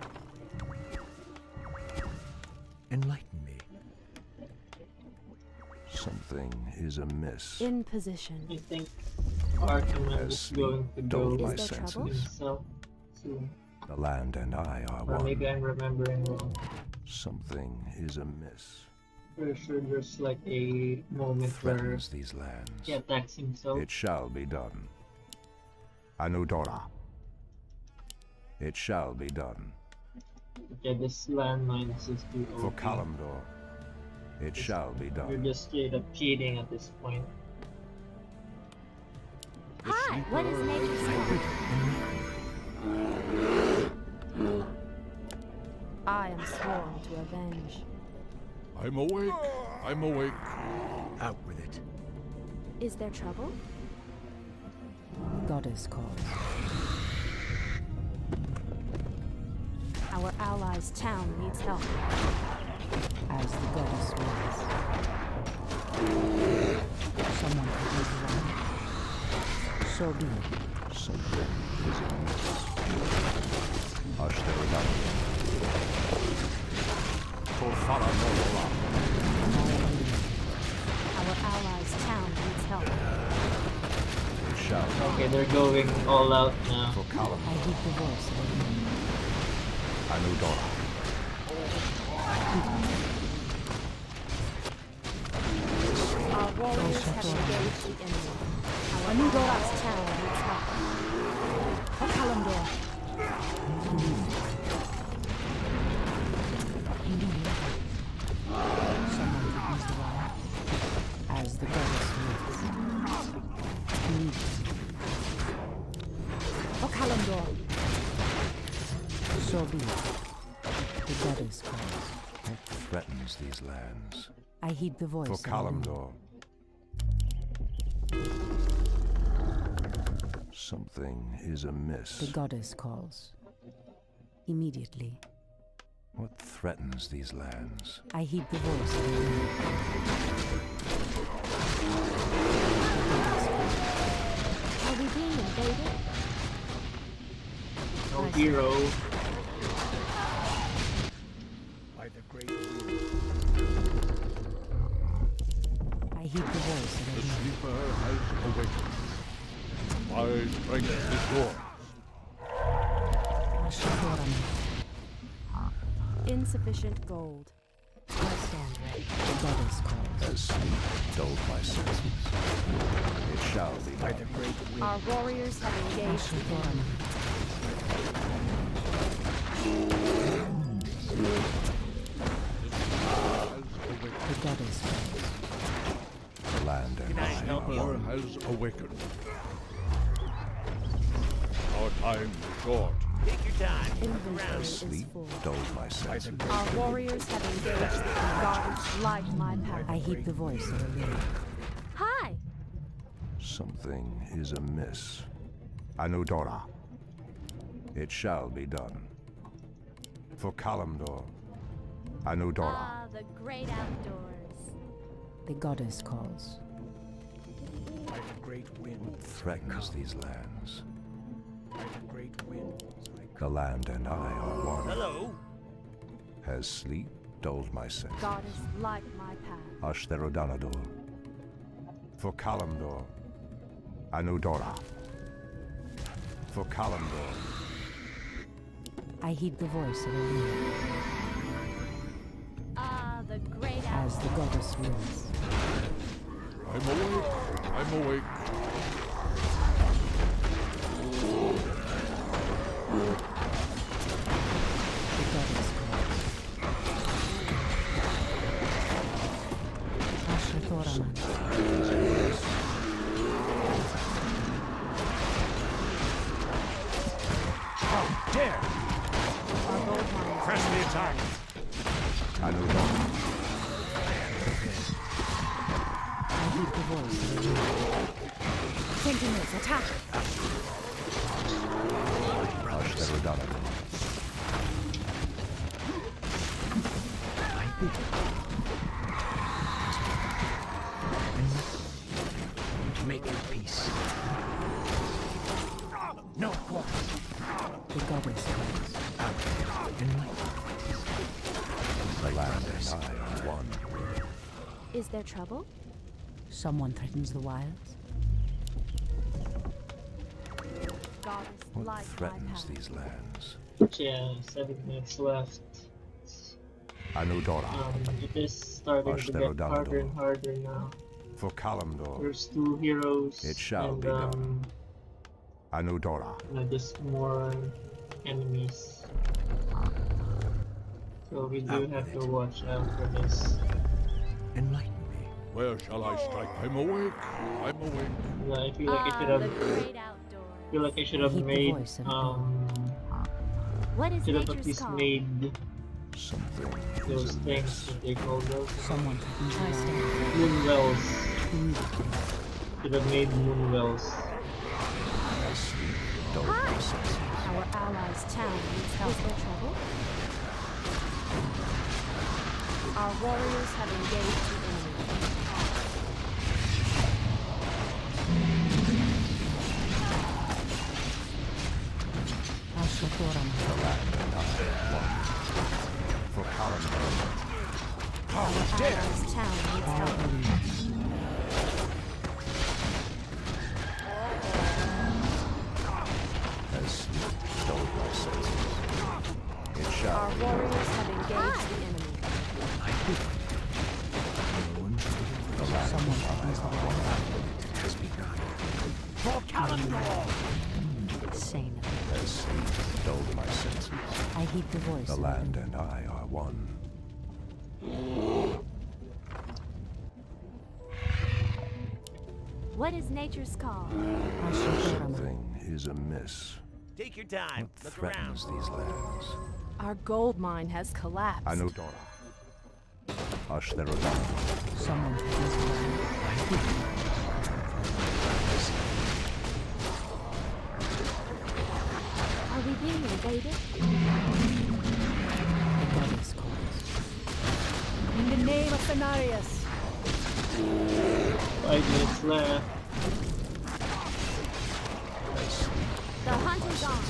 S12: Enlighten me.
S7: Something is amiss.
S13: In position.
S1: I think Archiman
S7: Has
S1: is
S7: sleep
S1: going to go
S7: dulled my
S13: Is there trouble?
S7: senses?
S1: himself soon.
S7: The land and I are
S1: Or
S7: one.
S1: maybe I'm remembering wrong.
S7: Something is amiss.
S1: Pretty sure there's like a moment where
S7: Threatens these lands.
S1: he attacks himself.
S7: It shall be done. Anudora. It shall be done.
S1: Okay, this landmine is just too
S7: For
S1: OP.
S7: Kalimdor. It shall be
S1: You're
S7: done.
S1: just straight up cheating at this point.
S5: Hi, what is nature's plan?
S13: I am sworn to avenge.
S6: I'm awake. I'm awake.
S12: Out with it.
S13: Is there trouble?
S3: Goddess calls.
S5: Our allies' town needs help.
S3: As the goddess wills. Someone could use the light. So be it.
S7: Something is amiss. Hush there without me. For Farah Morala.
S5: Our allies' town needs help.
S7: It shall
S1: Okay, they're going all out now.
S7: for Callum.
S3: I heed the voice of the wind.
S7: Anudora.
S5: Our warriors have engaged the enemy. Our allies' town needs help.
S3: For Kalimdor. Someone could use the light. As the goddess wills. For Kalimdor. So be it. The goddess calls.
S7: What threatens these lands?
S3: I heed the voice
S7: For
S3: of the wind.
S7: Kalimdor. Something is amiss.
S3: The goddess calls. Immediately.
S7: What threatens these lands?
S3: I heed the voice of the wind.
S5: Are we being invaded?
S1: No hero.
S12: By the great wind.
S3: I heed the voice of the
S6: The
S3: wind.
S6: sleeper has awakened. My strength is yours.
S5: Insufficient gold.
S3: I stand ready. The goddess calls.
S7: As sleep dulled my senses. It shall be
S12: By
S7: done.
S12: the great wind.
S5: Our warriors have engaged the enemy.
S3: The goddess calls.
S7: The land and I are
S6: Sleeper
S7: one.
S6: has awakened. Our time is short.
S15: Take your time.
S5: Inventory is
S7: Sleep
S5: full.
S7: dulled my senses.
S5: Our warriors have engaged the enemy. Guards light my path.
S3: I heed the voice of the wind.
S5: Hi!
S7: Something is amiss. Anudora. It shall be done. For Kalimdor. Anudora.
S5: Ah, the great outdoors.
S3: The goddess calls.
S12: By the great wind.
S7: What threatens these lands?
S12: By the great wind.
S7: The land and I are one.
S15: Hello.
S7: Has sleep dulled my senses?
S5: Goddess light my path.
S7: Ashtherodanador. For Kalimdor. Anudora. For Kalimdor.
S3: I heed the voice of the wind.
S5: Ah, the great
S3: As the goddess wills.
S6: I'm awake. I'm awake.
S3: The goddess calls. Ashtoraman.
S12: How dare!
S5: Our gold mines.
S12: Press the attack!
S7: Anudora.
S3: I heed the voice of the wind. Sentinels, attack!
S7: Ashtherodanador.
S12: Make your peace. No quarter.
S3: The goddess calls.
S7: The land and I are one.
S5: Is there trouble?
S3: Someone threatens the wilds.
S5: Goddess
S7: What
S5: light my
S7: threatens
S5: path.
S7: these lands?
S1: Yeah, 7 minutes left.
S7: Anudora.
S1: It is starting to get harder and harder now.
S7: For Kalimdor.
S1: There's 2 heroes.
S7: It shall
S1: and,
S7: be done. Anudora.
S1: Just more enemies. So we do have to watch out for this.
S12: Enlighten me.
S6: Where shall I strike? I'm awake. I'm awake.
S1: Yeah, I feel like I should
S5: Ah,
S1: have.
S5: the great outdoors.
S1: I feel like I should have
S3: Heed the
S1: made.
S3: voice of the
S5: What is
S1: Should have at
S5: nature's
S1: least
S5: call?
S1: made
S7: Something
S1: those
S7: is
S1: things
S7: amiss.
S1: that they call those.
S3: Someone threatens the wild.
S1: Moon wells.
S3: Immediately.
S1: Should have made moon wells.
S7: As sleep dulled my senses.
S5: Our allies' town needs help. Is there trouble? Our warriors have engaged the enemy.
S7: For Kalimdor.
S5: Our allies' town needs help.
S7: As sleep dulled my senses, it shall
S5: Our
S7: be
S5: warriors have engaged the enemy.
S7: the land
S3: Someone
S7: of
S3: opens the wall.
S12: Has begun.
S15: For Kalimdor!
S3: Say no.
S7: as sleep dulled my senses.
S3: I heed the voice.
S7: The land and I are one.
S5: What is nature's call?
S7: Something is amiss.
S15: Take your time.
S7: What
S15: Look
S7: threatens
S15: around.
S7: these lands?
S5: Our gold mine has collapsed.
S7: Anudora. Ashtherodon.
S3: Someone opens the wall.
S5: Are we being invaded?
S3: The goddess calls.
S5: In the name of Cenarius.
S1: 5 minutes left.
S5: The hunt is on.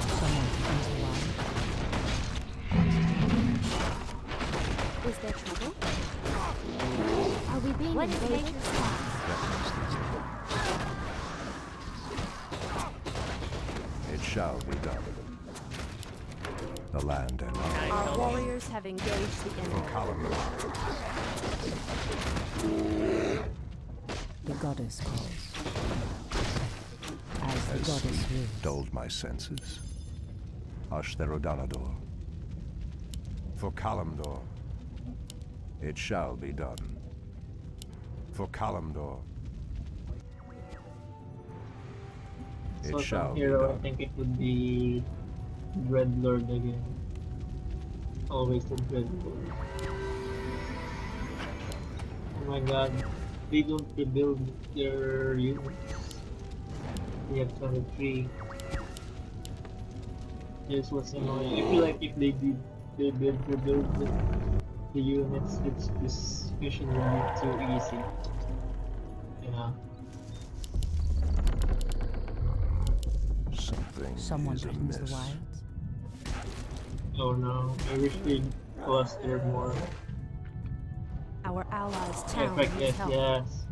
S3: Someone opens the wall.
S5: Is there trouble? Are we being invaded? Nature's call?
S7: It shall be done. The land and I.
S5: Our warriors have engaged the
S7: For
S5: enemy.
S7: Kalimdor.
S3: The goddess calls. As the
S7: As
S3: goddess
S7: sleep
S3: wills.
S7: dulled my senses. Ashtherodonador. For Kalimdor. It shall be done. For Kalimdor. It
S1: So
S7: shall
S1: from
S7: be
S1: hero, I
S7: done.
S1: think it would be Dreadlord again. Always the Dreadlord. Oh my god, they don't rebuild their units. They have 23. Here's what's annoying. I feel like if they did rebuild the units, this mission would be too easy. Yeah.
S7: Something
S3: Someone
S7: is
S3: threatens the
S7: amiss.
S3: wilds.
S1: Oh no, I wish they'd clustered more.
S5: Our allies' town
S1: Perfect,
S5: needs
S1: yes,
S5: help.
S1: yes.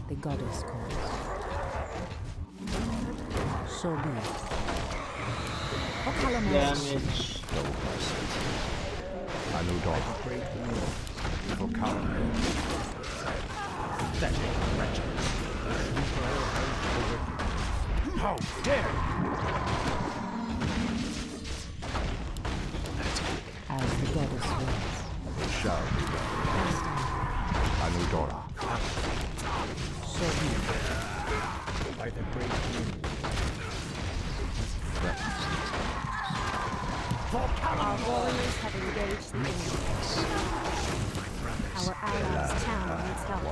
S3: The goddess calls. So be it. Oh, Kalimdor.
S1: Damage.
S7: Dulled my senses. Anudor. For Kalimdor.
S12: Pathetic wretches. How dare you!
S3: As the goddess wills.
S7: It shall be done. Anudora.
S3: So be it.
S12: By the great wind.
S7: Threatens these
S5: Our warriors have engaged the enemy. Our allies' town needs help.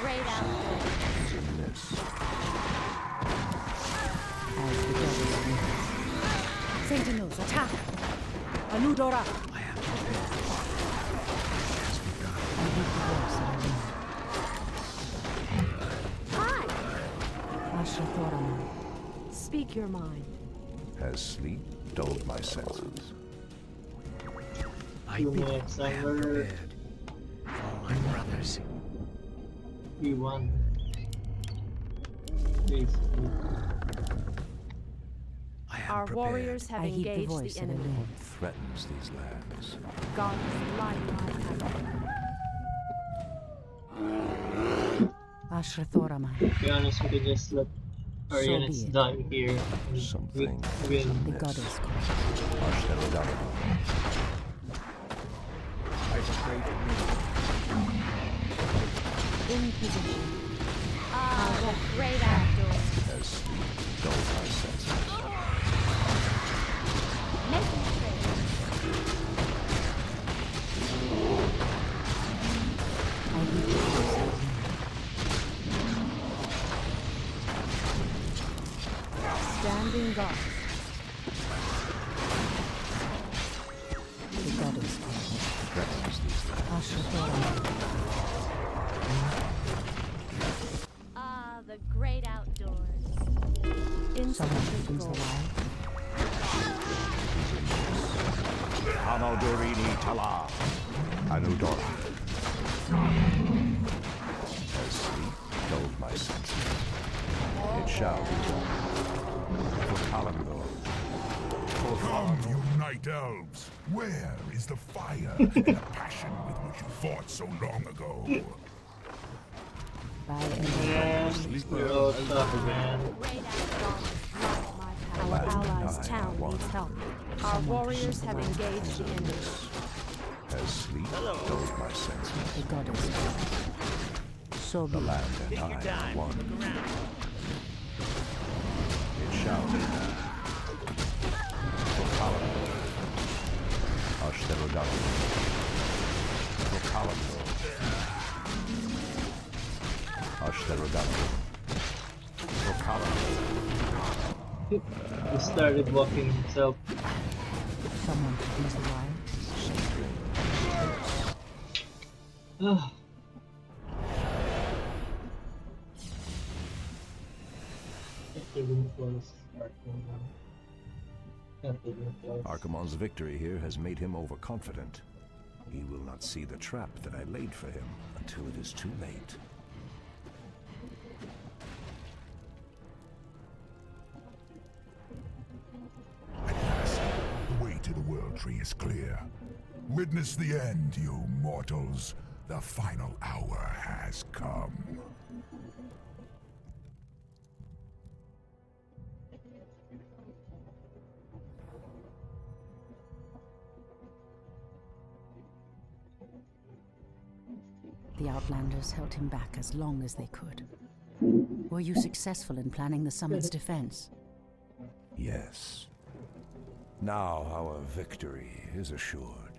S5: Great outfit.
S7: is amiss.
S3: As the goddess wills.
S5: Sentinels, attack! Anudora!
S12: I am prepared. Has begun.
S3: I heed the voice that I
S5: Hi!
S3: know. Ashrathoraman.
S5: Speak your mind.
S7: As sleep dulled my senses.
S12: I
S1: 2
S12: bid
S1: minutes,
S12: I am
S1: I'm
S12: prepared. For my brothers.
S1: We won. Basically.
S12: I am
S5: Our
S12: prepared.
S5: warriors have
S3: I heed the
S5: engaged
S3: voice
S5: the
S3: that I
S5: enemy.
S3: know.
S7: What threatens these lands?
S5: God is light my power.
S3: Ashrathoraman.
S1: To be honest, we could just let our
S3: So
S1: units
S3: be it.
S1: die here and
S7: Something
S1: we
S7: is
S1: win.
S3: The
S7: amiss.
S3: goddess calls.
S7: Ashtherodonador.
S12: By the great wind.
S5: In position. Ah, the great outdoors.
S7: As sleep dulled my senses.
S5: Making trade.
S3: I heed the voice that I know.
S5: Standing guard.
S3: The goddess
S7: Threatens these lands.
S5: Ah, the great outdoors.
S13: Insufficient gold.
S7: Amaldurini Tala. Anudora. As sleep dulled my senses, it shall be done. For Kalimdor.
S8: Come, you night elves! Where is the fire and the passion with which you fought so long ago?
S13: Our allies' town needs help. Our warriors have engaged the enemy.
S7: As sleep dulled my senses,
S3: The goddess. So
S7: the
S3: be
S7: land and I are one. It shall be done. For Kalimdor. Ashterudam. For Kalimdor. Ashterudam. For Kalimdor.
S1: He started walking himself.
S3: Someone please alive.
S1: Ah.
S7: Archimonde's victory here has made him overconfident. He will not see the trap that I laid for him until it is too late.
S8: At last, the way to the World Tree is clear. Witness the end, you mortals. The final hour has come.
S3: The Outlanders held him back as long as they could. Were you successful in planning the summit's defense?
S7: Yes. Now our victory is assured.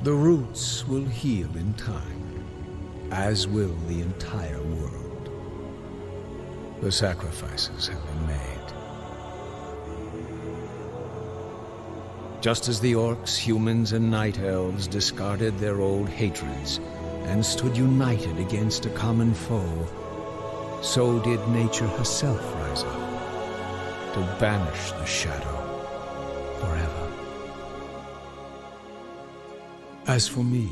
S12: The roots will heal in time, as will the entire world. The sacrifices have been made. Just as the orcs, humans, and night elves discarded their old hatreds and stood united against a common foe, so did nature herself rise up to banish the shadow forever. As for me,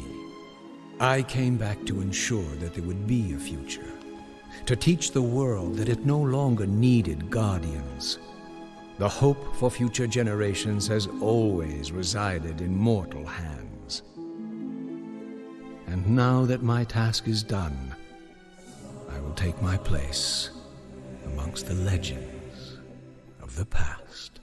S12: I came back to ensure that there would be a future, to teach the world that it no longer needed guardians. The hope for future generations has always resided in mortal hands. And now that my task is done, I will take my place amongst the legends of the past.